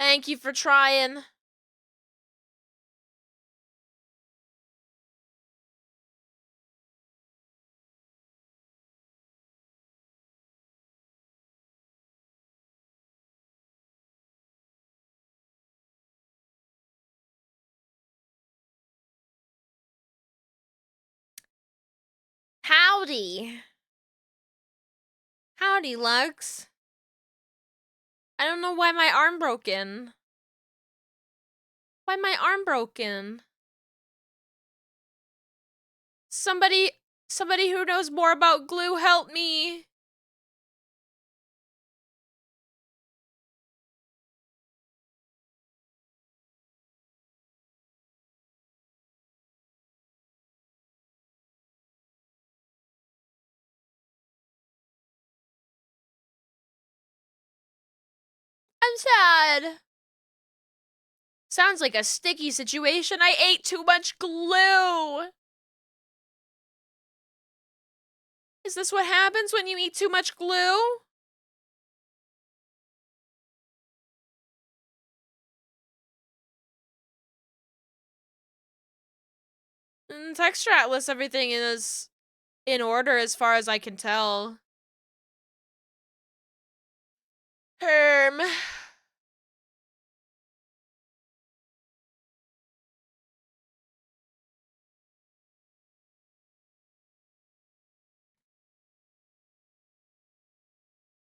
Thank you for trying. Howdy. Howdy, Lux. I don't know why my arm broken. Why my arm broken? Somebody who knows more about glue, help me. I'm sad. Sounds like a sticky situation. I ate too much glue. Is this what happens when you eat too much glue? Texture Atlas, everything is in order as far as I can tell. Herm.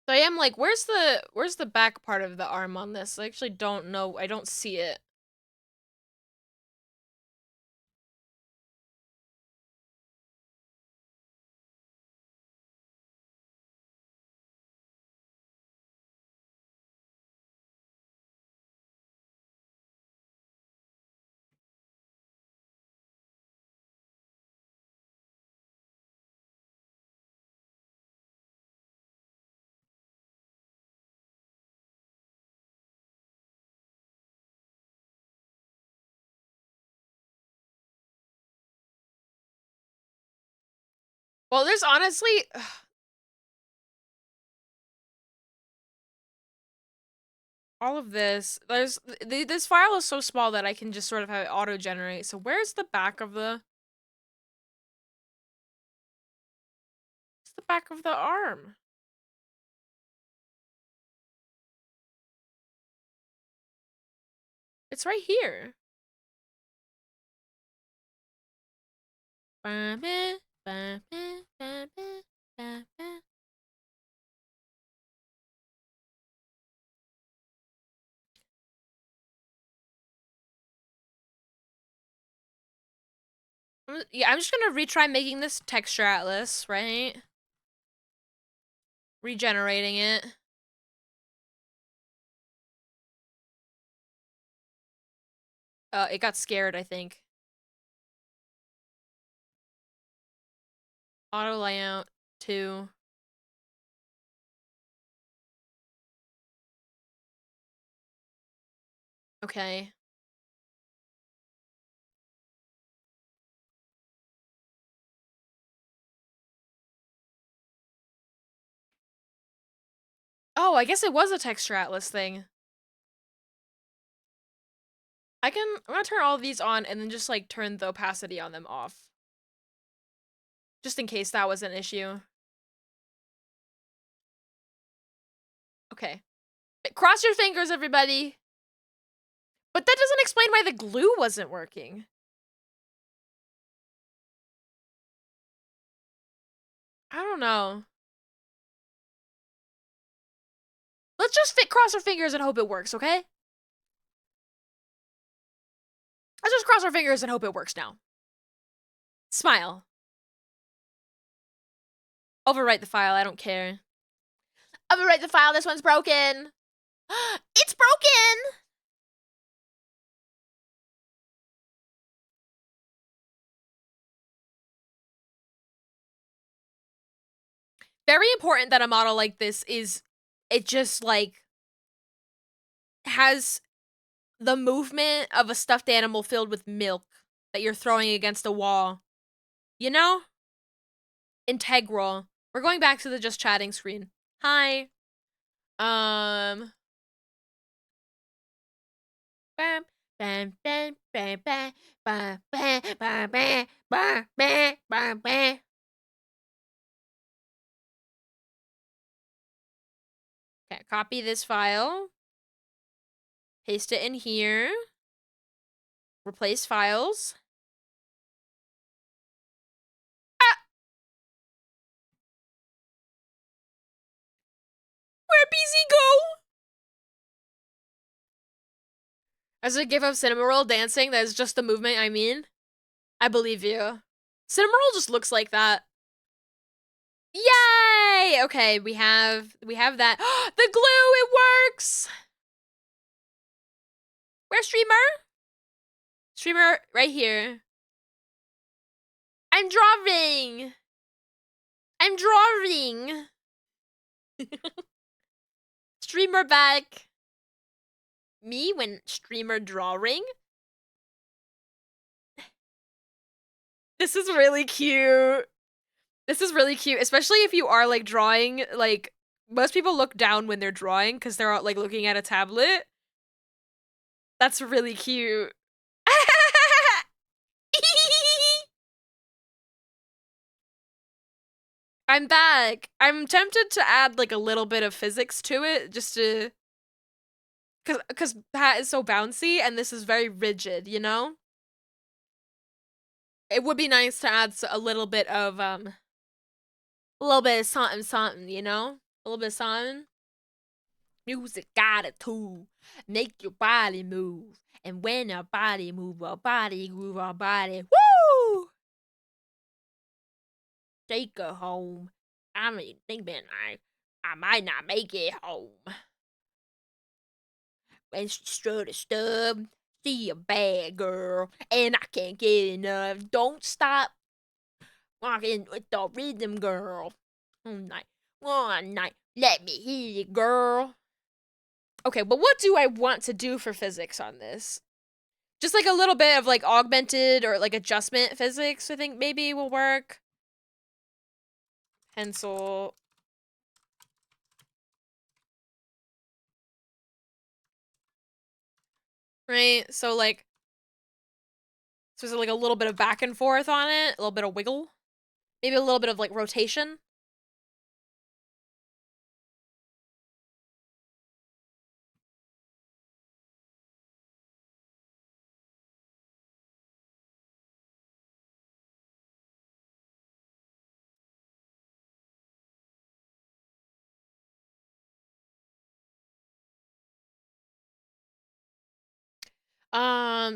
So I am like, where's the back part of the arm on this? I actually don't know. I don't see it. Well, there's honestly all of this. There's this file is so small that I can just sort of have it auto-generate. So where's the back of the arm? It's right here. Yeah, I'm just gonna retry making this texture atlas, right? Regenerating it. It got scared, I think. Auto layout 2. Okay. Oh, I guess it was a texture atlas thing. I'm gonna turn all of these on and then just like turn the opacity on them off. Just in case that was an issue. Okay. Cross your fingers, everybody. But that doesn't explain why the glue wasn't working. I don't know. Let's just cross our fingers and hope it works, okay? Let's just cross our fingers and hope it works now. Smile. Overwrite the file, I don't care. Overwrite the file, this one's broken. It's broken! Very important that a model like this is, it just like has the movement of a stuffed animal filled with milk that you're throwing against a wall. You know? Integral. We're going back to the just chatting screen. Hi. Bam, bam, bam, bam, bam, bam, bam, bam, bam, bam, bam, bam, bam. Okay, copy this file. Paste it in here. Replace files. As a give up Cinema Roll dancing, that is just the movement I mean. I believe you. Cinema Roll just looks like that. Yay! Okay, we have that. The glue, it works! Where's Streamer? Streamer, right here. I'm drawing! I'm drawing! Streamer back. Me when streamer drawing? This is really cute. This is really cute, especially if you are like drawing, like most people look down when they're drawing because they're like looking at a tablet. That's really cute. I'm back. I'm tempted to add like a little bit of physics to it just to cuz Pat is so bouncy and this is very rigid, you know? It would be nice to add a little bit of something something, you know? A little bit of something. Music got it too. Make your body move. And when our body move, our body groove our body. Woo! Take her home. I mean, thinking I might not make it home. When she strut a stub, see a bad girl, and I can't get enough. Don't stop walking with the rhythm, girl. One night, let me hear you, girl. Okay, but what do I want to do for physics on this? Just like a little bit of like augmented or like adjustment physics, I think maybe will work. Pencil. Right, so like, so there's like a little bit of back and forth on it, a little bit of wiggle. Maybe a little bit of like rotation.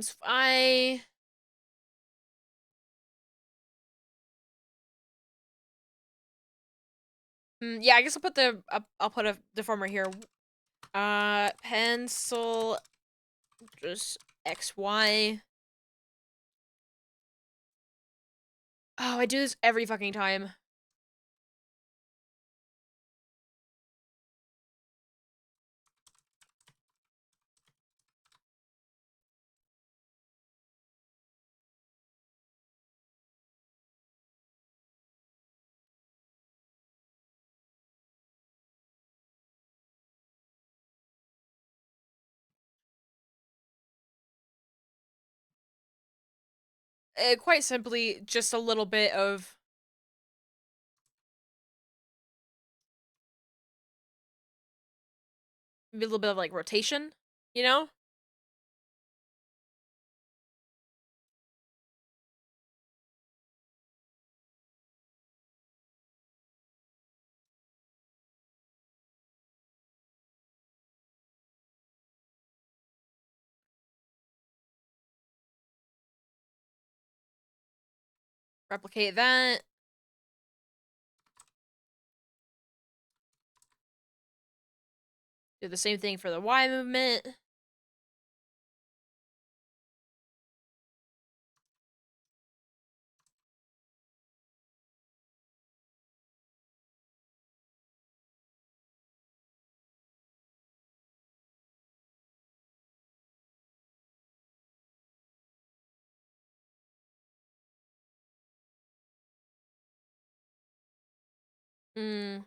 So yeah, I guess I'll put I'll put a deformer here. Pencil, just XY. Oh, I do this every fucking time. Quite simply, just a little bit of maybe a little bit of like rotation, you know? Replicate that. Do the same thing for the Y movement. Hmm.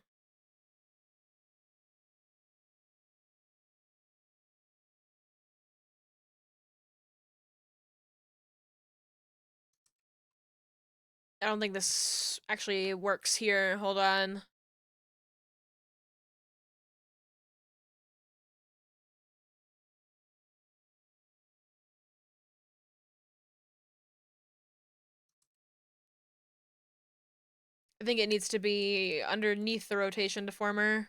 I don't think this actually works here. Hold on. I think it needs to be underneath the rotation deformer.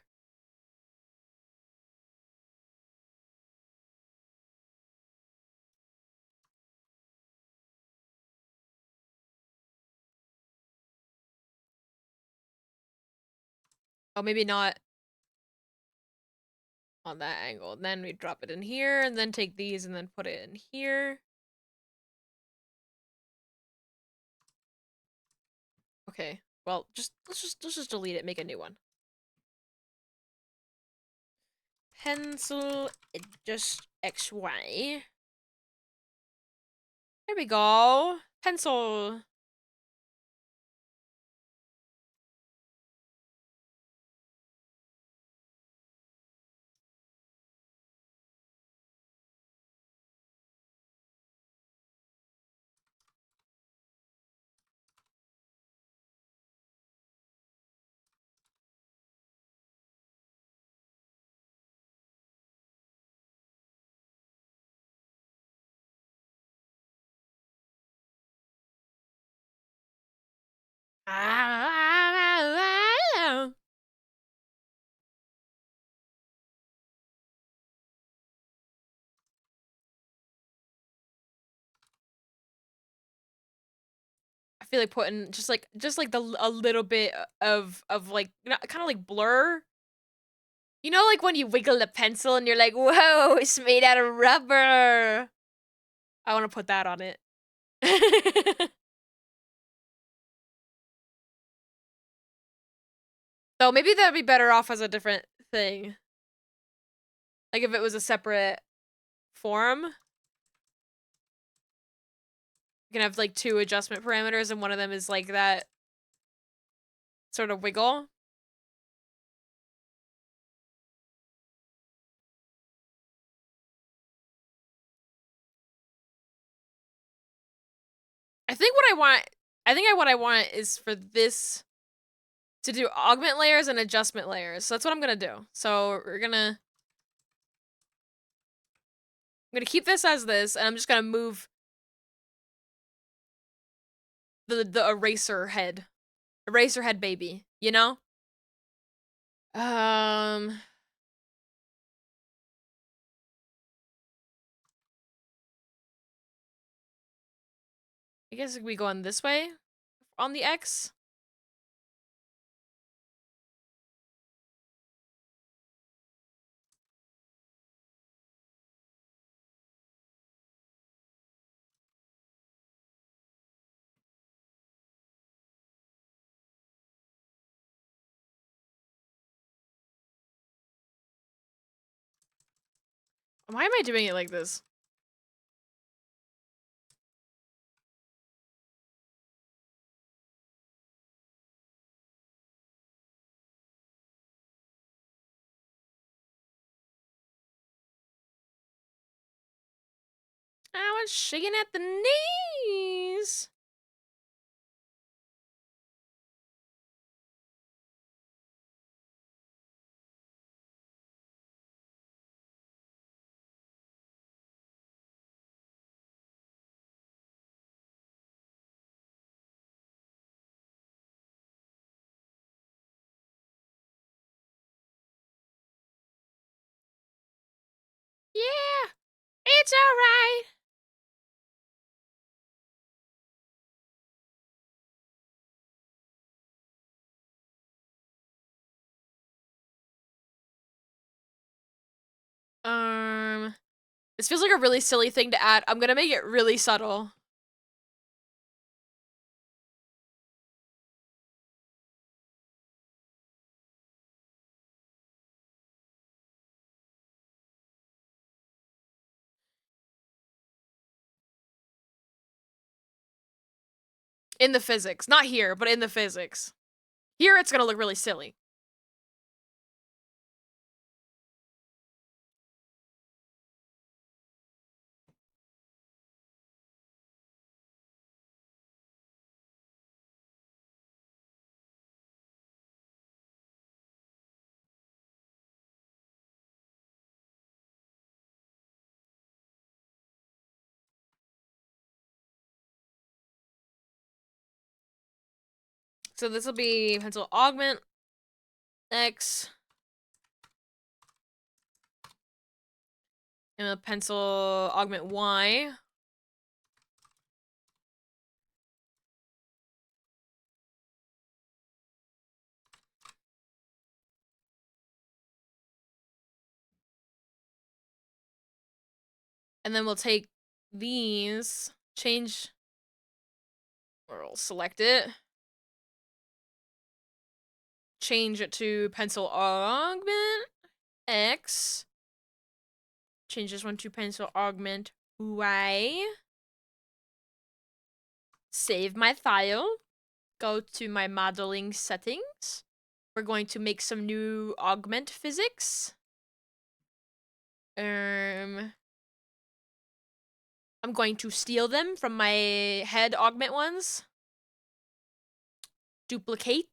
Oh, maybe not on that angle. Then we drop it in here, and then take these and then put it in here. Okay. Well, let's just delete it, make a new one. Pencil adjust XY. There we go. Pencil. I feel like putting just like a little bit of like kind of like blur. You know, like when you wiggle the pencil and you're like, whoa, it's made out of rubber. I want to put that on it. So maybe that'd be better off as a different thing. Like if it was a separate form. You can have like 2 adjustment parameters and one of them is like that sort of wiggle. I think what I want is for this to do augment layers and adjustment layers. So that's what I'm gonna do. So I'm gonna keep this as this, and I'm just gonna move the eraser head baby, you know? I guess we go on this way on the X. Why am I doing it like this? I was shaking at the knees. Yeah, it's alright. This feels like a really silly thing to add. I'm gonna make it really subtle. In the physics. Not here, but in the physics. Here, it's gonna look really silly. So this will be pencil augment X. And a pencil augment Y. And then we'll take these, change, or we'll select it. Change it to pencil augment X. Change this one to pencil augment Y. Save my file. Go to my modeling settings. We're going to make some new augment physics. I'm going to steal them from my head augment ones. Duplicate.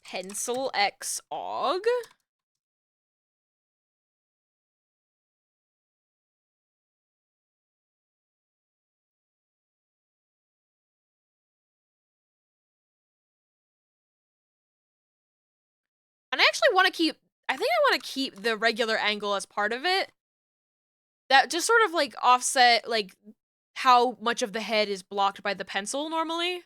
Pencil X aug. And I actually want to keep, I think I want to keep the regular angle as part of it. That just sort of like offset like how much of the head is blocked by the pencil normally.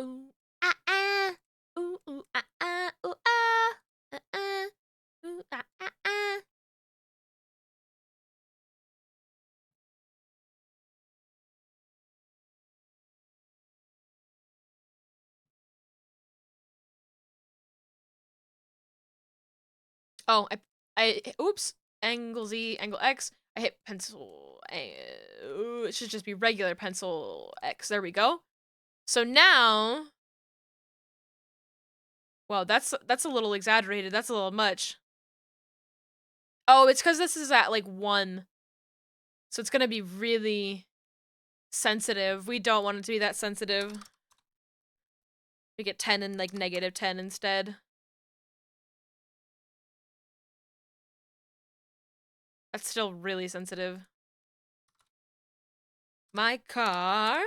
Ooh, ah, ah. Ooh, ooh, ah, ah, ooh, ah. Ooh, ah, ah, ah. Oh, oops. Angle Z, angle X. I hit pencil. It should just be regular pencil X. There we go. So now, well, that's a little exaggerated. That's a little much. Oh, it's because this is at like 1. So it's gonna be really sensitive. We don't want it to be that sensitive. We get 10 and like -10 instead. That's still really sensitive. My car.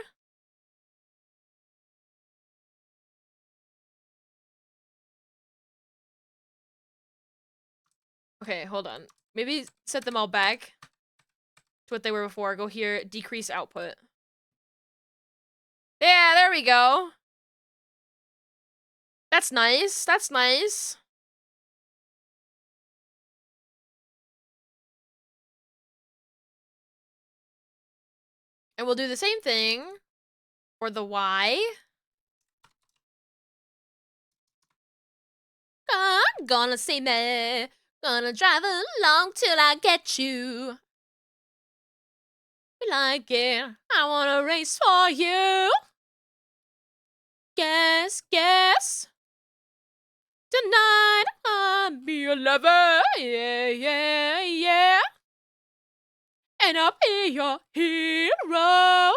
Okay, hold on. Maybe set them all back to what they were before. Go here, decrease output. Yeah, there we go. That's nice. That's nice. And we'll do the same thing for the Y. I'm gonna say me. Gonna drive along till I get you. You like it. I wanna race for you. Guess, guess. Tonight I'll be your lover. Yeah, yeah, yeah. And I'll be your hero.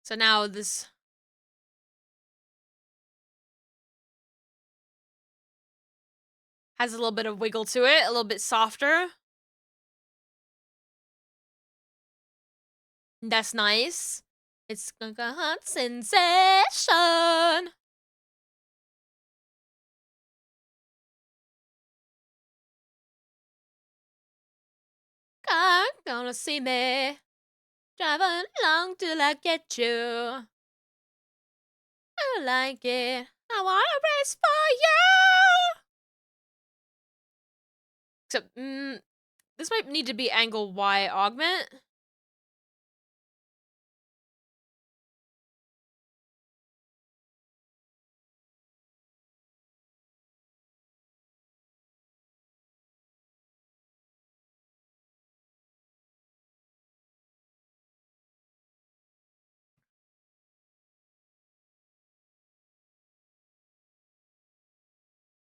So now this has a little bit of wiggle to it, a little bit softer. That's nice. It's like a hot sensation. God, gonna see me. Drive along till I get you. I like it. I wanna race for you. Except, this might need to be angle Y augment.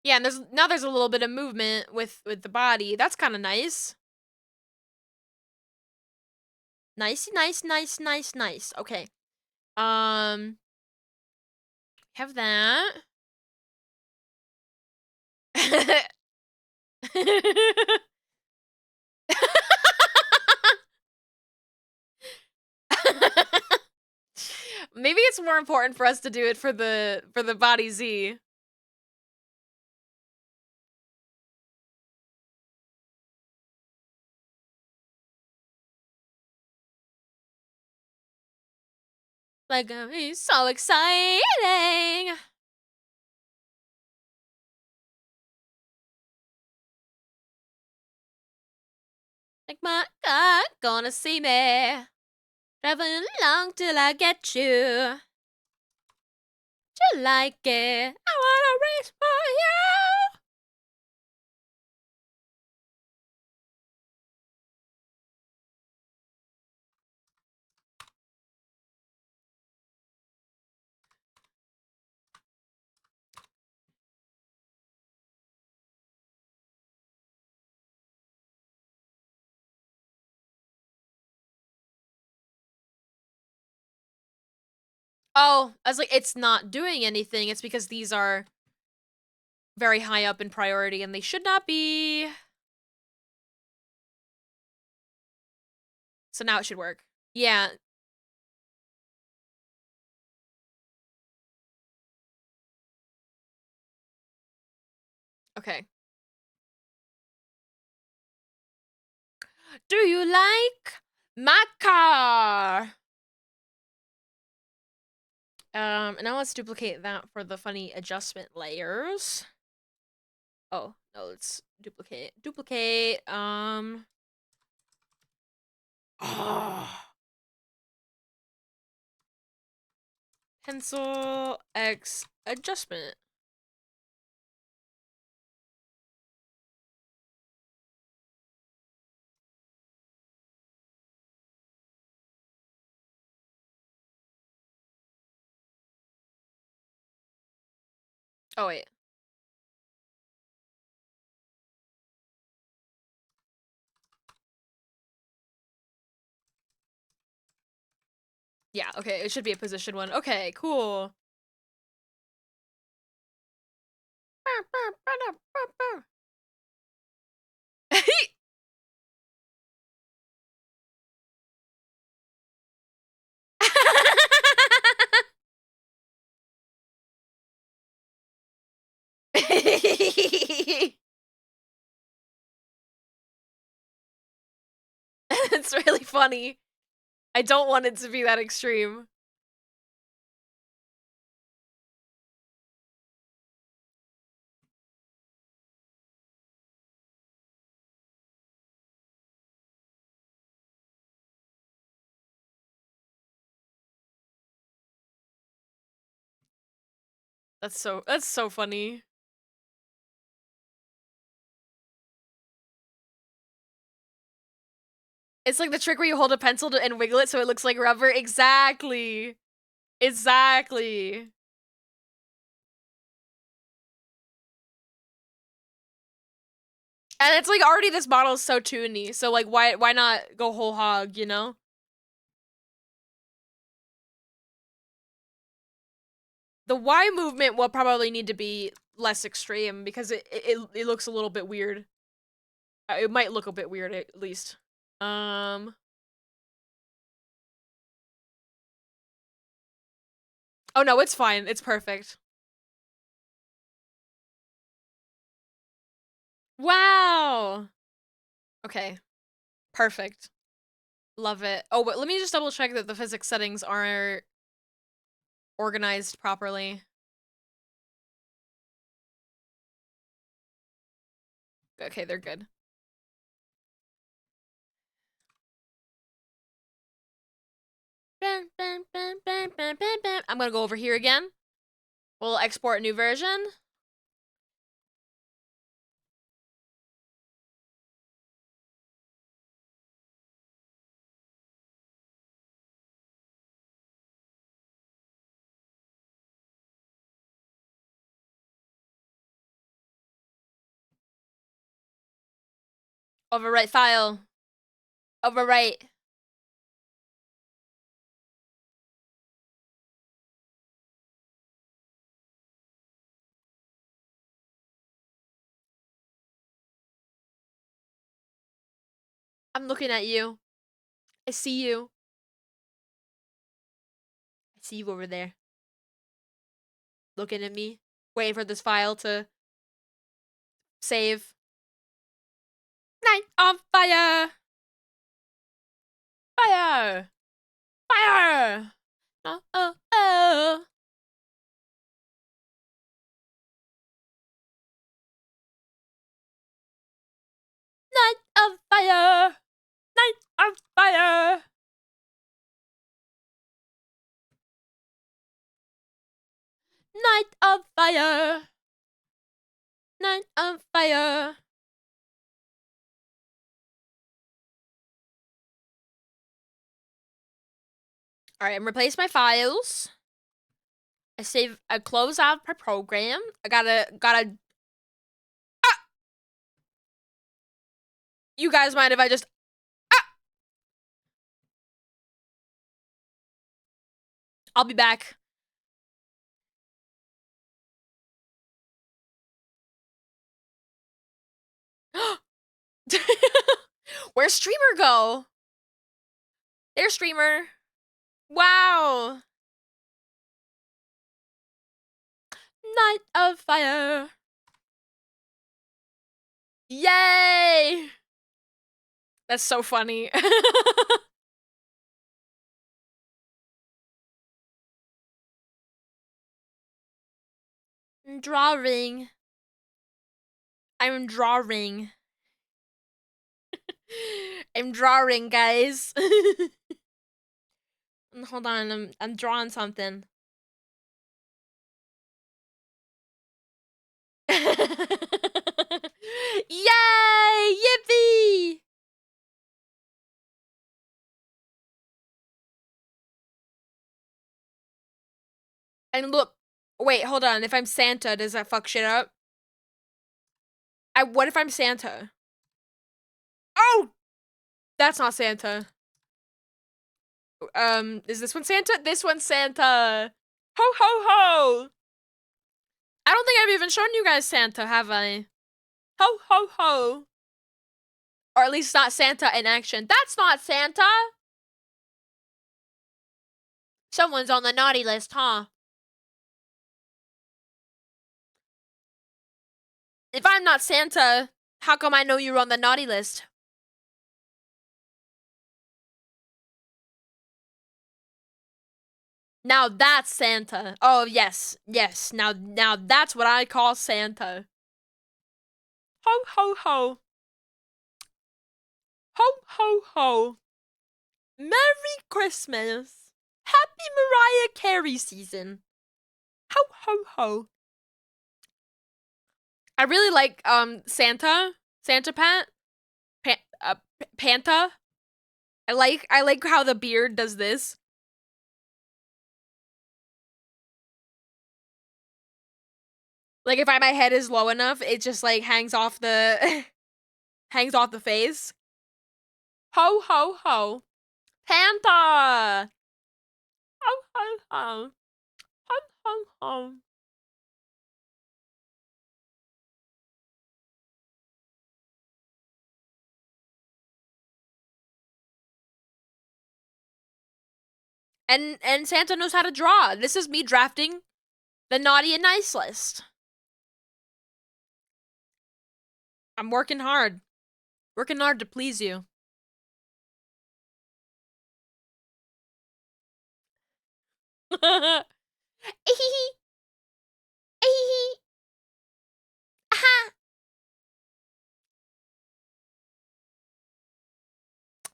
Yeah, and there's a little bit of movement with the body. That's kind of nice. Nice, nice, nice, nice, nice. Okay. Have that. Maybe it's more important for us to do it for the body Z. Like, it's so exciting. Like my God, gonna see me. Traveling along till I get you. You like it. I wanna reach for you. Oh, I was like, it's not doing anything. It's because these are very high up in priority and they should not be. So now it should work. Yeah. Okay. Do you like my car? And now let's duplicate that for the funny adjustment layers. Oh, no, let's duplicate. Duplicate, Pencil X adjustment. Oh, wait. Yeah, okay, it should be a position one. Okay, cool. It's really funny. I don't want it to be that extreme. That's so funny. It's like the trick where you hold a pencil and wiggle it so it looks like rubber. Exactly. Exactly. And it's like already this model is so toony, so like why not go whole hog, you know? The Y movement will probably need to be less extreme because it looks a little bit weird. It might look a bit weird at least. Oh no, it's fine. It's perfect. Wow. Okay. Perfect. Love it. Oh, but let me just double check that the physics settings are organized properly. Okay, they're good. I'm gonna go over here again. We'll export a new version. Overwrite file. Overwrite. I'm looking at you. I see you. I see you over there. Looking at me. Waiting for this file to save. Night on fire! Fire! Fire! Oh, oh, oh. Night of fire. Night of fire. Night of fire. Night of fire. Alright, I'm replace my files. I close out my program. I gotta You guys mind if I just I'll be back. Where's streamer go? There's streamer. Wow. Night of fire. Yay! That's so funny. Drawing. I'm drawing. I'm drawing, guys. Hold on, I'm drawing something. Yay! Yippee! And look, wait, hold on. If I'm Santa, does that fuck shit up? What if I'm Santa? Oh! That's not Santa. Is this one Santa? This one's Santa. Ho ho ho! I don't think I've even shown you guys Santa, have I? Ho ho ho! Or at least not Santa in action. That's not Santa! Someone's on the naughty list, huh? If I'm not Santa, how come I know you're on the naughty list? Now that's Santa. Oh, yes. Yes. Now that's what I call Santa. Ho, ho, ho. Ho, ho, ho. Merry Christmas. Happy Mariah Carey season. Ho, ho, ho. I really like, Santa. Santa Pat. Panta. I like how the beard does this. Like, if my head is low enough, it just, like, hangs off the... hangs off the face. Ho, ho, ho. Panta! Ho, ho, ho. Ho, ho, ho. And Santa knows how to draw. This is me drafting the naughty and nice list. I'm working hard. Working hard to please you.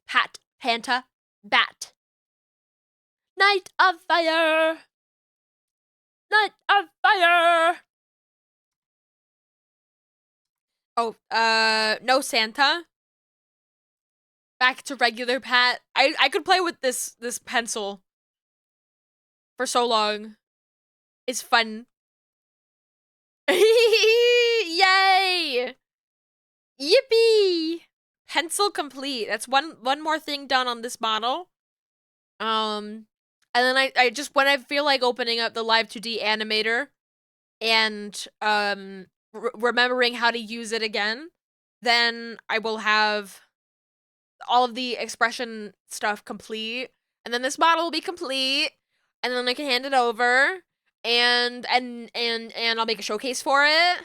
Pat, Panta, Bat. Night of fire. Night of fire. Oh, no Santa. Back to regular Pat. I could play with this pencil for so long. It's fun. Yay! Yippee! Pencil complete. That's one more thing done on this model. And then I just, when I feel like opening up the Live 2D animator and remembering how to use it again, then I will have all of the expression stuff complete, and then this model will be complete, and then I can hand it over, and I'll make a showcase for it.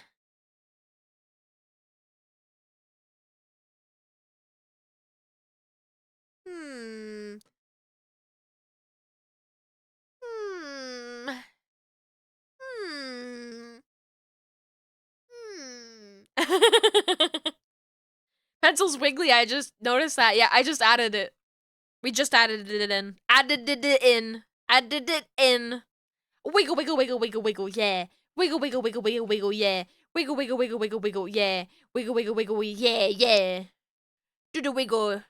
Pencil's wiggly, I just noticed that. Yeah, I just added it. We just added it in. Added it in. Added it in. Wiggle, wiggle, wiggle, wiggle, wiggle, yeah. Wiggle, wiggle, wiggle, wiggle, wiggle, yeah. Wiggle, wiggle, wiggle, wiggle, wiggle, yeah. Wiggle, wiggle, wiggle, yeah, yeah. Do the wiggle.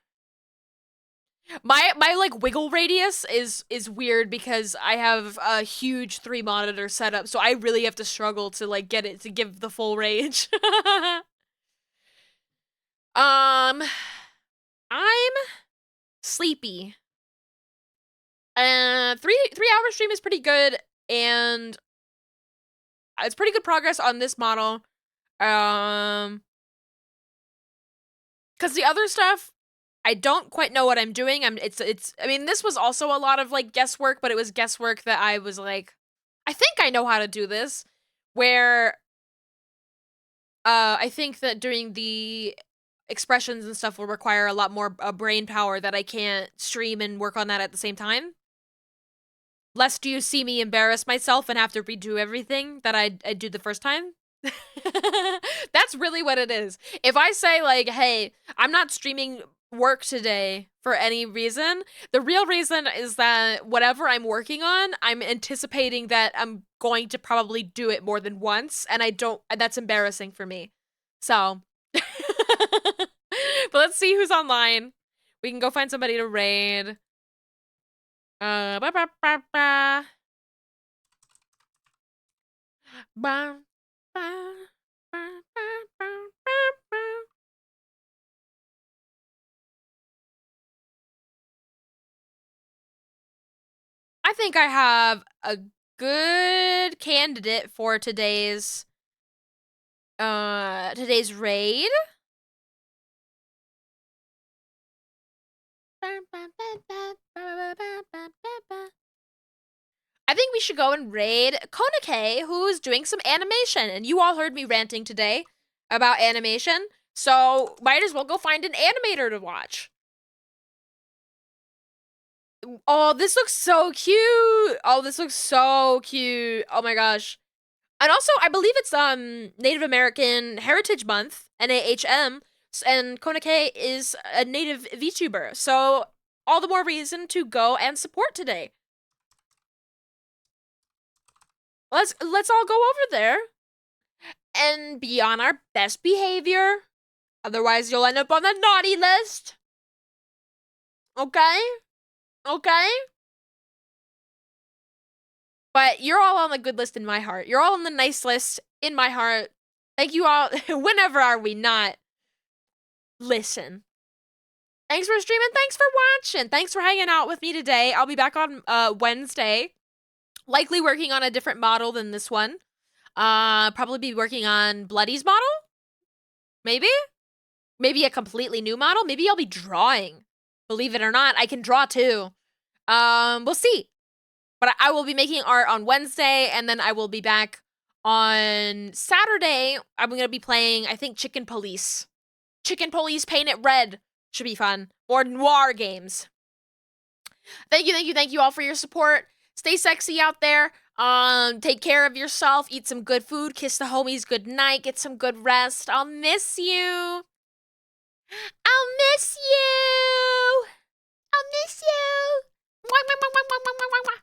My like wiggle radius is weird because I have a huge 3 monitor setup, so I really have to struggle to like get it to give the full range. I'm sleepy. 3 hour stream is pretty good, and it's pretty good progress on this model. Cause the other stuff, I don't quite know what I'm doing. I mean, this was also a lot of like guesswork, but it was guesswork that I was like, I think I know how to do this. Where I think that doing the expressions and stuff will require a lot more brain power that I can't stream and work on that at the same time. Lest you see me embarrass myself and have to redo everything that I do the first time. That's really what it is. If I say like, hey, I'm not streaming work today for any reason, the real reason is that whatever I'm working on, I'm anticipating that I'm going to probably do it more than once, and that's embarrassing for me. So, but let's see who's online. We can go find somebody to raid. Ba ba ba ba. Ba ba ba ba ba ba. I think I have a good candidate for today's raid. I think we should go and raid Konake, who's doing some animation. And you all heard me ranting today about animation, so might as well go find an animator to watch. Oh, this looks so cute. Oh, this looks so cute. Oh my gosh. And also, I believe it's Native American Heritage Month, NAHM, and Konake is a native VTuber, so all the more reason to go and support today. Let's all go over there and be on our best behavior. Otherwise, you'll end up on the naughty list. Okay? Okay? But you're all on the good list in my heart. You're all on the nice list in my heart. Thank you all. Whenever are we not? Listen. Thanks for streaming. Thanks for watching. Thanks for hanging out with me today. I'll be back on Wednesday. Likely working on a different model than this one. Probably be working on Bloody's model? Maybe? Maybe a completely new model? Maybe I'll be drawing. Believe it or not, I can draw too. We'll see. But I will be making art on Wednesday, and then I will be back on Saturday. I'm going to be playing, I think, Chicken Police. Chicken Police Paint It Red. Should be fun. More noir games. Thank you all for your support. Stay sexy out there. Take care of yourself. Eat some good food. Kiss the homies good night. Get some good rest. I'll miss you. I'll miss you. I'll miss you. Mwah, mwah, mwah, mwah, mwah, mwah, mwah, mwah.